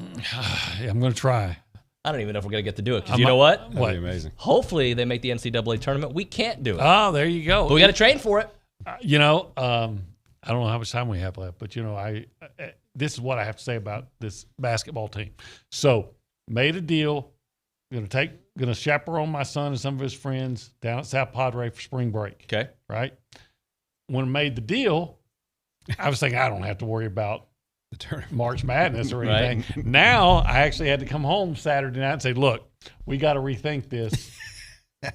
[SPEAKER 6] Yeah, I'm going to try.
[SPEAKER 12] I don't even know if we're going to get to do it. Because you know what?
[SPEAKER 29] That'd be amazing.
[SPEAKER 12] Hopefully they make the NCAA tournament. We can't do it.
[SPEAKER 6] Oh, there you go.
[SPEAKER 12] But we got to train for it.
[SPEAKER 6] I don't know how much time we have left, but this is what I have to say about this basketball team. So, made a deal. Going to chaperone my son and some of his friends down at South Padre for spring break.
[SPEAKER 12] Okay.
[SPEAKER 6] Right? When I made the deal, I was thinking I don't have to worry about the March Madness or anything.
[SPEAKER 12] Right.
[SPEAKER 6] Now, I actually had to come home Saturday night and say, look, we got to rethink this,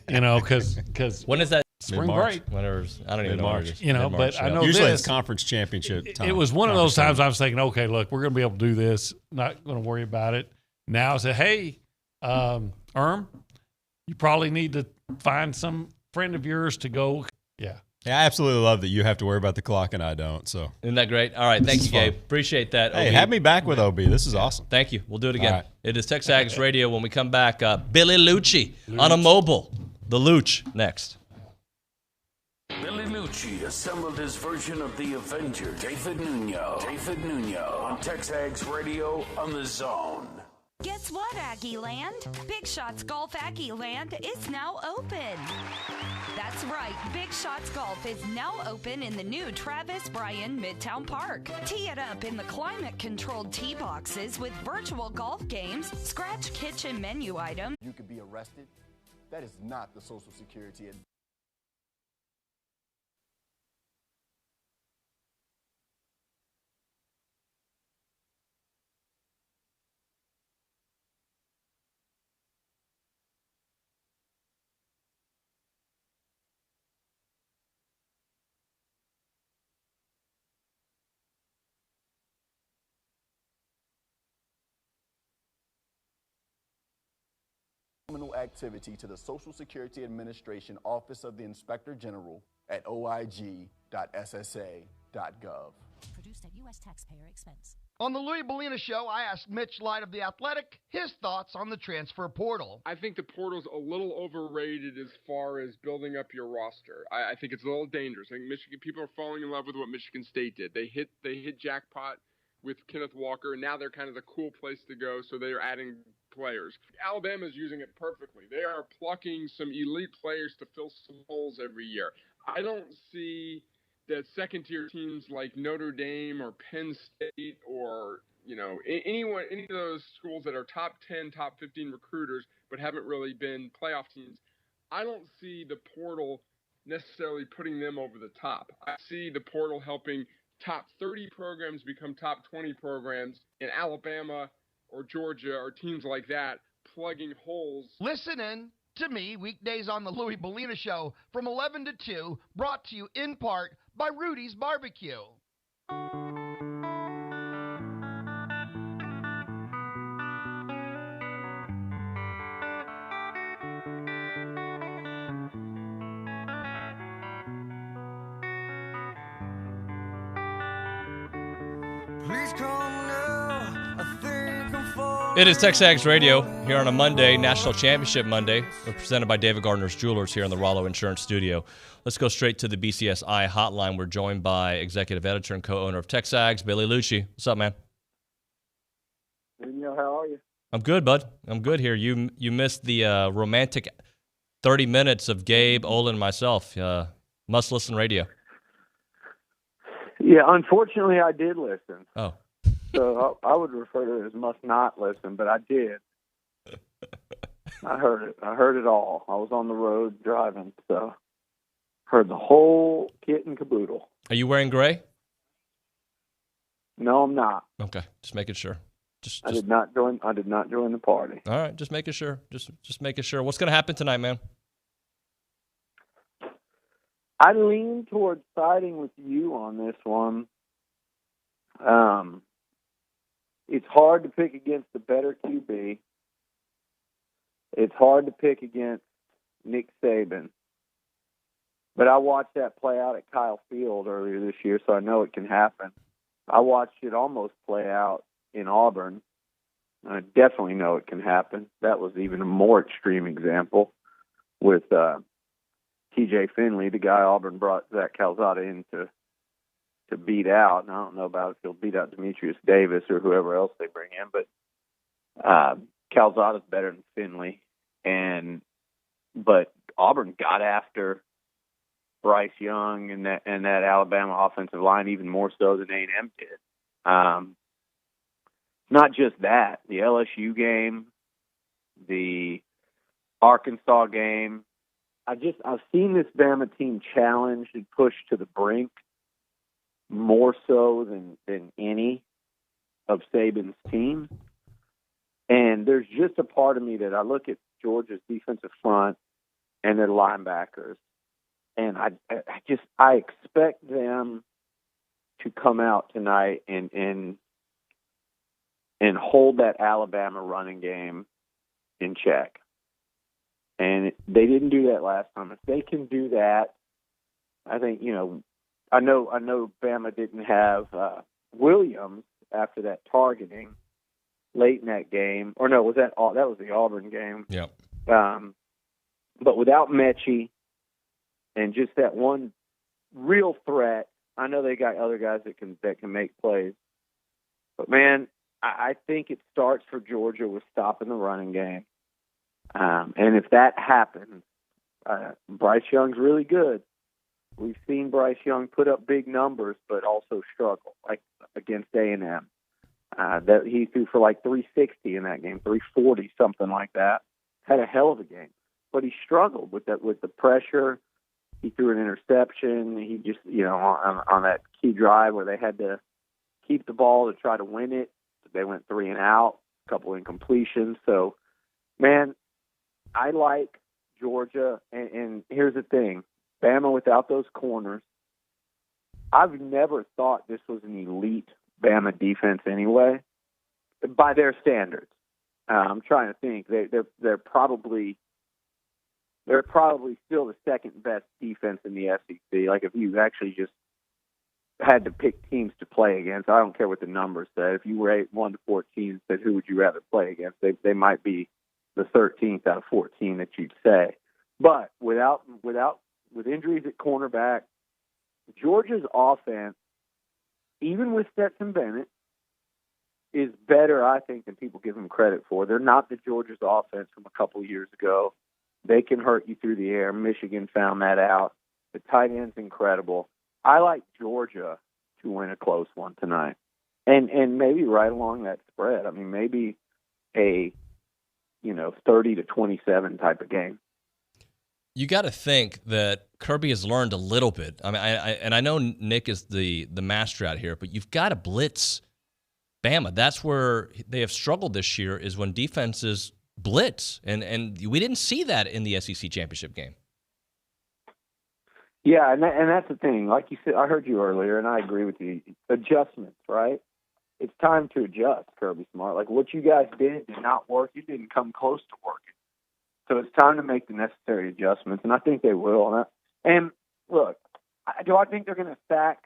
[SPEAKER 6] because
[SPEAKER 12] when is that?
[SPEAKER 6] Spring
[SPEAKER 12] Mid-March.
[SPEAKER 6] break.
[SPEAKER 12] I don't even know.
[SPEAKER 6] Mid-March. But I know
[SPEAKER 29] usually
[SPEAKER 6] this.
[SPEAKER 29] it's conference championship time.
[SPEAKER 6] It was one of those times I was thinking, okay, look, we're going to be able to do this. Not going to worry about it. Now I said, hey, you probably need to find some friend of yours to go. Yeah.
[SPEAKER 29] Yeah, I absolutely love that you have to worry about the clock and I don't. So
[SPEAKER 12] Isn't that great? All right, thank you, Gabe. Appreciate that.
[SPEAKER 29] Hey,
[SPEAKER 12] OB.
[SPEAKER 29] have me back with OB. This is awesome.
[SPEAKER 12] Thank you. We'll do it again.
[SPEAKER 29] All right.
[SPEAKER 12] It is TexAgs Radio. When we come back, Billy Lucci on a mobile. The Luch next.
[SPEAKER 1] Billy Liucci assembled his version of the Avenger, David Nuno. On TexAgs Radio on the Zone.
[SPEAKER 2] Guess what, Aggie Land? Big Shots Golf Aggie Land is now open. That's right, Big Shots Golf is now open in the new Travis Bryan Midtown Park. Tee it up in the climate-controlled tee boxes with virtual golf games, scratch kitchen menu items.
[SPEAKER 3] You could be arrested. That is not the Social Security. Criminal activity to the Social Security Administration Office of the Inspector General at oig.ssa.gov.
[SPEAKER 8] Produced at U.S. taxpayer expense.
[SPEAKER 10] On the Louis Bellina Show, I asked Mitch Light of The Athletic his thoughts on the transfer portal.
[SPEAKER 23] I think the portal's a little overrated as far as building up your roster. I think it's a little dangerous. I think Michigan people are falling in love with what Michigan State did. They hit jackpot with Kenneth Walker, and now they're kind of the cool place to go, so they're adding players. Alabama's using it perfectly. They are plucking some elite players to fill some holes every year. I don't see that second-tier teams like Notre Dame or Penn State or, any of those schools that are top 10, top 15 recruiters but haven't really been playoff teams. I don't see the portal necessarily putting them over the top. I see the portal helping top 30 programs become top 20 programs in Alabama or Georgia or teams like that, plugging holes.
[SPEAKER 10] Listen in to me weekdays on the Louis Bellina Show from 11 to 2, brought to you in part by Rudy's Barbecue.
[SPEAKER 24] Please come now, I think I'm falling.
[SPEAKER 12] It is TexAgs Radio here on a Monday, National Championship Monday. We're presented by David Gardner's Jewelers here in the Rollo Insurance Studio. Let's go straight to the BCSI hotline. We're joined by executive editor and co-owner of TexAgs, Billy Liucci. What's up, man?
[SPEAKER 25] How are you?
[SPEAKER 12] I'm good, bud. I'm good here. You missed the romantic 30 minutes of Gabe, Olin, and myself. Must-listen radio.
[SPEAKER 25] Yeah, unfortunately, I did listen.
[SPEAKER 12] Oh.
[SPEAKER 25] So I would refer to it as must not listen, but I did. I heard it. I heard it all. I was on the road driving, so heard the whole kit and caboodle.
[SPEAKER 12] Are you wearing gray?
[SPEAKER 25] No, I'm not.
[SPEAKER 12] Okay, just making sure. Just
[SPEAKER 25] I did not join the party.
[SPEAKER 12] All right, just making sure. Just making sure. What's going to happen tonight, man?
[SPEAKER 25] I lean towards siding with you on this one. It's hard to pick against the better QB. It's hard to pick against Nick Saban. But I watched that play out at Kyle Field earlier this year, so I know it can happen. I watched it almost play out in Auburn. I definitely know it can happen. That was even a more extreme example with TJ Finley, the guy Auburn brought Zach Calzada in to beat out. And I don't know about if he'll beat out Demetrius Davis or whoever else they bring in, but Calzada's better than Finley. But Auburn got after Bryce Young and that Alabama offensive line even more so than A&M did. Not just that, the LSU game, the Arkansas game. I've seen this Bama team challenged and pushed to the brink more so than any of Saban's teams. And there's just a part of me that I look at Georgia's defensive front and their linebackers, and I expect them to come out tonight and hold that Alabama running game in check. And they didn't do that last time. If they can do that, I think, I know Bama didn't have Williams after that targeting late in that game. Or no, that was the Auburn game.
[SPEAKER 12] Yep.
[SPEAKER 25] But without Mechie and just that one real threat, I know they got other guys that can make plays. But, man, I think it starts for Georgia with stopping the running game. And if that happens, Bryce Young's really good. We've seen Bryce Young put up big numbers, but also struggle, like against A&M. That he threw for like 360 in that game, 340, something like that. Had a hell of a game, but he struggled with the pressure. He threw an interception. He just, on that key drive where they had to keep the ball to try to win it. They went 3 and out, a couple incompletions. So, man, I like Georgia. And here's the thing. Bama without those corners, I've never thought this was an elite Bama defense anyway, by their standards. I'm trying to think. They're probably still the second best defense in the SEC. Like if you actually just had to pick teams to play against, I don't care what the numbers said. If you were 1 to 14 and said who would you rather play against, they might be the 13th out of 14 that you'd say. But with injuries at cornerback, Georgia's offense, even with Stetson Bennett, is better, I think, than people give them credit for. They're not the Georgia's offense from a couple years ago. They can hurt you through the air. Michigan found that out. The tight end's incredible. I like Georgia to win a close one tonight, and maybe right along that spread. I mean, maybe a 30-27 type of game.
[SPEAKER 12] You got to think that Kirby has learned a little bit. I mean, I know Nick is the master out here, but you've got to blitz Bama. That's where they have struggled this year, is when defenses blitz, and we didn't see that in the SEC championship game.
[SPEAKER 25] Yeah, and that's the thing. Like you said, I heard you earlier, and I agree with you. Adjustments, right? It's time to adjust, Kirby Smart. Like what you guys did not work. You didn't come close to working. So it's time to make the necessary adjustments, and I think they will. And look, do I think they're going to sack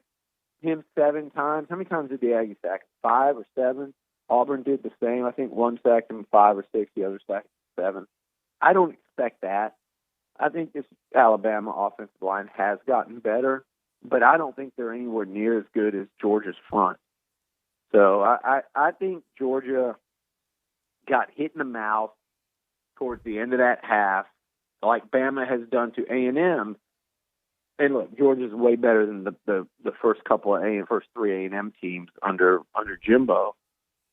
[SPEAKER 25] him 7 times? How many times did the Aggies sack him? 5 or 7? Auburn did the same. I think one sacked him 5 or 6, the other sacked him 7. I don't expect that. I think this Alabama offensive line has gotten better, but I don't think they're anywhere near as good as Georgia's front. So I think Georgia got hit in the mouth towards the end of that half, like Bama has done to A&M. And look, Georgia's way better than the first first 3 A&M teams under Jimbo.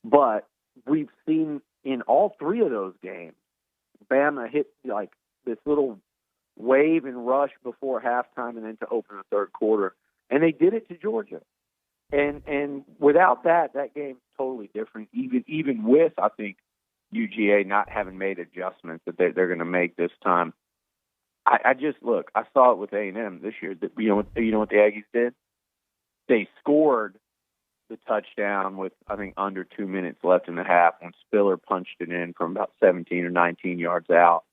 [SPEAKER 25] But we've seen in all 3 of those games, Bama hit like this little wave and rush before halftime and then to open the third quarter. And they did it to Georgia. And without that game's totally different, even with, I think, UGA not having made adjustments that they're going to make this time. I saw it with A&M this year. You know what the Aggies did? They scored the touchdown with, I think, under 2 minutes left in the half when Spiller punched it in from about 17 or 19 yards out.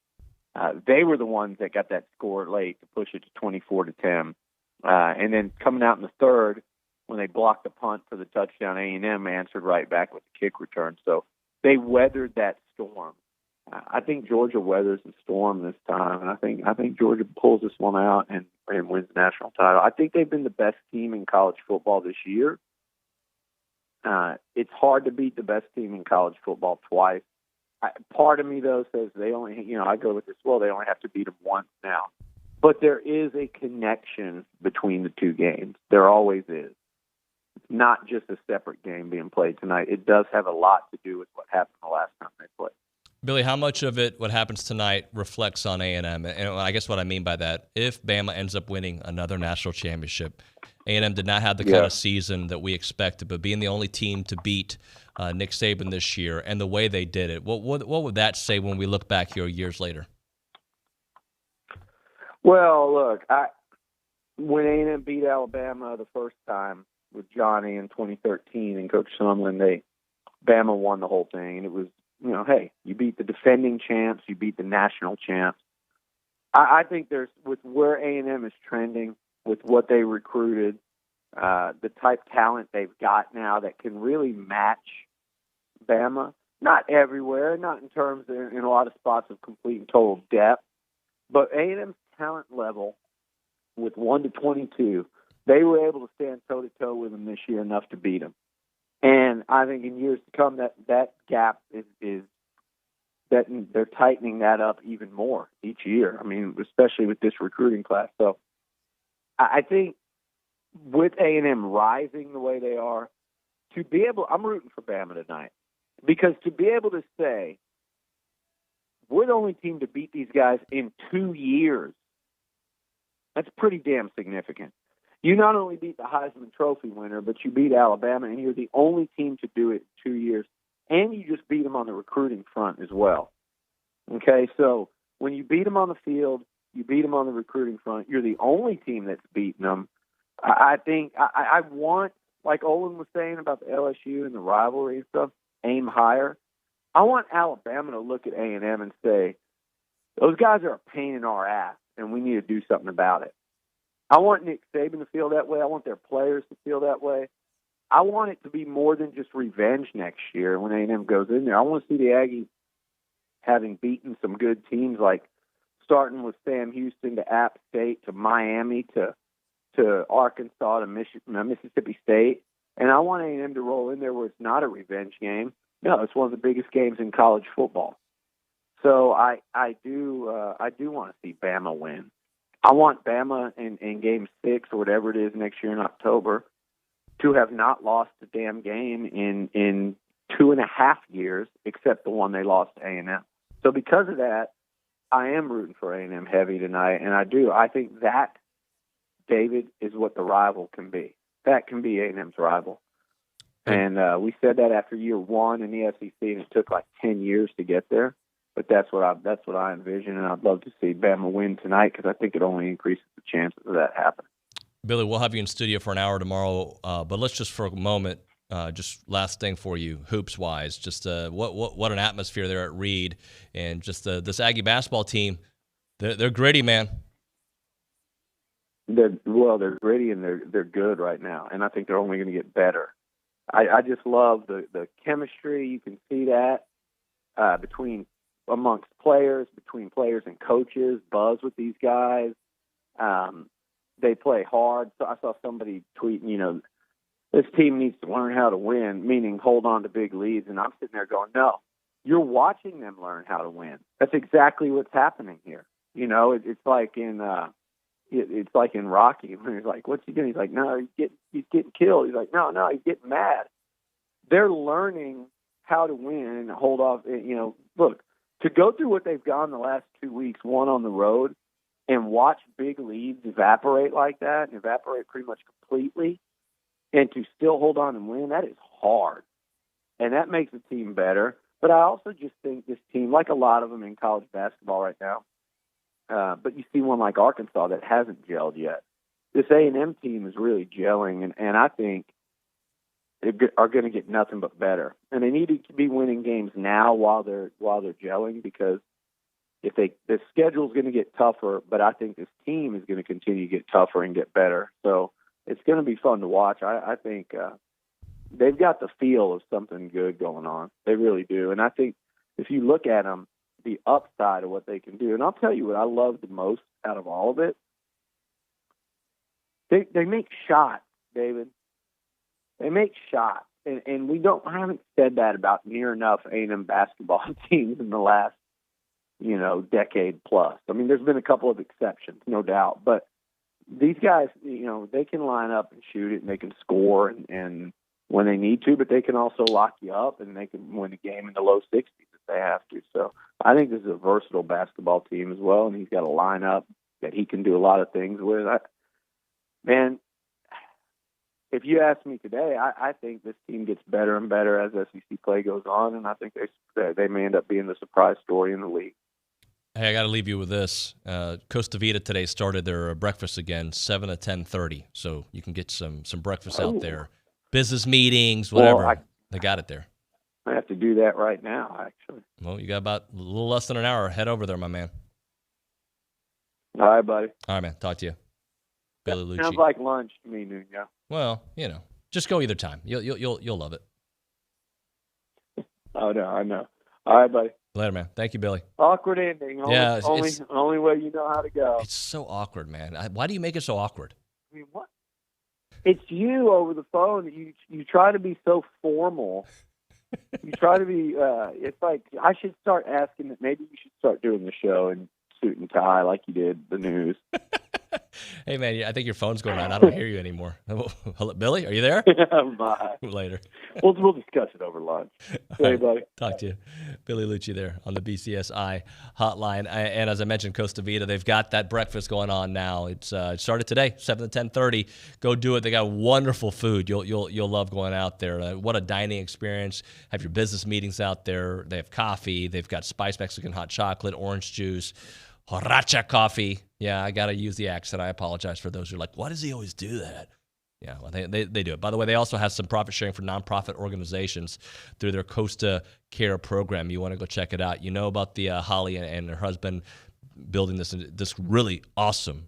[SPEAKER 25] They were the ones that got that score late to push it to 24-10. And then coming out in the third, when they blocked the punt for the touchdown, A&M answered right back with the kick return. So they weathered that storm. I think Georgia weathers the storm this time, and I think Georgia pulls this one out and wins the national title. I think they've been the best team in college football this year. It's hard to beat the best team in college football twice. Part of me, though, says they only, I go with this, well, they only have to beat them once now. But there is a connection between the 2 games. There always is. It's not just a separate game being played tonight. It does have a lot to do with what happened the last time they played.
[SPEAKER 12] Billy, how much of it, what happens tonight, reflects on A&M? And I guess what I mean by that, if Bama ends up winning another national championship, A&M did not have the kind of season that we expected, but being the only team to beat Nick Saban this year and the way they did it, what would that say when we look back here years later?
[SPEAKER 25] Well, look, when A&M beat Alabama the first time with Johnny in 2013 and Coach Sumlin, Bama won the whole thing, and it was, hey, you beat the defending champs, you beat the national champs. I think there's, with where A&M is trending, with what they recruited, the type of talent they've got now that can really match Bama. Not everywhere, not in terms of, in a lot of spots of complete and total depth, but A&M's talent level with 1 to 22, they were able to stand toe-to-toe with them this year enough to beat them. And I think in years to come, that gap is that they're tightening that up even more each year. I mean, especially with this recruiting class. So I think with A&M rising the way they are, to be able, I'm rooting for Bama tonight, because to be able to say, we're the only team to beat these guys in 2 years, that's pretty damn significant. You not only beat the Heisman Trophy winner, but you beat Alabama, and you're the only team to do it in 2 years. And you just beat them on the recruiting front as well. Okay, so when you beat them on the field, you beat them on the recruiting front, you're the only team that's beaten them. I think I want, like Olin was saying about the LSU and the rivalry and stuff, aim higher. I want Alabama to look at A&M and say, those guys are a pain in our ass, and we need to do something about it. I want Nick Saban to feel that way. I want their players to feel that way. I want it to be more than just revenge next year when A&M goes in there. I want to see the Aggies having beaten some good teams, like starting with Sam Houston to App State to Miami to Arkansas to Mississippi State. And I want A&M to roll in there where it's not a revenge game. No, it's one of the biggest games in college football. So I do want to see Bama win. I want Bama in Game 6 or whatever it is next year in October to have not lost a damn game in 2.5 years, except the one they lost to A&M. So because of that, I am rooting for A&M heavy tonight, and I think that, David, is what the rival can be. That can be A&M's rival. And we said that after year one in the SEC, and it took like 10 years to get there. But that's what I envision, and I'd love to see Bama win tonight because I think it only increases the chances of that happening.
[SPEAKER 12] Billy, we'll have you in studio for an hour tomorrow, but let's just for a moment, just last thing for you, hoops-wise, just what an atmosphere there at Reed, and just this Aggie basketball team, they're gritty, man.
[SPEAKER 25] They're gritty and they're good right now, and I think they're only going to get better. I just love the chemistry. You can see that amongst players, between players and coaches, buzz with these guys. They play hard. So I saw somebody tweeting, this team needs to learn how to win, meaning hold on to big leads. And I'm sitting there going, no, you're watching them learn how to win. That's exactly what's happening here. It's like in Rocky when he's like, what's he doing? He's like, no, he's getting killed. He's like, no, he's getting mad. They're learning how to win and hold off. Look, to go through what they've gone the last 2 weeks, one on the road, and watch big leads evaporate like that, and evaporate pretty much completely, and to still hold on and win, that is hard. And that makes the team better. But I also just think this team, like a lot of them in college basketball right now, but you see one like Arkansas that hasn't gelled yet. This A&M team is really gelling, and I think they are going to get nothing but better. And they need to be winning games now while they're gelling, because the schedule's going to get tougher, but I think this team is going to continue to get tougher and get better. So it's going to be fun to watch. I think they've got the feel of something good going on. They really do. And I think if you look at them, the upside of what they can do, and I'll tell you what I love the most out of all of it, they make shots, David. They make shots, and I haven't said that about near enough A&M basketball teams in the last, decade plus. I mean, there's been a couple of exceptions, no doubt, but these guys, they can line up and shoot it, and they can score, and when they need to, but they can also lock you up, and they can win a game in the low 60s if they have to. So I think this is a versatile basketball team as well, and he's got a lineup that he can do a lot of things with. If you ask me today, I think this team gets better and better as SEC play goes on, and I think they may end up being the surprise story in the league.
[SPEAKER 12] Hey, I got to leave you with this. Costa Vida today started their breakfast again, 7 to 10:30, so you can get some breakfast out there. Business meetings, whatever. Well, they got it there.
[SPEAKER 25] I have to do that right now, actually.
[SPEAKER 12] Well, you got about a little less than an hour. Head over there, my man.
[SPEAKER 25] All right, buddy.
[SPEAKER 12] All right, man. Talk to you. Billy Liucci.
[SPEAKER 25] Sounds like lunch to me, Nuno.
[SPEAKER 12] Well, just go either time. You'll love it.
[SPEAKER 25] Oh, no, I know. All right, buddy.
[SPEAKER 12] Later, man. Thank you, Billy.
[SPEAKER 25] Awkward ending. Only way you know how to go.
[SPEAKER 12] It's so awkward, man. Why do you make it so awkward?
[SPEAKER 25] I mean, what? It's you over the phone. You try to be so formal. You try to be. It's like I should start asking that. Maybe you should start doing the show in suit and tie like you did the news.
[SPEAKER 12] Hey, man, I think your phone's going on. I don't hear you anymore. Hello, Billy, are you there?
[SPEAKER 25] Bye.
[SPEAKER 12] Later.
[SPEAKER 25] We'll discuss it over lunch. Hey, buddy.
[SPEAKER 12] Talk to you. Billy Liucci there on the BCSI hotline. And as I mentioned, Costa Vida, they've got that breakfast going on now. It started today, 7 to 10:30. Go do it. They got wonderful food. You'll love going out there. What a dining experience. Have your business meetings out there. They have coffee. They've got spiced Mexican hot chocolate, orange juice, Horacha coffee. Yeah, I got to use the accent. I apologize for those who are like, why does he always do that? Yeah, well, they do it. By the way, they also have some profit sharing for nonprofit organizations through their Costa Care program. You want to go check it out. You know about the Holly and her husband building this really awesome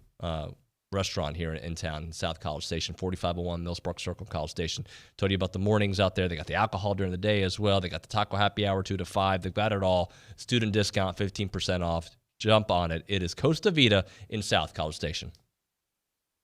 [SPEAKER 12] restaurant here in town, in South College Station, 4501 Millspark Circle, College Station. Told you about the mornings out there. They got the alcohol during the day as well. They got the taco happy hour 2 to 5. They've got it all. Student discount, 15% off. Jump on it. It is Costa Vida in South College Station.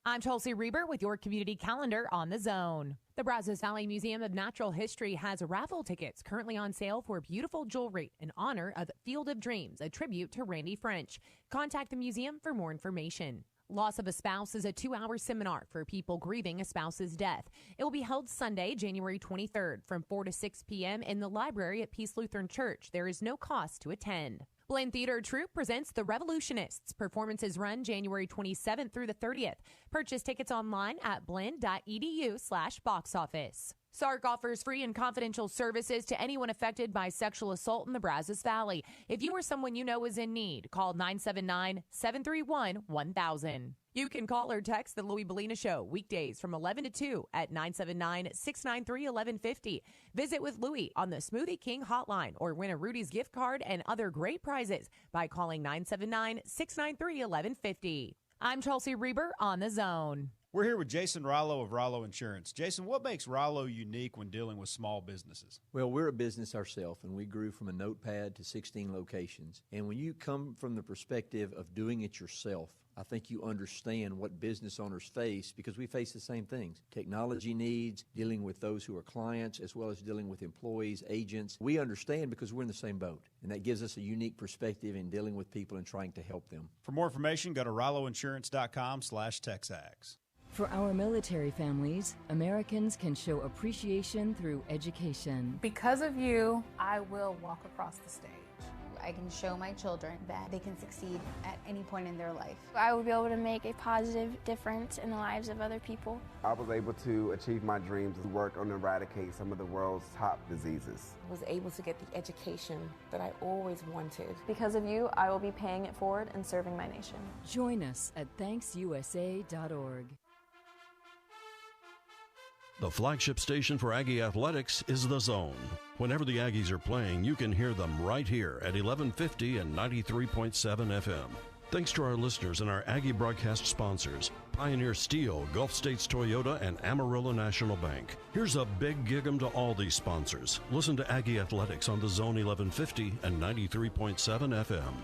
[SPEAKER 13] I'm Chelsea Reber with your community calendar on the Zone. The Brazos Valley Museum of Natural History has raffle tickets currently on sale for beautiful jewelry in honor of Field of Dreams, a tribute to Randy French. Contact the museum for more information. Loss of a Spouse is a 2-hour seminar for people grieving a spouse's death. It will be held Sunday, January 23rd from 4 to 6 p.m. in the library at Peace Lutheran Church. There is no cost to attend. Blinn Theater Troupe presents The Revolutionists. Performances run January 27th through the 30th. Purchase tickets online at blinn.edu/box office. SARC offers free and confidential services to anyone affected by sexual assault in the Brazos Valley. If you or someone you know is in need, call 979-731-1000. You can call or text the Louis Bellina Show weekdays from 11 to 2 at 979-693-1150. Visit with Louis on the Smoothie King hotline or win a Rudy's gift card and other great prizes by calling 979-693-1150. I'm Chelsea Reber on the Zone.
[SPEAKER 4] We're here with Jason Rollo of Rollo Insurance. Jason, what makes Rollo unique when dealing with small businesses?
[SPEAKER 5] Well, we're a business ourselves, and we grew from a notepad to 16 locations. And when you come from the perspective of doing it yourself, I think you understand what business owners face because we face the same things. Technology needs, dealing with those who are clients, as well as dealing with employees, agents. We understand because we're in the same boat, and that gives us a unique perspective in dealing with people and trying to help them.
[SPEAKER 4] For more information, go to rolloinsurance.com/TexAgs.
[SPEAKER 7] For our military families, Americans can show appreciation through education.
[SPEAKER 9] Because of you, I will walk across the stage. I can show my children that they can succeed at any point in their life.
[SPEAKER 11] I will be able to make a positive difference in the lives of other people.
[SPEAKER 19] I was able to achieve my dreams to work on eradicate some of the world's top diseases.
[SPEAKER 26] I was able to get the education that I always wanted.
[SPEAKER 27] Because of you, I will be paying it forward and serving my nation.
[SPEAKER 7] Join us at ThanksUSA.org.
[SPEAKER 28] The flagship station for Aggie Athletics is The Zone. Whenever the Aggies are playing, you can hear them right here at 1150 and 93.7 FM. Thanks to our listeners and our Aggie broadcast sponsors, Pioneer Steel, Gulf States Toyota, and Amarillo National Bank. Here's a big gig-em to all these sponsors. Listen to Aggie Athletics on The Zone 1150 and 93.7 FM.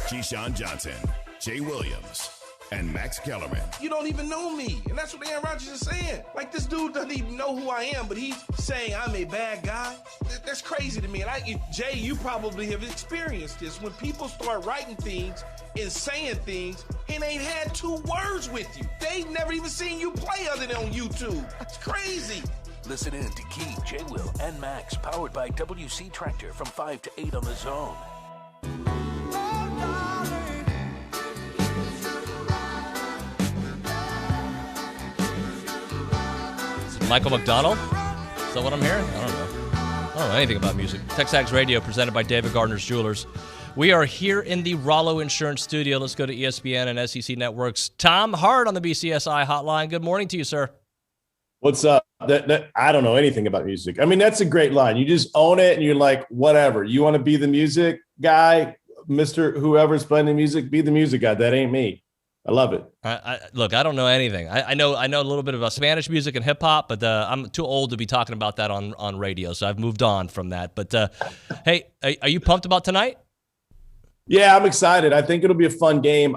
[SPEAKER 30] Keyshawn Johnson, Jay Williams, and Max Kellerman.
[SPEAKER 31] You don't even know me, and that's what Aaron Rodgers is saying. Like, this dude doesn't even know who I am, but he's saying I'm a bad guy. That's crazy to me. And Jay, you probably have experienced this. When people start writing things and saying things and ain't had 2 words with you. They've never even seen you play other than on YouTube. That's crazy.
[SPEAKER 1] Listen in to Key, Jay Will, and Max, powered by WC Tractor from 5 to 8 on The Zone.
[SPEAKER 12] Michael McDonald? Is that what I'm hearing? I don't know. I don't know anything about music. TexAgs Radio, presented by David Gardner's Jewelers. We are here in the Rollo Insurance studio. Let's go to ESPN and SEC Networks. Tom Hart on the BCSI hotline. Good morning to you, sir.
[SPEAKER 2] What's up? That I don't know anything about music. I mean, that's a great line. You just own it and you're like, whatever. You want to be the music guy, Mr. Whoever's playing the music, be the music guy. That ain't me. I love it.
[SPEAKER 12] Look, I don't know anything. I know a little bit about Spanish music and hip hop, but I'm too old to be talking about that on radio, so I've moved on from that. But hey, are you pumped about tonight?
[SPEAKER 2] Yeah, I'm excited. I think it'll be a fun game.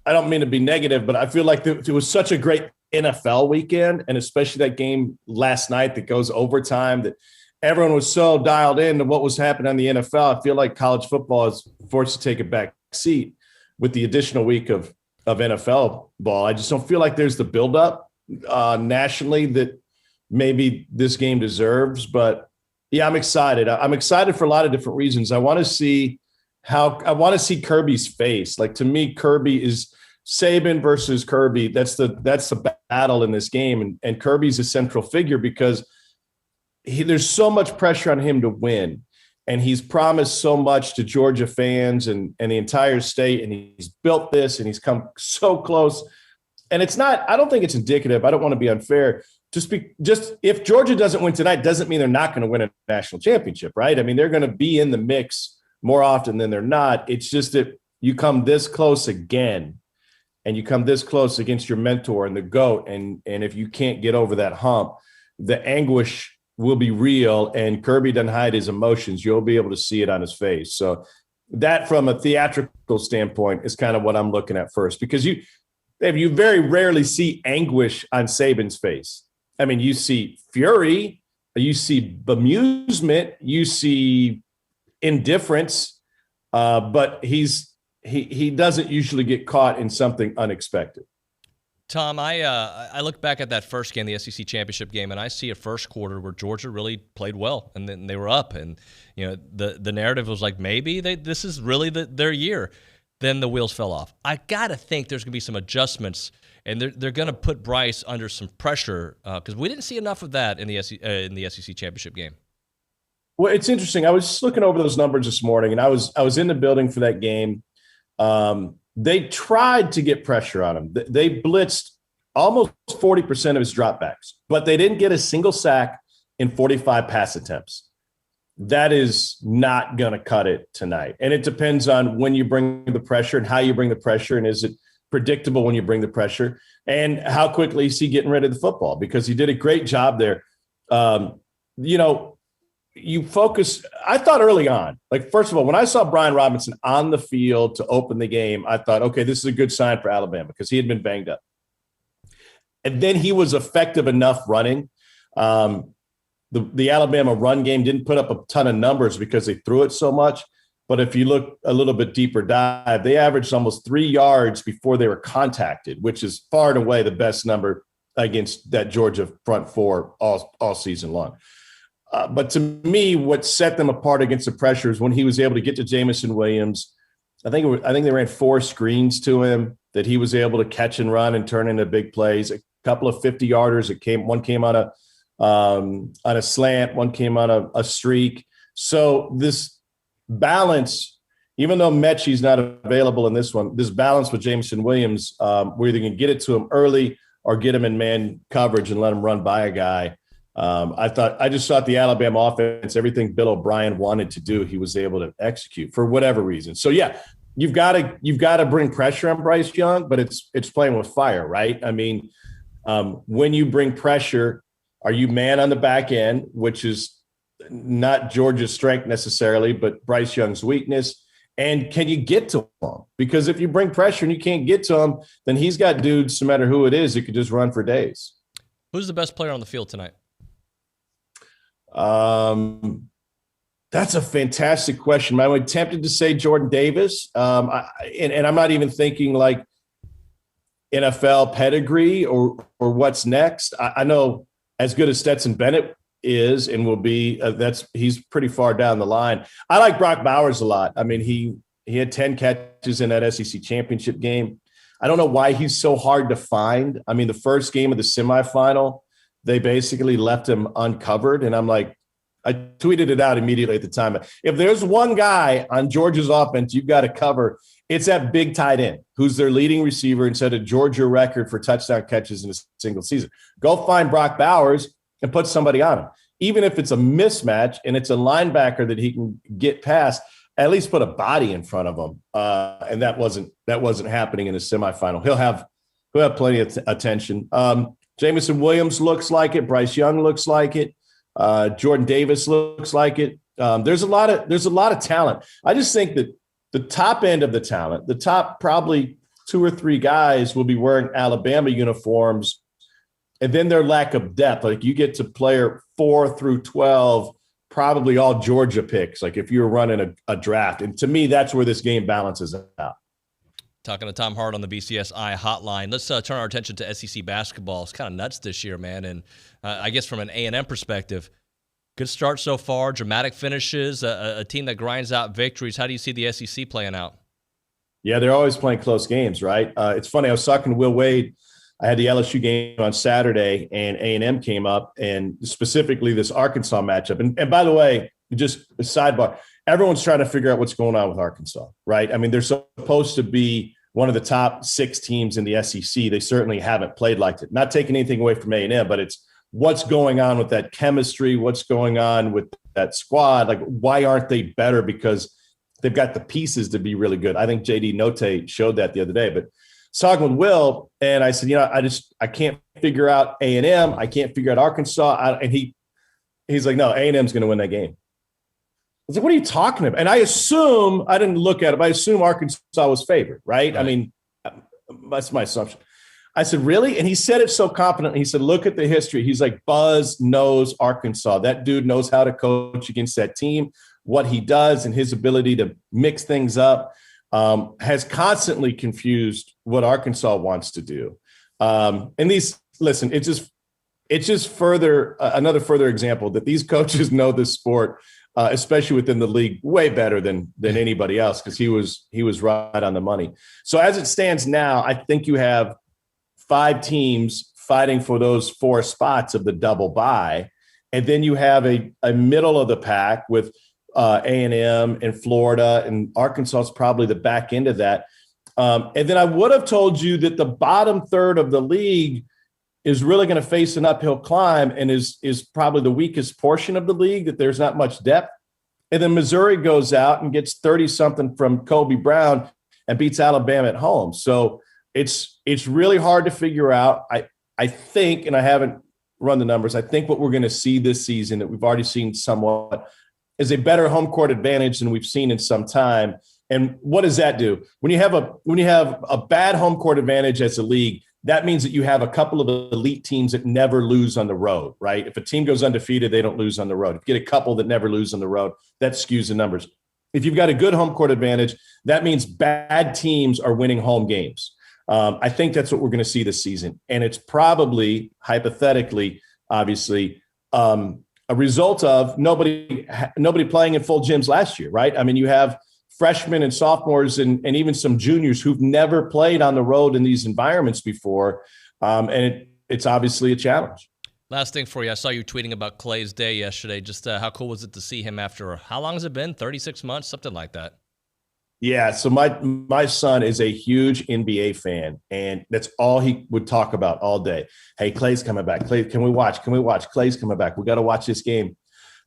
[SPEAKER 2] I don't mean to be negative, but I feel like it was such a great NFL weekend, and especially that game last night that goes overtime, that everyone was so dialed in to what was happening on the NFL. I feel like college football is forced to take a back seat with the additional week of NFL ball. I just don't feel like there's the buildup nationally that maybe this game deserves. But yeah, I'm excited. I'm excited for a lot of different reasons. I want to see Kirby's face. Like, to me, Kirby is Saban versus Kirby. That's the battle in this game. And Kirby's a central figure because there's so much pressure on him to win. And he's promised so much to Georgia fans and the entire state. And he's built this and he's come so close. And it's not, I don't think it's indicative. I don't want to be unfair. Just if Georgia doesn't win tonight, doesn't mean they're not going to win a national championship, right? I mean, they're going to be in the mix more often than they're not. It's just that you come this close again, and you come this close against your mentor and the GOAT. And if you can't get over that hump, the anguish will be real, and Kirby doesn't hide his emotions. You'll be able to see it on his face. So that, from a theatrical standpoint, is kind of what I'm looking at first, because you very rarely see anguish on Saban's face. I mean, you see fury, you see bemusement, you see indifference, but he doesn't usually get caught in something unexpected.
[SPEAKER 12] Tom, I look back at that first game, the SEC championship game, and I see a first quarter where Georgia really played well, and then they were up, and the narrative was like, maybe this is really their year. Then the wheels fell off. I gotta think there's gonna be some adjustments, and they're gonna put Bryce under some pressure because we didn't see enough of that in the SEC championship game.
[SPEAKER 2] Well, it's interesting. I was just looking over those numbers this morning, and I was in the building for that game. They tried to get pressure on him. They blitzed almost 40% of his dropbacks, but they didn't get a single sack in 45 pass attempts. That is not going to cut it tonight. And it depends on when you bring the pressure and how you bring the pressure, and is it predictable when you bring the pressure, and how quickly is he getting rid of the football, because he did a great job there. You focus, I thought early on, like, first of all, when I saw Brian Robinson on the field to open the game, I thought, okay, this is a good sign for Alabama, because he had been banged up. And then he was effective enough running. The Alabama run game didn't put up a ton of numbers because they threw it so much. But if you look a little bit deeper dive, they averaged almost 3 yards before they were contacted, which is far and away the best number against that Georgia front four all season long. But to me, what set them apart against the pressure is when he was able to get to Jamison Williams. I think they ran 4 screens to him that he was able to catch and run and turn into big plays. A couple of 50-yarders. One came on a slant, one came on a streak. So this balance, even though Mechie's not available in this one, this balance with Jamison Williams, we're either going to get it to him early or get him in man coverage and let him run by a guy. I just thought the Alabama offense, everything Bill O'Brien wanted to do, he was able to execute for whatever reason. So yeah, you've got to bring pressure on Bryce Young, but it's playing with fire, right? I mean, when you bring pressure, are you man on the back end, which is not Georgia's strength necessarily, but Bryce Young's weakness? And can you get to him? Because if you bring pressure and you can't get to him, then he's got dudes, no matter who it is, that could just run for days.
[SPEAKER 12] Who's the best player on the field tonight?
[SPEAKER 2] That's a fantastic question. I'm tempted to say Jordan Davis. And I'm not even thinking like NFL pedigree or what's next. I know as good as Stetson Bennett is and will be, he's pretty far down the line. I like Brock Bowers a lot. I mean, he had 10 catches in that SEC championship game. I don't know why he's so hard to find. I mean, the first game of the semifinal, they basically left him uncovered. And I'm like, I tweeted it out immediately at the time. If there's one guy on Georgia's offense you've got to cover, it's that big tight end who's their leading receiver and set a Georgia record for touchdown catches in a single season. Go find Brock Bowers and put somebody on him. Even if it's a mismatch and it's a linebacker that he can get past, at least put a body in front of him. And that wasn't happening in the semifinal. He'll have plenty of attention. Jamison Williams looks like it. Bryce Young looks like it. Jordan Davis looks like it. There's a lot of talent. I just think that the top end of the talent, the top probably 2 or 3 guys will be wearing Alabama uniforms, and then their lack of depth. Like you get to player 4 through 12, probably all Georgia picks. Like if you were running a draft, and to me, that's where this game balances out.
[SPEAKER 12] Talking to Tom Hart on the BCSI hotline. Let's turn our attention to SEC basketball. It's kind of nuts this year, man. And I guess from an A&M perspective, good start so far, dramatic finishes, a team that grinds out victories. How do you see the SEC playing out?
[SPEAKER 2] Yeah, they're always playing close games, right? It's funny. I was talking to Will Wade. I had the LSU game on Saturday, and A&M came up, and specifically this Arkansas matchup. And by the way, just a sidebar, everyone's trying to figure out what's going on with Arkansas, right? I mean, they're supposed to be one of the top 6 teams in the SEC. They certainly haven't played like it. Not taking anything away from A&M, but it's what's going on with that chemistry, what's going on with that squad. Like, why aren't they better? Because they've got the pieces to be really good. I think JD Notte showed that the other day. But talking with Will, and I said, I can't figure out A&M. I can't figure out Arkansas. And he's like, no, A&M's going to win that game. I was like, what are you talking about? And I didn't look at it, but I assume Arkansas was favored, right? I mean, that's my assumption. I said, really? And he said it so confidently. He said, look at the history. He's like, Buzz knows Arkansas. That dude knows how to coach against that team. What he does and his ability to mix things up has constantly confused what Arkansas wants to do. Listen, it's just another further example that these coaches know this sport, especially within the league, way better than anybody else, because he was right on the money. So as it stands now, I think you have 5 teams fighting for those 4 spots of the double bye, and then you have a middle of the pack with A&M and Florida, and Arkansas is probably the back end of that. And then I would have told you that the bottom third of the league is really going to face an uphill climb and is probably the weakest portion of the league, that there's not much depth. And then Missouri goes out and gets 30-something from Kobe Brown and beats Alabama at home. So it's really hard to figure out. I think, and I haven't run the numbers, I think what we're going to see this season that we've already seen somewhat is a better home court advantage than we've seen in some time. And what does that do? When you have a bad home court advantage as a league, that means that you have a couple of elite teams that never lose on the road, right? If a team goes undefeated, they don't lose on the road. If you get a couple that never lose on the road, that skews the numbers. If you've got a good home court advantage, that means bad teams are winning home games. I think that's what we're going to see this season. And it's probably, hypothetically, obviously, a result of nobody playing in full gyms last year, right? I mean, you have freshmen and sophomores and even some juniors who've never played on the road in these environments before. And it's obviously a challenge.
[SPEAKER 12] Last thing for you. I saw you tweeting about Clay's day yesterday. Just how cool was it to see him after, how long has it been? 36 months, something like that.
[SPEAKER 2] Yeah. So my son is a huge NBA fan, and that's all he would talk about all day. Hey, Clay's coming back. Clay, can we watch? Clay's coming back. We got to watch this game.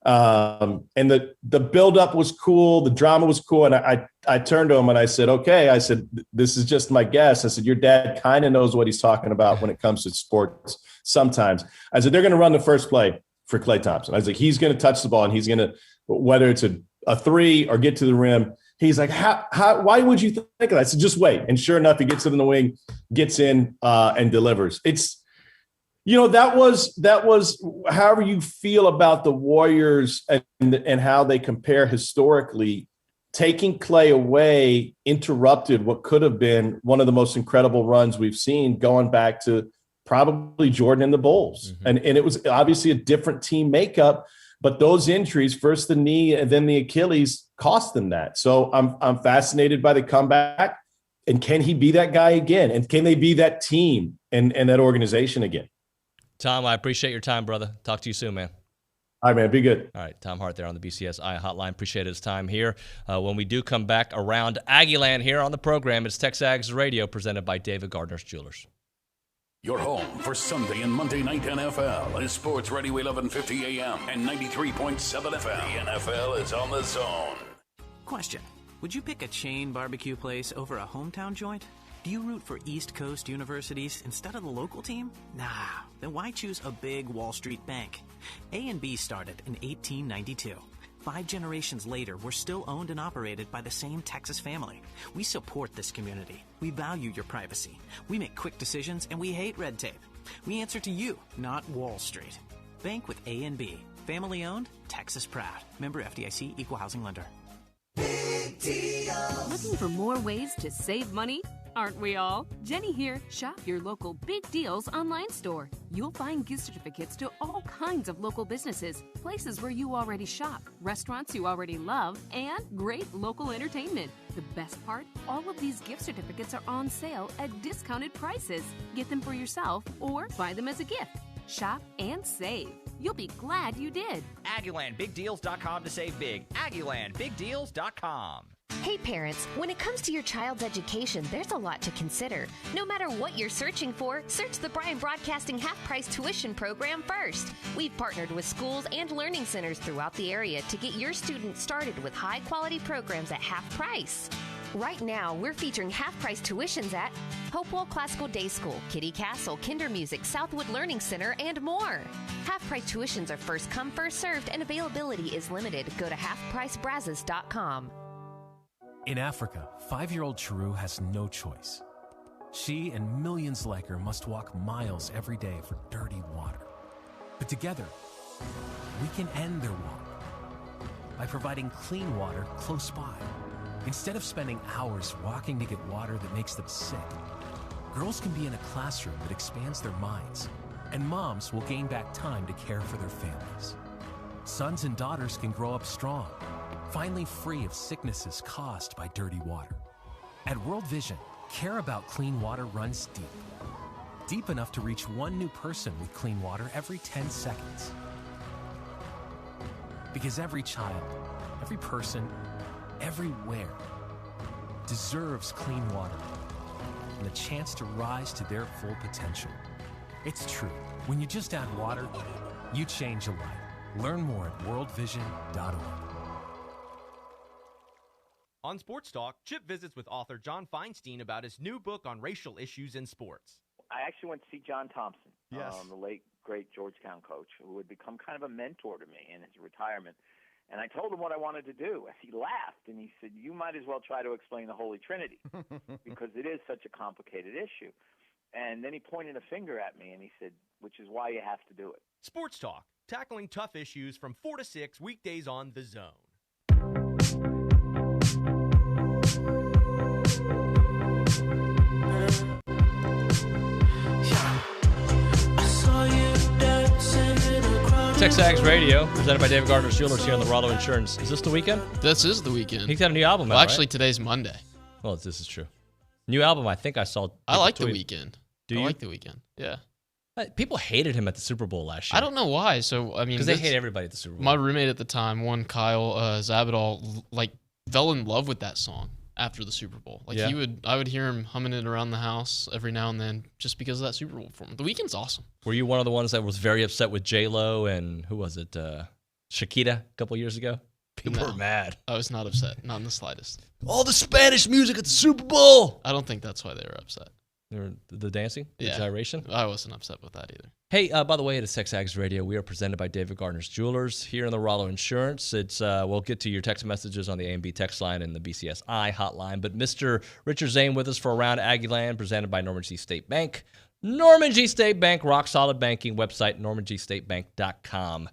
[SPEAKER 2] And the buildup was cool. The drama was cool. And I turned to him and I said, okay, I said, this is just my guess. I said, your dad kind of knows what he's talking about when it comes to sports sometimes. I said, they're going to run the first play for Klay Thompson. I was like, he's going to touch the ball and he's going to, whether it's a 3 or get to the rim. He's like, why would you think of that? I said, just wait. And sure enough, he gets it in the wing, gets in and delivers. It's, that was however you feel about the Warriors and how they compare historically. Taking Klay away interrupted what could have been one of the most incredible runs we've seen, going back to probably Jordan and the Bulls. Mm-hmm. And it was obviously a different team makeup, but those injuries, first the knee and then the Achilles, cost them that. So I'm fascinated by the comeback. And can he be that guy again? And can they be that team and that organization again?
[SPEAKER 12] Tom, I appreciate your time, brother. Talk to you soon, man.
[SPEAKER 2] All right, man. Be good.
[SPEAKER 12] All right, Tom Hart there on the BCSI hotline. Appreciate his time here. When we do come back around Aggieland here on the program, it's TexAgs Radio presented by David Gardner's Jewelers.
[SPEAKER 1] Your home for Sunday and Monday night NFL is Sports Radio 1150 AM and 93.7 FM. The NFL is on the zone.
[SPEAKER 3] Question. Would you pick a chain barbecue place over a hometown joint? Do you root for East Coast universities instead of the local team? Nah, then why choose a big Wall Street bank? A&B started in 1892. 5 generations later, we're still owned and operated by the same Texas family. We support this community. We value your privacy. We make quick decisions, and we hate red tape. We answer to you, not Wall Street. Bank with A&B. Family owned, Texas proud. Member FDIC, Equal Housing Lender.
[SPEAKER 6] Looking for more ways to save money? Aren't we all? Jenny here. Shop your local Big Deals online store. You'll find gift certificates to all kinds of local businesses, places where you already shop, restaurants you already love, and great local entertainment. The best part? All of these gift certificates are on sale at discounted prices. Get them for yourself or buy them as a gift. Shop and save. You'll be glad you did.
[SPEAKER 14] AggielandBigDeals.com to save big. AggielandBigDeals.com.
[SPEAKER 15] Hey parents, when it comes to your child's education, there's a lot to consider. No matter what you're searching for, search the Bryan Broadcasting half-price tuition program first. We've partnered with schools and learning centers throughout the area to get your students started with high-quality programs at half price. Right now, we're featuring half-price tuitions at Hopewell Classical Day School, Kitty Castle, Kinder Music, Southwood Learning Center, and more. Half-price tuitions are first come, first served, and availability is limited. Go to halfpricebrazos.com.
[SPEAKER 16] In Africa, 5-year-old Chiru has no choice. She and millions like her must walk miles every day for dirty water. But together, we can end their walk by providing clean water close by. Instead of spending hours walking to get water that makes them sick, girls can be in a classroom that expands their minds, and moms will gain back time to care for their families. Sons and daughters can grow up strong, finally free of sicknesses caused by dirty water. At World Vision, care about clean water runs deep. Deep enough to reach one new person with clean water every 10 seconds. Because every child, every person, everywhere deserves clean water and the chance to rise to their full potential. It's true. When you just add water, you change a life. Learn more at worldvision.org.
[SPEAKER 14] On Sports Talk, Chip visits with author John Feinstein about his new book on racial issues in sports.
[SPEAKER 17] I actually went to see John Thompson,
[SPEAKER 14] Yes.
[SPEAKER 17] The late, great Georgetown coach, who had become kind of a mentor to me in his retirement. And I told him what I wanted to do. He laughed, and he said, you might as well try to explain the Holy Trinity because it is such a complicated issue. And then he pointed a finger at me, and he said, which is why you have to do it.
[SPEAKER 14] Sports Talk, tackling tough issues from 4 to 6 weekdays on The Zone.
[SPEAKER 12] TexAgs Radio, presented by David Gardner's Jewelers here on the Rollo Insurance. Is this the weekend?
[SPEAKER 18] This is the weekend.
[SPEAKER 12] He's got a new album
[SPEAKER 18] Well,
[SPEAKER 12] out,
[SPEAKER 18] actually,
[SPEAKER 12] right?
[SPEAKER 18] today's Monday.
[SPEAKER 12] Well, this is true. New album, I think I saw.
[SPEAKER 18] I like The
[SPEAKER 12] tweet.
[SPEAKER 18] Weeknd.
[SPEAKER 12] Do you?
[SPEAKER 18] I like The Weeknd. Yeah.
[SPEAKER 12] People hated him at the Super Bowl last year.
[SPEAKER 18] I don't know why. So I mean,
[SPEAKER 12] because they hate everybody at the Super Bowl.
[SPEAKER 18] My roommate at the time, one Kyle Zabadal, like fell in love with that song after the Super Bowl. Like
[SPEAKER 12] Yeah.
[SPEAKER 18] I would hear him humming it around the house every now and then, just because of that Super Bowl performance. The Weeknd's awesome.
[SPEAKER 12] Were you one of the ones that was very upset with J-Lo and who was it? Shakira a couple years ago? People were mad.
[SPEAKER 18] I was not upset, not in the slightest.
[SPEAKER 12] All the Spanish music at the Super Bowl.
[SPEAKER 18] I don't think that's why they were upset.
[SPEAKER 12] The dancing? The gyration?
[SPEAKER 18] I wasn't upset with that either.
[SPEAKER 12] Hey, by the way, it is TexAgs Radio. We are presented by David Gardner's Jewelers here in the Rollo Insurance. It's we'll get to your text messages on the A&B text line and the BCSI hotline. But Mr. Richard Zane with us for Around Aggieland, presented by Norman G. State Bank. Norman G. State Bank, rock solid banking website, normangstatebank.com.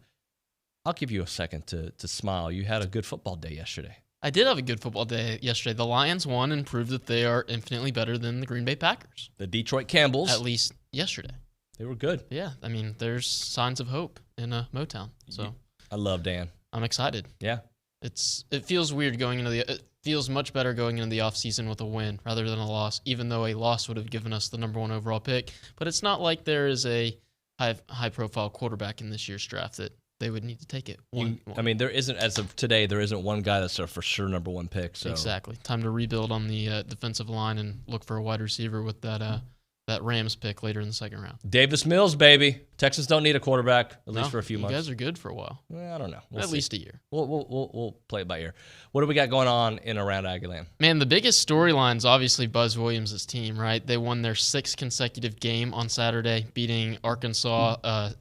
[SPEAKER 12] I'll give you a second to smile. You had a good football day yesterday.
[SPEAKER 18] I did have a good football day yesterday. The Lions won and proved that they are infinitely better than the Green Bay Packers.
[SPEAKER 12] The Detroit Campbells.
[SPEAKER 18] At least yesterday.
[SPEAKER 12] They were good.
[SPEAKER 18] Yeah, I mean, there's signs of hope in Motown. So
[SPEAKER 12] I love Dan.
[SPEAKER 18] I'm excited.
[SPEAKER 12] Yeah.
[SPEAKER 18] It feels weird going into it feels much better going into the offseason with a win rather than a loss, even though a loss would have given us the number 1 overall pick. But it's not like there is a high profile quarterback in this year's draft that they would need to take it.
[SPEAKER 12] I mean, there isn't, as of today, there isn't one guy that's a for sure number one pick. So.
[SPEAKER 18] Exactly. Time to rebuild on the defensive line and look for a wide receiver with that Rams pick later in the second round.
[SPEAKER 12] Davis Mills, baby. Texas don't need a quarterback, at least for a few months.
[SPEAKER 18] You guys are good for a while.
[SPEAKER 12] Well, I don't know.
[SPEAKER 18] At least a year.
[SPEAKER 12] We'll play it by ear. What do we got going on in around Aggieland?
[SPEAKER 18] Man, the biggest storyline is obviously Buzz Williams' team, right? They won their 6th consecutive game on Saturday, beating Arkansas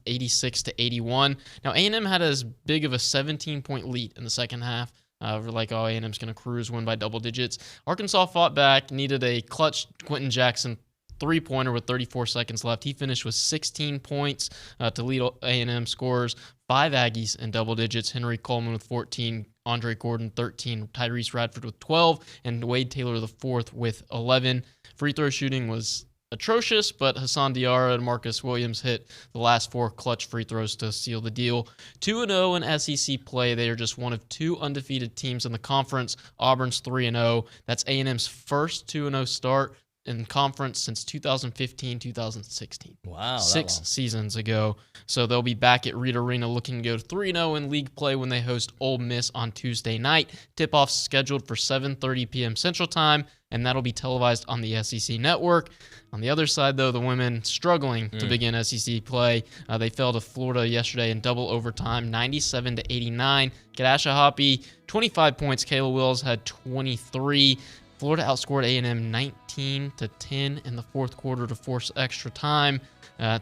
[SPEAKER 18] 86-81. Now, A&M had as big of a 17-point lead in the second half. We're like, A&M's going to cruise, win by double digits. Arkansas fought back, needed a clutch Quentin Jackson three-pointer with 34 seconds left. He finished with 16 points to lead A&M scores. 5 Aggies in double digits. Henry Coleman with 14, Andre Gordon 13, Tyrese Radford with 12, and Wade Taylor the fourth with 11. Free throw shooting was atrocious, but Hassan Diarra and Marcus Williams hit the last 4 clutch free throws to seal the deal. 2-0 in SEC play. They are just one of 2 undefeated teams in the conference. Auburn's 3-0. That's A&M's first 2-0 start in conference since 2015-2016.
[SPEAKER 12] Wow.
[SPEAKER 18] 6 seasons ago. So they'll be back at Reed Arena looking to go 3-0 in league play when they host Ole Miss on Tuesday night. Tip-off scheduled for 7:30 p.m. Central Time, and that'll be televised on the SEC Network. On the other side, though, the women struggling to begin SEC play. They fell to Florida yesterday in double overtime, 97-89. Kadasha Hoppe, 25 points. Kayla Wills had 23. Florida outscored A&M 19-10 in the fourth quarter to force extra time.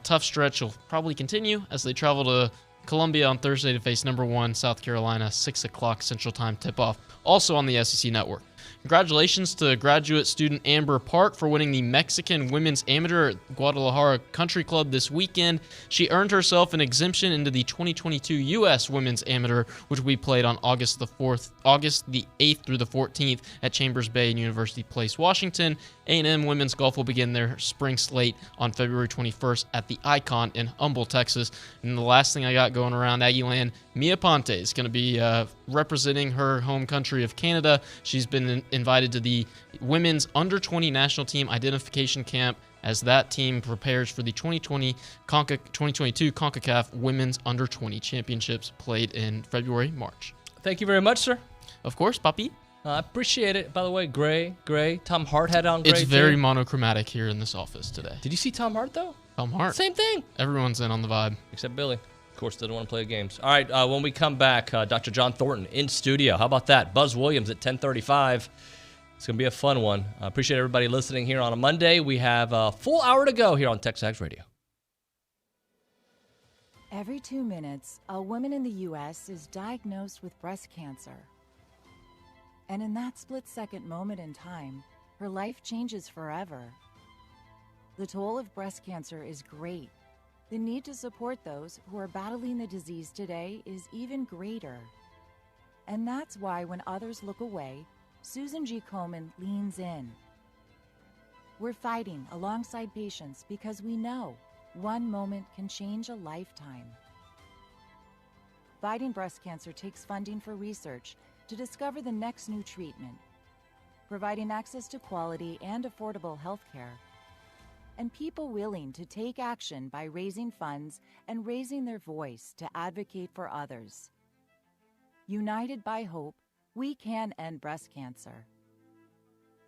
[SPEAKER 18] Tough stretch will probably continue as they travel to Columbia on Thursday to face number 1 South Carolina, 6 o'clock Central Time tip-off, also on the SEC Network. Congratulations to graduate student Amber Park for winning the Mexican Women's Amateur at Guadalajara Country Club this weekend. She earned herself an exemption into the 2022 U.S. Women's Amateur, which we played on August the 8th through the 14th at Chambers Bay and University Place, Washington. A&M women's golf will begin their spring slate on February 21st at the Icon in Humble, Texas. And the last thing I got going around Aggieland, Mia Ponte is going to be representing her home country of Canada. She's been invited to the Women's Under-20 National Team Identification Camp as that team prepares for the 2022 CONCACAF Women's Under-20 Championships played in February, March.
[SPEAKER 12] Thank you very much, sir.
[SPEAKER 18] Of course, Papi.
[SPEAKER 12] I appreciate it. By the way, gray. Tom Hart had on gray.
[SPEAKER 18] It's very monochromatic here in this office today.
[SPEAKER 12] Did you see Tom Hart, though?
[SPEAKER 18] Tom Hart.
[SPEAKER 12] Same thing.
[SPEAKER 18] Everyone's in on the vibe.
[SPEAKER 12] Except Billy. Of course, didn't want to play games. All right, when we come back, Dr. John Thornton in studio. How about that? Buzz Williams at 10:35. It's going to be a fun one. I appreciate everybody listening here on a Monday. We have a full hour to go here on TexAgs Radio.
[SPEAKER 5] Every 2 minutes, a woman in the U.S. is diagnosed with breast cancer. And in that split-second moment in time, her life changes forever. The toll of breast cancer is great. The need to support those who are battling the disease today is even greater. And that's why when others look away, Susan G. Komen leans in. We're fighting alongside patients because we know one moment can change a lifetime. Fighting breast cancer takes funding for research to discover the next new treatment, providing access to quality and affordable health care, and people willing to take action by raising funds and raising their voice to advocate for others. United by hope, we can end breast cancer.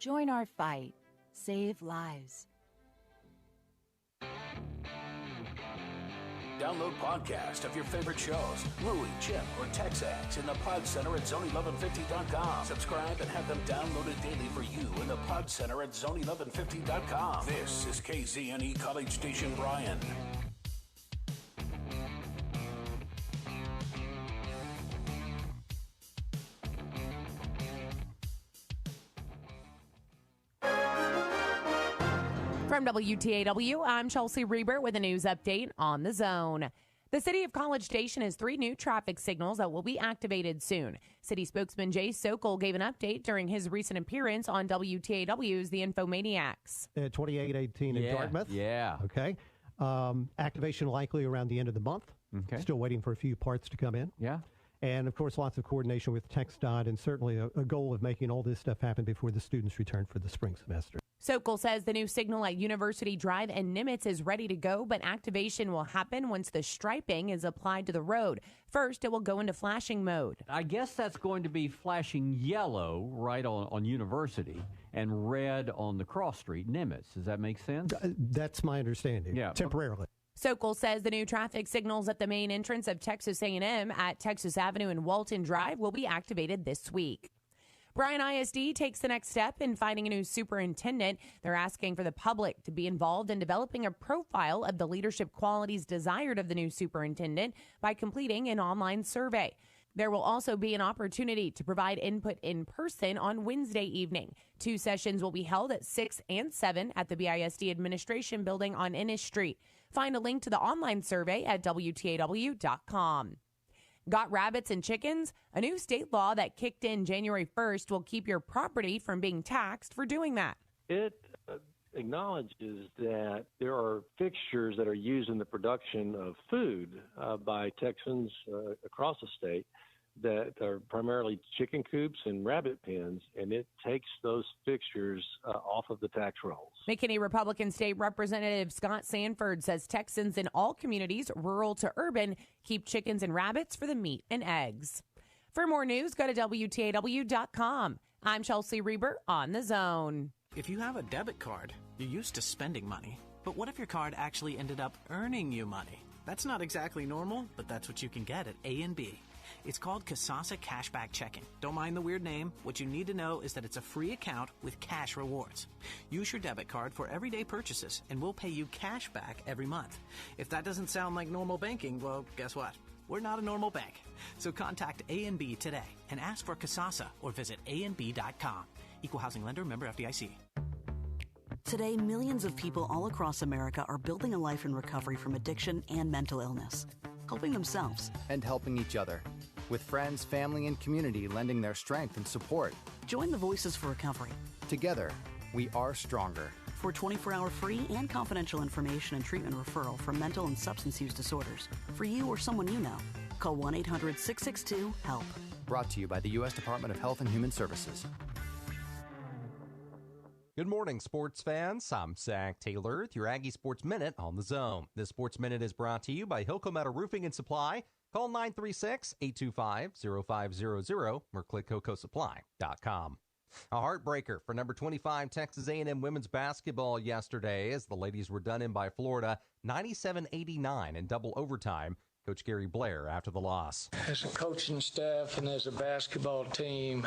[SPEAKER 5] Join our fight. Save lives.
[SPEAKER 1] Download podcast of your favorite shows, Louie, Chip, or TexAgs in the Pod Center at zone1150.com. Subscribe and have them downloaded daily for you in the Pod Center at zone1150.com. This is KZNE College Station Bryan.
[SPEAKER 8] From WTAW, I'm Chelsea Reber with a news update on the zone. The city of College Station has 3 new traffic signals that will be activated soon. City spokesman Jay Sokol gave an update during his recent appearance on WTAW's The Infomaniacs.
[SPEAKER 10] 2818 in Dartmouth.
[SPEAKER 13] Yeah.
[SPEAKER 10] Okay. Activation likely around the end of the month.
[SPEAKER 13] Okay.
[SPEAKER 10] Still waiting for a few parts to come in.
[SPEAKER 13] Yeah.
[SPEAKER 10] And, of course, lots of coordination with TxDOT and certainly a goal of making all this stuff happen before the students return for the spring semester.
[SPEAKER 8] Sokol says the new signal at University Drive and Nimitz is ready to go, but activation will happen once the striping is applied to the road. First, it will go into flashing mode.
[SPEAKER 4] I guess that's going to be flashing yellow right on University and red on the cross street, Nimitz. Does that make sense?
[SPEAKER 10] That's my understanding.
[SPEAKER 4] Yeah.
[SPEAKER 10] Temporarily.
[SPEAKER 8] Sokol says the new traffic signals at the main entrance of Texas A&M at Texas Avenue and Walton Drive will be activated this week. Bryan ISD takes the next step in finding a new superintendent. They're asking for the public to be involved in developing a profile of the leadership qualities desired of the new superintendent by completing an online survey. There will also be an opportunity to provide input in person on Wednesday evening. 2 sessions will be held at 6 and 7 at the BISD Administration Building on Ennis Street. Find a link to the online survey at WTAW.com. Got rabbits and chickens? A new state law that kicked in January 1st will keep your property from being taxed for doing that.
[SPEAKER 9] It acknowledges that there are fixtures that are used in the production of food by Texans across the state that are primarily chicken coops and rabbit pens, and it takes those fixtures off of the tax rolls.
[SPEAKER 8] McKinney Republican State Representative Scott Sanford says Texans in all communities, rural to urban, keep chickens and rabbits for the meat and eggs. For more news, go to WTAW.com. I'm Chelsea Reber on The Zone.
[SPEAKER 3] If you have a debit card, you're used to spending money. But what if your card actually ended up earning you money? That's not exactly normal, but that's what you can get at A&B. It's called Kasasa Cashback Checking. Don't mind the weird name. What you need to know is that it's a free account with cash rewards. Use your debit card for everyday purchases, and we'll pay you cash back every month. If that doesn't sound like normal banking, well, guess what? We're not a normal bank. So contact A&B today and ask for Kasasa or visit ANB.com. Equal housing lender, member FDIC.
[SPEAKER 11] Today, millions of people all across America are building a life in recovery from addiction and mental illness, helping themselves
[SPEAKER 13] and helping each other, with friends, family, and community lending their strength and support.
[SPEAKER 11] Join the Voices for Recovery.
[SPEAKER 13] Together, we are stronger.
[SPEAKER 11] For 24-hour free and confidential information and treatment referral for mental and substance use disorders, for you or someone you know, call 1-800-662-HELP.
[SPEAKER 13] Brought to you by the U.S. Department of Health and Human Services.
[SPEAKER 20] Good morning, sports fans. I'm Zach Taylor with your Aggie Sports Minute on The Zone. This Sports Minute is brought to you by Hilco Metal Roofing and Supply. Call 936-825-0500 or click HilcoSupply.com. A heartbreaker for number 25 Texas A&M women's basketball yesterday as the ladies were done in by Florida 97-89 in double overtime. Coach Gary Blair after the loss.
[SPEAKER 21] As a coaching staff and as a basketball team,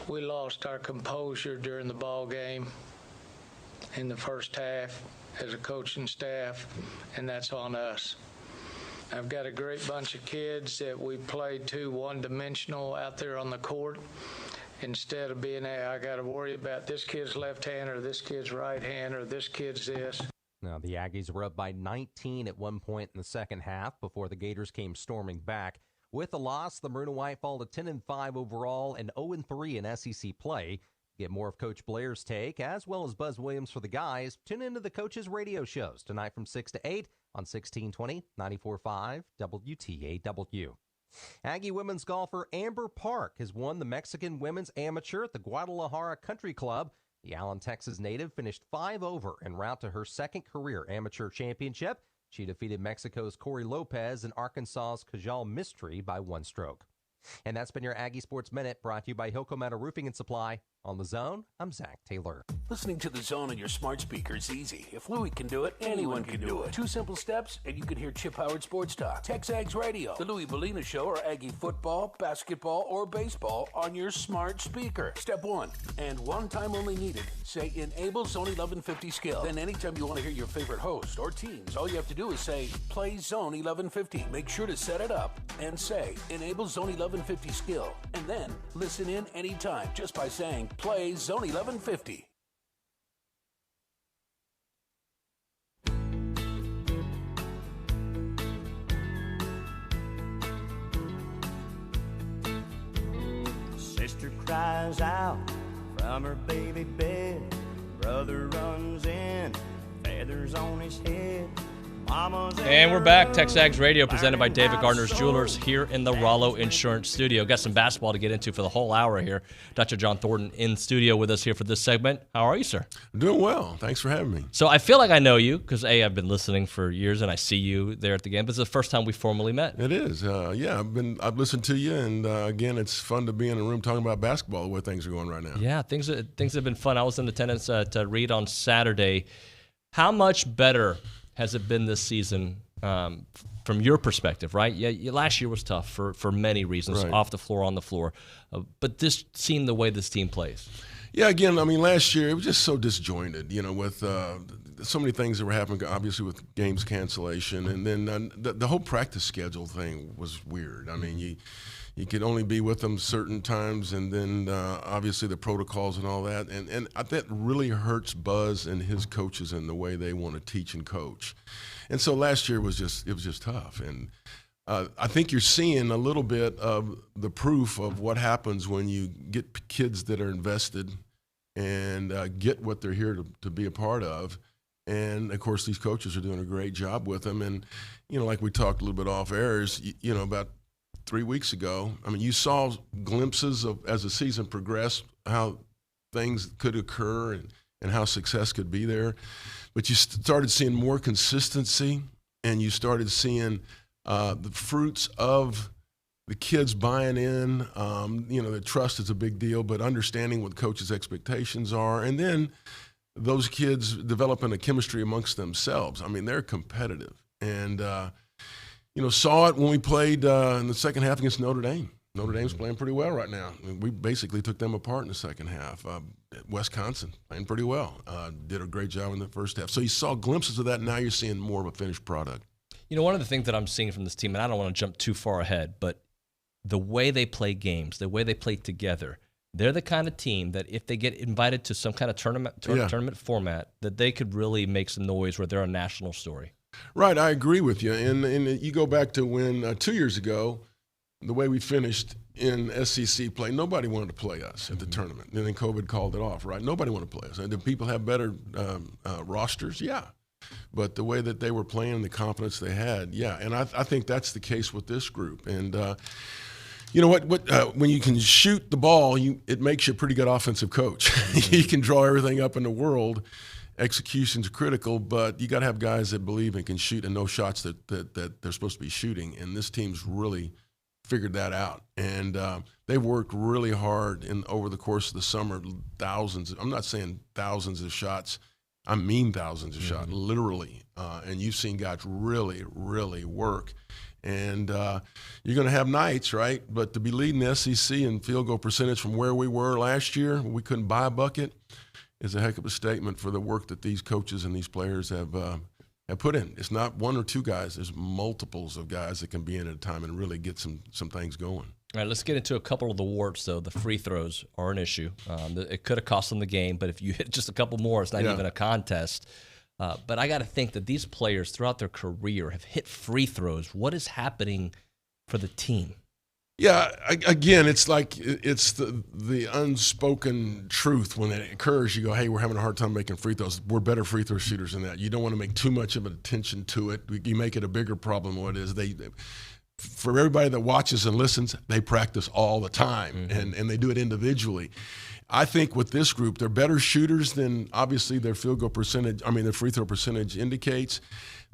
[SPEAKER 21] we lost our composure during the ball game in the first half as a coaching staff, and that's on us. I've got a great bunch of kids that we played too one-dimensional out there on the court. Instead of being, I got to worry about this kid's left hand or this kid's right hand or this kid's this.
[SPEAKER 20] Now, the Aggies were up by 19 at one point in the second half before the Gators came storming back. With the loss, the Maroon and White fall to 10-5 overall and 0-3 in SEC play. Get more of Coach Blair's take, as well as Buzz Williams for the guys. Tune into the coaches' radio shows tonight from 6 to 8 on 1620, 94.5 WTAW. Aggie women's golfer Amber Park has won the Mexican Women's Amateur at the Guadalajara Country Club. The Allen, Texas native finished 5 over en route to her second career amateur championship. She defeated Mexico's Corey Lopez and Arkansas's Kajal Mistry by 1 stroke. And that's been your Aggie Sports Minute, brought to you by Hilco Metal Roofing and Supply. On The Zone, I'm Zach Taylor.
[SPEAKER 1] Listening to The Zone on your smart speaker is easy. If Louie can do it, anyone can do it. 2 simple steps, and you can hear Chip Howard Sports Talk, TexAgs Radio, The Louie Bellina Show, or Aggie football, basketball, or baseball on your smart speaker. Step 1, and one time only needed, say Enable Zone 1150 skill. Then anytime you want to hear your favorite host or teams, all you have to do is say, play Zone 1150. Make sure to set it up and say, Enable Zone 1150 skill. And then listen in anytime just by saying, play Zone 1150.
[SPEAKER 22] Sister cries out from her baby bed. Brother runs in, feathers on his head.
[SPEAKER 12] And we're back. TexAgs Radio presented by David Gardner's Jewelers here in the Rollo Insurance Studio. Got some basketball to get into for the whole hour here. Dr. John Thornton in studio with us here for this segment. How are you, sir?
[SPEAKER 7] I'm doing well. Thanks for having me.
[SPEAKER 12] So I feel like I know you because, A, I've been listening for years and I see you there at the game. But it's the first time we formally met.
[SPEAKER 7] It is. Yeah, I've listened to you, and again, it's fun to be in a room talking about basketball the way things are going right now.
[SPEAKER 12] Yeah, things have been fun. I was in attendance to read on Saturday. How much better has it been this season from your perspective, right? Yeah, last year was tough for many reasons,
[SPEAKER 7] right.
[SPEAKER 12] Off the floor, on the floor. But this seemed the way this team plays.
[SPEAKER 7] Yeah, again, I mean, last year it was just so disjointed, with so many things that were happening, obviously with games cancellation. And then the whole practice schedule thing was weird. I mean, you could only be with them certain times, and then obviously the protocols and all that. And that really hurts Buzz and his coaches in the way they want to teach and coach. And so last year was just tough. And I think you're seeing a little bit of the proof of what happens when you get kids that are invested and get what they're here to be a part of. And, of course, these coaches are doing a great job with them. And, like we talked a little bit off air, is, about 3 weeks ago, I mean, you saw glimpses of, as the season progressed, how things could occur and how success could be there. But you started seeing more consistency, and you started seeing the fruits of the kids buying in. The trust is a big deal, but understanding what coaches' expectations are. And then those kids developing a chemistry amongst themselves. I mean, they're competitive. And, saw it when we played in the second half against Notre Dame. Notre Dame's playing pretty well right now. We basically took them apart in the second half. Wisconsin playing pretty well. Did a great job in the first half. So you saw glimpses of that. Now you're seeing more of a finished product.
[SPEAKER 12] One of the things that I'm seeing from this team, and I don't want to jump too far ahead, but the way they play games, the way they play together, they're the kind of team that if they get invited to some kind of tournament format, that they could really make some noise where they're a national story.
[SPEAKER 7] Right, I agree with you. And you go back to when 2 years ago, the way we finished in SEC play, nobody wanted to play us at the tournament. And then COVID called it off, right? Nobody wanted to play us. And did people have better rosters? Yeah. But the way that they were playing, the confidence they had, yeah. And I think that's the case with this group. And when you can shoot the ball, it makes you a pretty good offensive coach. You can draw everything up in the world. Execution's critical, but you got to have guys that believe and can shoot and know shots that they're supposed to be shooting. And this team's really figured that out. And they've worked really hard over the course of the summer, thousands. I'm not saying thousands of shots. I mean thousands of shots, literally. And you've seen guys really, really work. And you're going to have nights, right? But to be leading the SEC in field goal percentage from where we were last year, we couldn't buy a bucket, is a heck of a statement for the work that these coaches and these players have put in. It's not one or two guys. There's multiples of guys that can be in at a time and really get some things going.
[SPEAKER 12] All right, let's get into a couple of the warts, though. The free throws are an issue. It could have cost them the game, but if you hit just a couple more, it's not even a contest. But I got to think that these players throughout their career have hit free throws. What is happening for the team?
[SPEAKER 7] Yeah, again, it's like it's the unspoken truth. When it occurs, you go, hey, we're having a hard time making free throws. We're better free throw shooters than that. You don't want to make too much of an attention to it. You make it a bigger problem than what it is. For everybody that watches and listens, they practice all the time, and they do it individually. I think with this group, they're better shooters than obviously their field goal percentage. I mean, their free throw percentage indicates.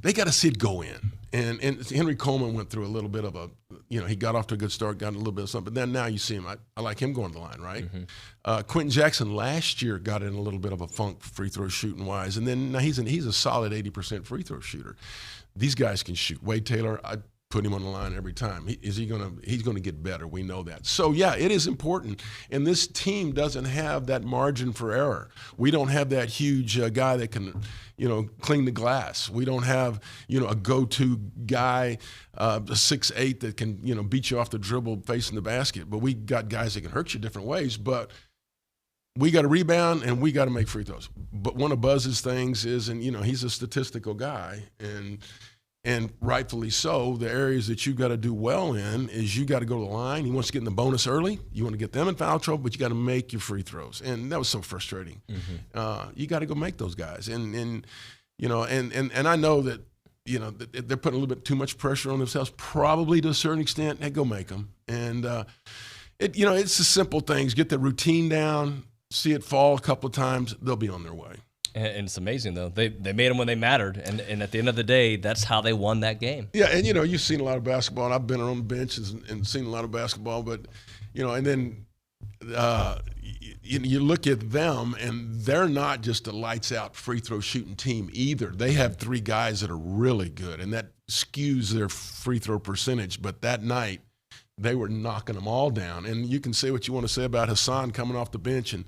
[SPEAKER 7] They got to see it go in. And Henry Coleman went through a little bit of he got off to a good start, got a little bit of something. But then now you see him. I like him going to the line, right? Quentin Jackson last year got in a little bit of a funk free throw shooting wise, and then now he's a solid 80% free throw shooter. These guys can shoot. Wade Taylor, I put him on the line every time. He's going to get better. We know that. So, yeah, it is important. And this team doesn't have that margin for error. We don't have that huge guy that can, clean the glass. We don't have, a go-to guy, a 6'8", that can, beat you off the dribble facing the basket. But we got guys that can hurt you different ways. But we got to rebound and we got to make free throws. But one of Buzz's things is, and, he's a statistical guy, and rightfully so, the areas that you got to do well in is you got to go to the line. He wants to get in the bonus early. You want to get them in foul trouble, but you got to make your free throws. And that was so frustrating. You got to go make those guys. And I know that, they're putting a little bit too much pressure on themselves, probably to a certain extent. Hey, go make them. And, it's the simple things. Get the routine down, see it fall a couple of times, they'll be on their way.
[SPEAKER 12] And it's amazing, though. They made them when they mattered, and at the end of the day, that's how they won that game.
[SPEAKER 7] Yeah, and, you've seen a lot of basketball, and I've been on the bench and seen a lot of basketball, but, and then you look at them, and they're not just a lights-out free throw shooting team either. They have 3 guys that are really good, and that skews their free throw percentage. But that night, they were knocking them all down. And you can say what you want to say about Hassan coming off the bench and,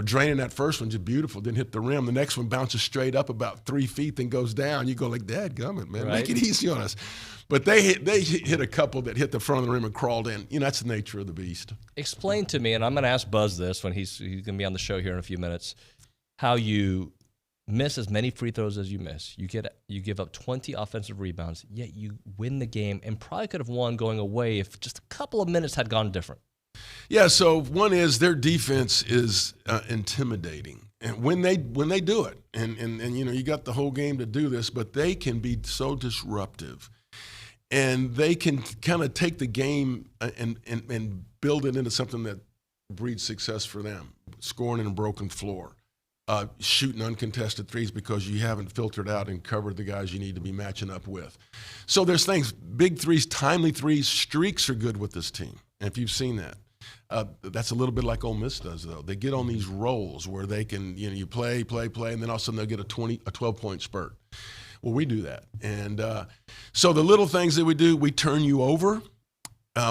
[SPEAKER 7] draining that first one, just beautiful, didn't hit the rim. The next one bounces straight up about 3 feet, then goes down. You go like, dadgummit, man,
[SPEAKER 12] right.
[SPEAKER 7] Make it easy on us. But they hit a couple that hit the front of the rim and crawled in. That's the nature of the beast.
[SPEAKER 12] Explain to me, and I'm going to ask Buzz this when he's going to be on the show here in a few minutes, how you miss as many free throws as you miss. You give up 20 offensive rebounds, yet you win the game and probably could have won going away if just a couple of minutes had gone different.
[SPEAKER 7] Yeah, so one is their defense is intimidating. And when they do it, and you got the whole game to do this, but they can be so disruptive. And they can kind of take the game and build it into something that breeds success for them, scoring in a broken floor, shooting uncontested threes because you haven't filtered out and covered the guys you need to be matching up with. So there's things, big threes, timely threes, streaks are good with this team. And if you've seen that. That's a little bit like Ole Miss does, though. They get on these rolls where they can, you play, and then all of a sudden they'll get a 12-point spurt. Well, we do that. And so the little things that we do, we turn you over.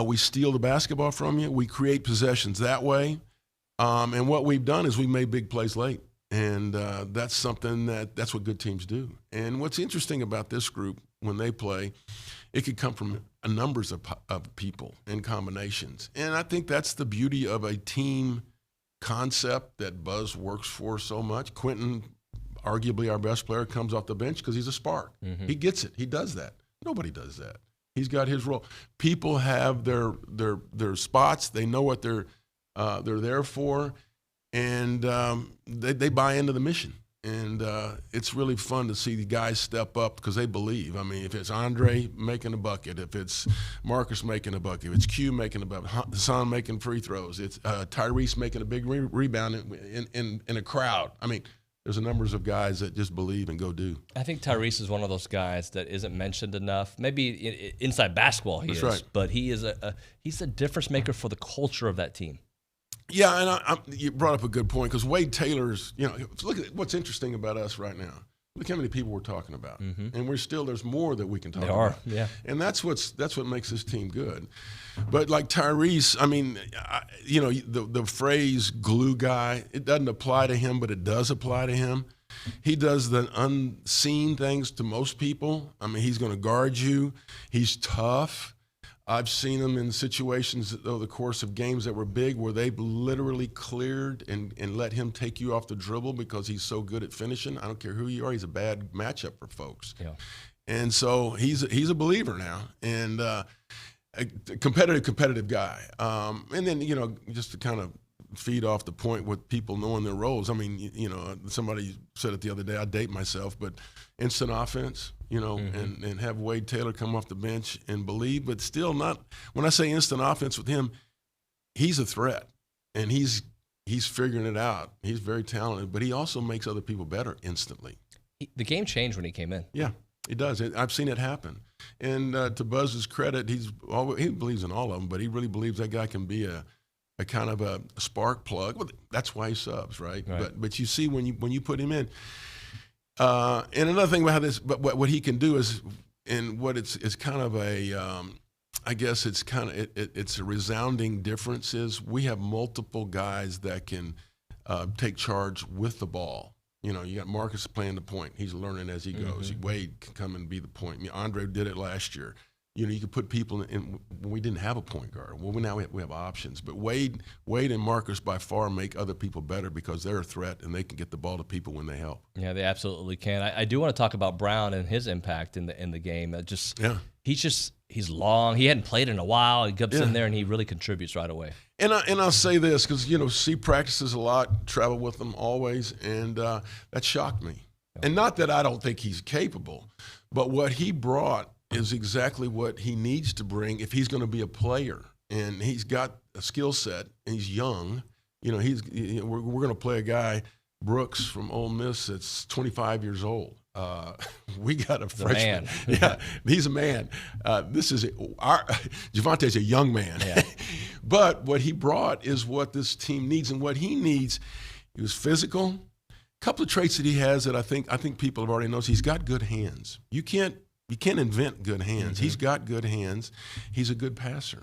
[SPEAKER 7] We steal the basketball from you. We create possessions that way. And what we've done is we made big plays late. And that's something that's what good teams do. And what's interesting about this group, when they play, it could come from numbers of people and combinations. And I think that's the beauty of a team concept that Buzz works for so much. Quentin, arguably our best player, comes off the bench because he's a spark. Mm-hmm. He gets it. He does that. Nobody does that. He's got his role. People have their spots. They know what they're there for, and they buy into the mission. And it's really fun to see the guys step up because they believe. I mean, if it's Andre making a bucket, if it's Marcus making a bucket, if it's Q making a bucket, Hassan making free throws, it's Tyrese making a big rebound in a crowd. I mean, there's a numbers of guys that just believe and go do.
[SPEAKER 12] I think Tyrese is one of those guys that isn't mentioned enough. Maybe inside basketball he is, right. But he is he's a difference maker for the culture of that team.
[SPEAKER 7] Yeah, and you brought up a good point because Wade Taylor's, look at what's interesting about us right now. Look how many people we're talking about. Mm-hmm. And there's more that we can talk about.
[SPEAKER 12] Yeah.
[SPEAKER 7] And that's what makes this team good. But like Tyrese, I mean, the phrase glue guy, it doesn't apply to him, but it does apply to him. He does the unseen things to most people. I mean, he's going to guard you. He's tough. I've seen him in situations over the course of games that were big where they've literally cleared and let him take you off the dribble because he's so good at finishing. I don't care who you are. He's a bad matchup for folks. Yeah. And so he's a believer now and a competitive guy. And then, just to kind of feed off the point with people knowing their roles. I mean, somebody said it the other day, I date myself, but instant offense, mm-hmm. and have Wade Taylor come off the bench and believe, but still not. When I say instant offense with him, he's a threat, and he's figuring it out. He's very talented, but he also makes other people better instantly.
[SPEAKER 12] The game changed when he came in.
[SPEAKER 7] Yeah, it does. I've seen it happen. And to Buzz's credit, he believes in all of them, but he really believes that guy can be a kind of a spark plug. Well, that's why he subs, right? But you see when you put him in. And another thing about this, but what he can do is, and what it's kind of a, I guess it's a resounding difference is we have multiple guys that can take charge with the ball. You got Marcus playing the point. He's learning as he goes. Mm-hmm. Wade can come and be the point. Andre did it last year. You could put people in when we didn't have a point guard. Well, now we have options. But Wade and Marcus by far make other people better because they're a threat and they can get the ball to people when they help.
[SPEAKER 12] Yeah, they absolutely can. I do want to talk about Brown and his impact in the game. He's long. He hadn't played in a while. He comes in there and he really contributes right away.
[SPEAKER 7] And I'll say this because C practices a lot, travel with them always, and that shocked me. And not that I don't think he's capable, But what he brought is exactly what he needs to bring if he's going to be a player. And he's got a skill set, and he's young. You know, we're going to play a guy, Brooks from Ole Miss, that's 25 years old. We got a freshman.
[SPEAKER 12] Man.
[SPEAKER 7] Yeah, he's a man. Javante's a young man.
[SPEAKER 12] Yeah.
[SPEAKER 7] But what he brought is what this team needs, and what he needs. He was physical. A couple of traits that he has that I think people have already noticed. He's got good hands. You can't invent good hands.
[SPEAKER 12] Mm-hmm.
[SPEAKER 7] He's got good hands. He's a good passer.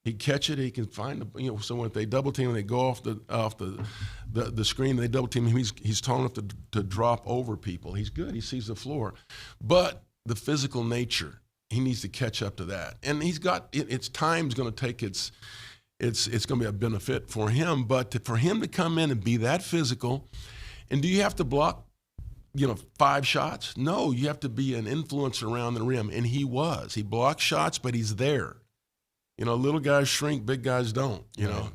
[SPEAKER 7] He catch it. He can find someone. If they double team and they go off the screen, and they double team him. He's tall enough to drop over people. He's good. He sees the floor, but the physical nature, he needs to catch up to that. And he's got it's time's going to take it's going to be a benefit for him. But for him to come in and be that physical, and do you have to block 5 shots? No, you have to be an influence around the rim, and he was. He blocked shots, but he's there. Little guys shrink, big guys don't.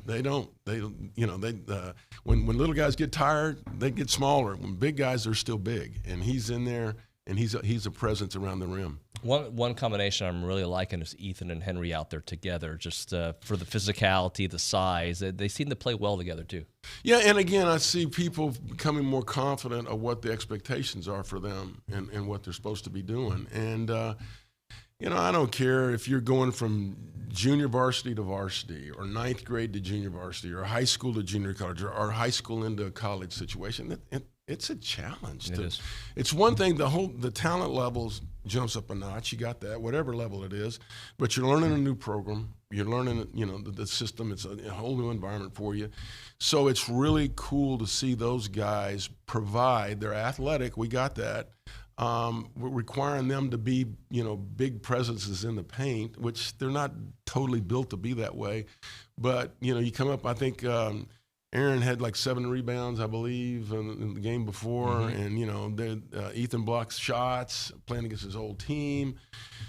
[SPEAKER 7] They don't. When little guys get tired, they get smaller. When big guys, they're still big, and he's in there, and he's a presence around the rim.
[SPEAKER 12] One combination I'm really liking is Ethan and Henry out there together, just for the physicality, the size. They seem to play well together too.
[SPEAKER 7] Yeah, and again, I see people becoming more confident of what the expectations are for them and what they're supposed to be doing. And I don't care if you're going from junior varsity to varsity, or 9th grade to junior varsity, or high school to junior college, or high school into a college situation. It's a challenge.
[SPEAKER 12] It is.
[SPEAKER 7] It's one thing, the talent levels jumps up a notch. You got that, whatever level it is. But you're learning a new program. You're learning, the system. It's a whole new environment for you. So it's really cool to see those guys provide. They're athletic. We got that. We're requiring them to be, big presences in the paint, which they're not totally built to be that way. But, you come up, I think Aaron had like 7 rebounds, I believe, in the game before.
[SPEAKER 12] Mm-hmm.
[SPEAKER 7] And, Ethan blocks shots, playing against his old team.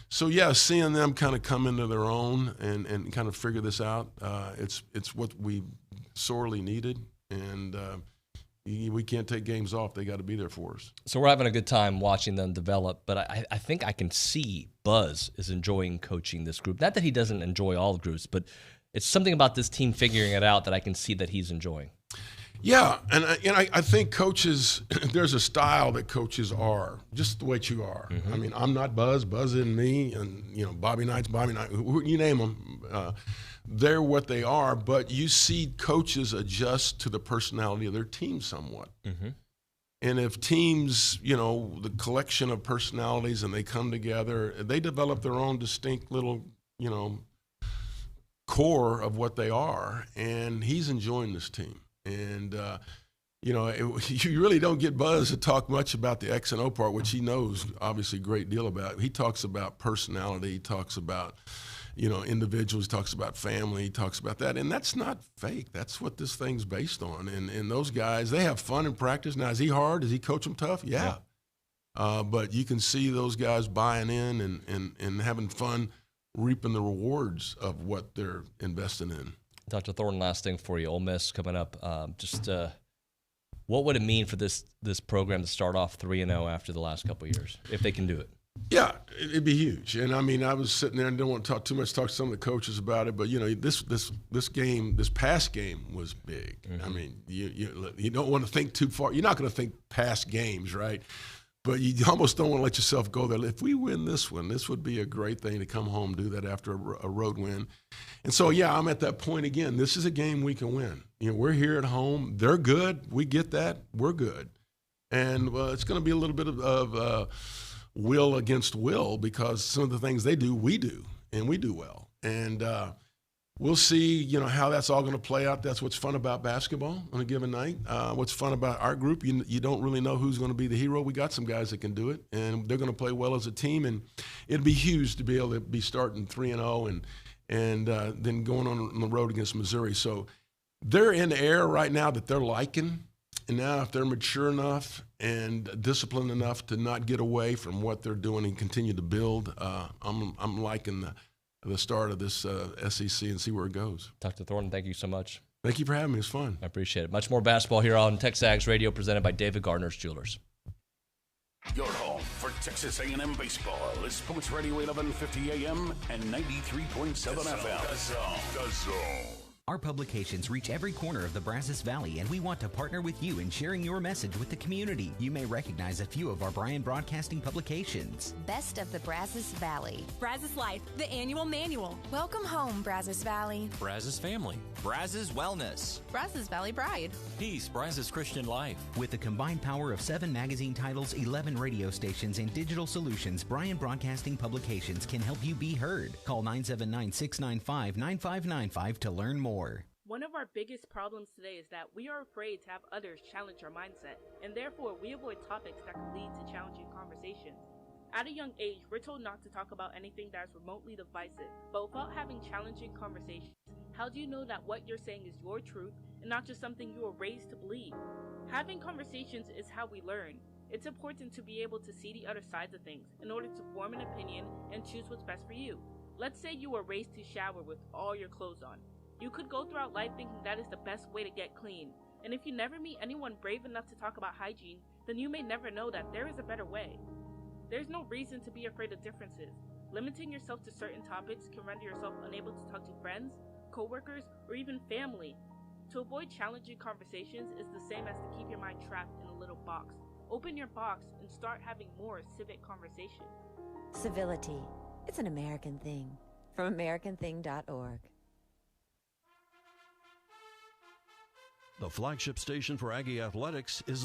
[SPEAKER 7] So, yeah, seeing them kind of come into their own and kind of figure this out, it's what we sorely needed. And we can't take games off. They got to be there for us.
[SPEAKER 12] So we're having a good time watching them develop, but I think I can see Buzz is enjoying coaching this group. Not that he doesn't enjoy all the groups, but it's something about this team figuring it out that I can see that he's enjoying.
[SPEAKER 7] Yeah, and I think coaches, there's a style that coaches are, just the way you are.
[SPEAKER 12] Mm-hmm.
[SPEAKER 7] I mean, I'm not Buzz isn't me, and Bobby Knight's Bobby Knight, you name them. They're what they are, but you see coaches adjust to the personality of their team somewhat.
[SPEAKER 12] Mm-hmm.
[SPEAKER 7] And if teams, the collection of personalities, and they come together, they develop their own distinct little, core of what they are, and he's enjoying this team. And, you really don't get Buzz to talk much about the X and O part, which he knows obviously a great deal about. He talks about personality. He talks about, individuals. He talks about family. He talks about that. And that's not fake. That's what this thing's based on. And those guys, they have fun in practice. Now, is he hard? Does he coach them tough? Yeah. But you can see those guys buying in and having fun, reaping the rewards of what they're investing in.
[SPEAKER 12] Dr. Thornton, last thing for you. Ole Miss coming up. What would it mean for this program to start off 3-0 after the last couple of years, if they can do it?
[SPEAKER 7] Yeah, it'd be huge. And I mean, I was sitting there and don't want to talk too much, talk to some of the coaches about it, but this past game was big.
[SPEAKER 12] Mm-hmm.
[SPEAKER 7] I mean, you don't want to think too far. You're not going to think past games, right? But you almost don't want to let yourself go there. If we win this one, this would be a great thing to come home, do that after a road win. And so, yeah, I'm at that point again. This is a game we can win. We're here at home. They're good. We get that. We're good. And it's going to be a little bit of will against will, because some of the things they do, and we do well. And we'll see, how that's all going to play out. That's what's fun about basketball on a given night. What's fun about our group, you don't really know who's going to be the hero. We got some guys that can do it, and they're going to play well as a team. And it'd be huge to be able to be starting 3-0 and then going on the road against Missouri. So they're in the air right now that they're liking. And now if they're mature enough and disciplined enough to not get away from what they're doing and continue to build, I'm liking the start of this SEC and see where it goes.
[SPEAKER 12] Dr. Thornton, thank you so much.
[SPEAKER 7] Thank you for having me. It's fun.
[SPEAKER 12] I appreciate it. Much more basketball here on TexAgs Radio, presented by David Gardner's Jewelers.
[SPEAKER 1] Your home for Texas A&M baseball is Sports Radio 1150 AM and 93.7 FM.
[SPEAKER 2] The Zone. Our publications reach every corner of the Brazos Valley, and we want to partner with you in sharing your message with the community. You may recognize a few of our Bryan Broadcasting publications.
[SPEAKER 19] Best of the Brazos Valley.
[SPEAKER 23] Brazos Life, the annual manual.
[SPEAKER 19] Welcome home, Brazos Valley.
[SPEAKER 24] Brazos Family. Brazos Wellness.
[SPEAKER 23] Brazos Valley Bride.
[SPEAKER 24] Peace, Brazos Christian Life.
[SPEAKER 2] With the combined power of 7 magazine titles, 11 radio stations, and digital solutions, Bryan Broadcasting Publications can help you be heard. Call 979-695-9595 to learn more.
[SPEAKER 25] One of our biggest problems today is that we are afraid to have others challenge our mindset, and therefore we avoid topics that can lead to challenging conversations. At a young age, we're told not to talk about anything that is remotely divisive, but without having challenging conversations, how do you know that what you're saying is your truth and not just something you were raised to believe? Having conversations is how we learn. It's important to be able to see the other sides of things in order to form an opinion and choose what's best for you. Let's say you were raised to shower with all your clothes on. You could go throughout life thinking that is the best way to get clean. And if you never meet anyone brave enough to talk about hygiene, then you may never know that there is a better way. There's no reason to be afraid of differences. Limiting yourself to certain topics can render yourself unable to talk to friends, coworkers, or even family. To avoid challenging conversations is the same as to keep your mind trapped in a little box. Open your box and start having more civic conversation.
[SPEAKER 19] Civility. It's an American thing. From AmericanThing.org.
[SPEAKER 26] The flagship station for Aggie athletics is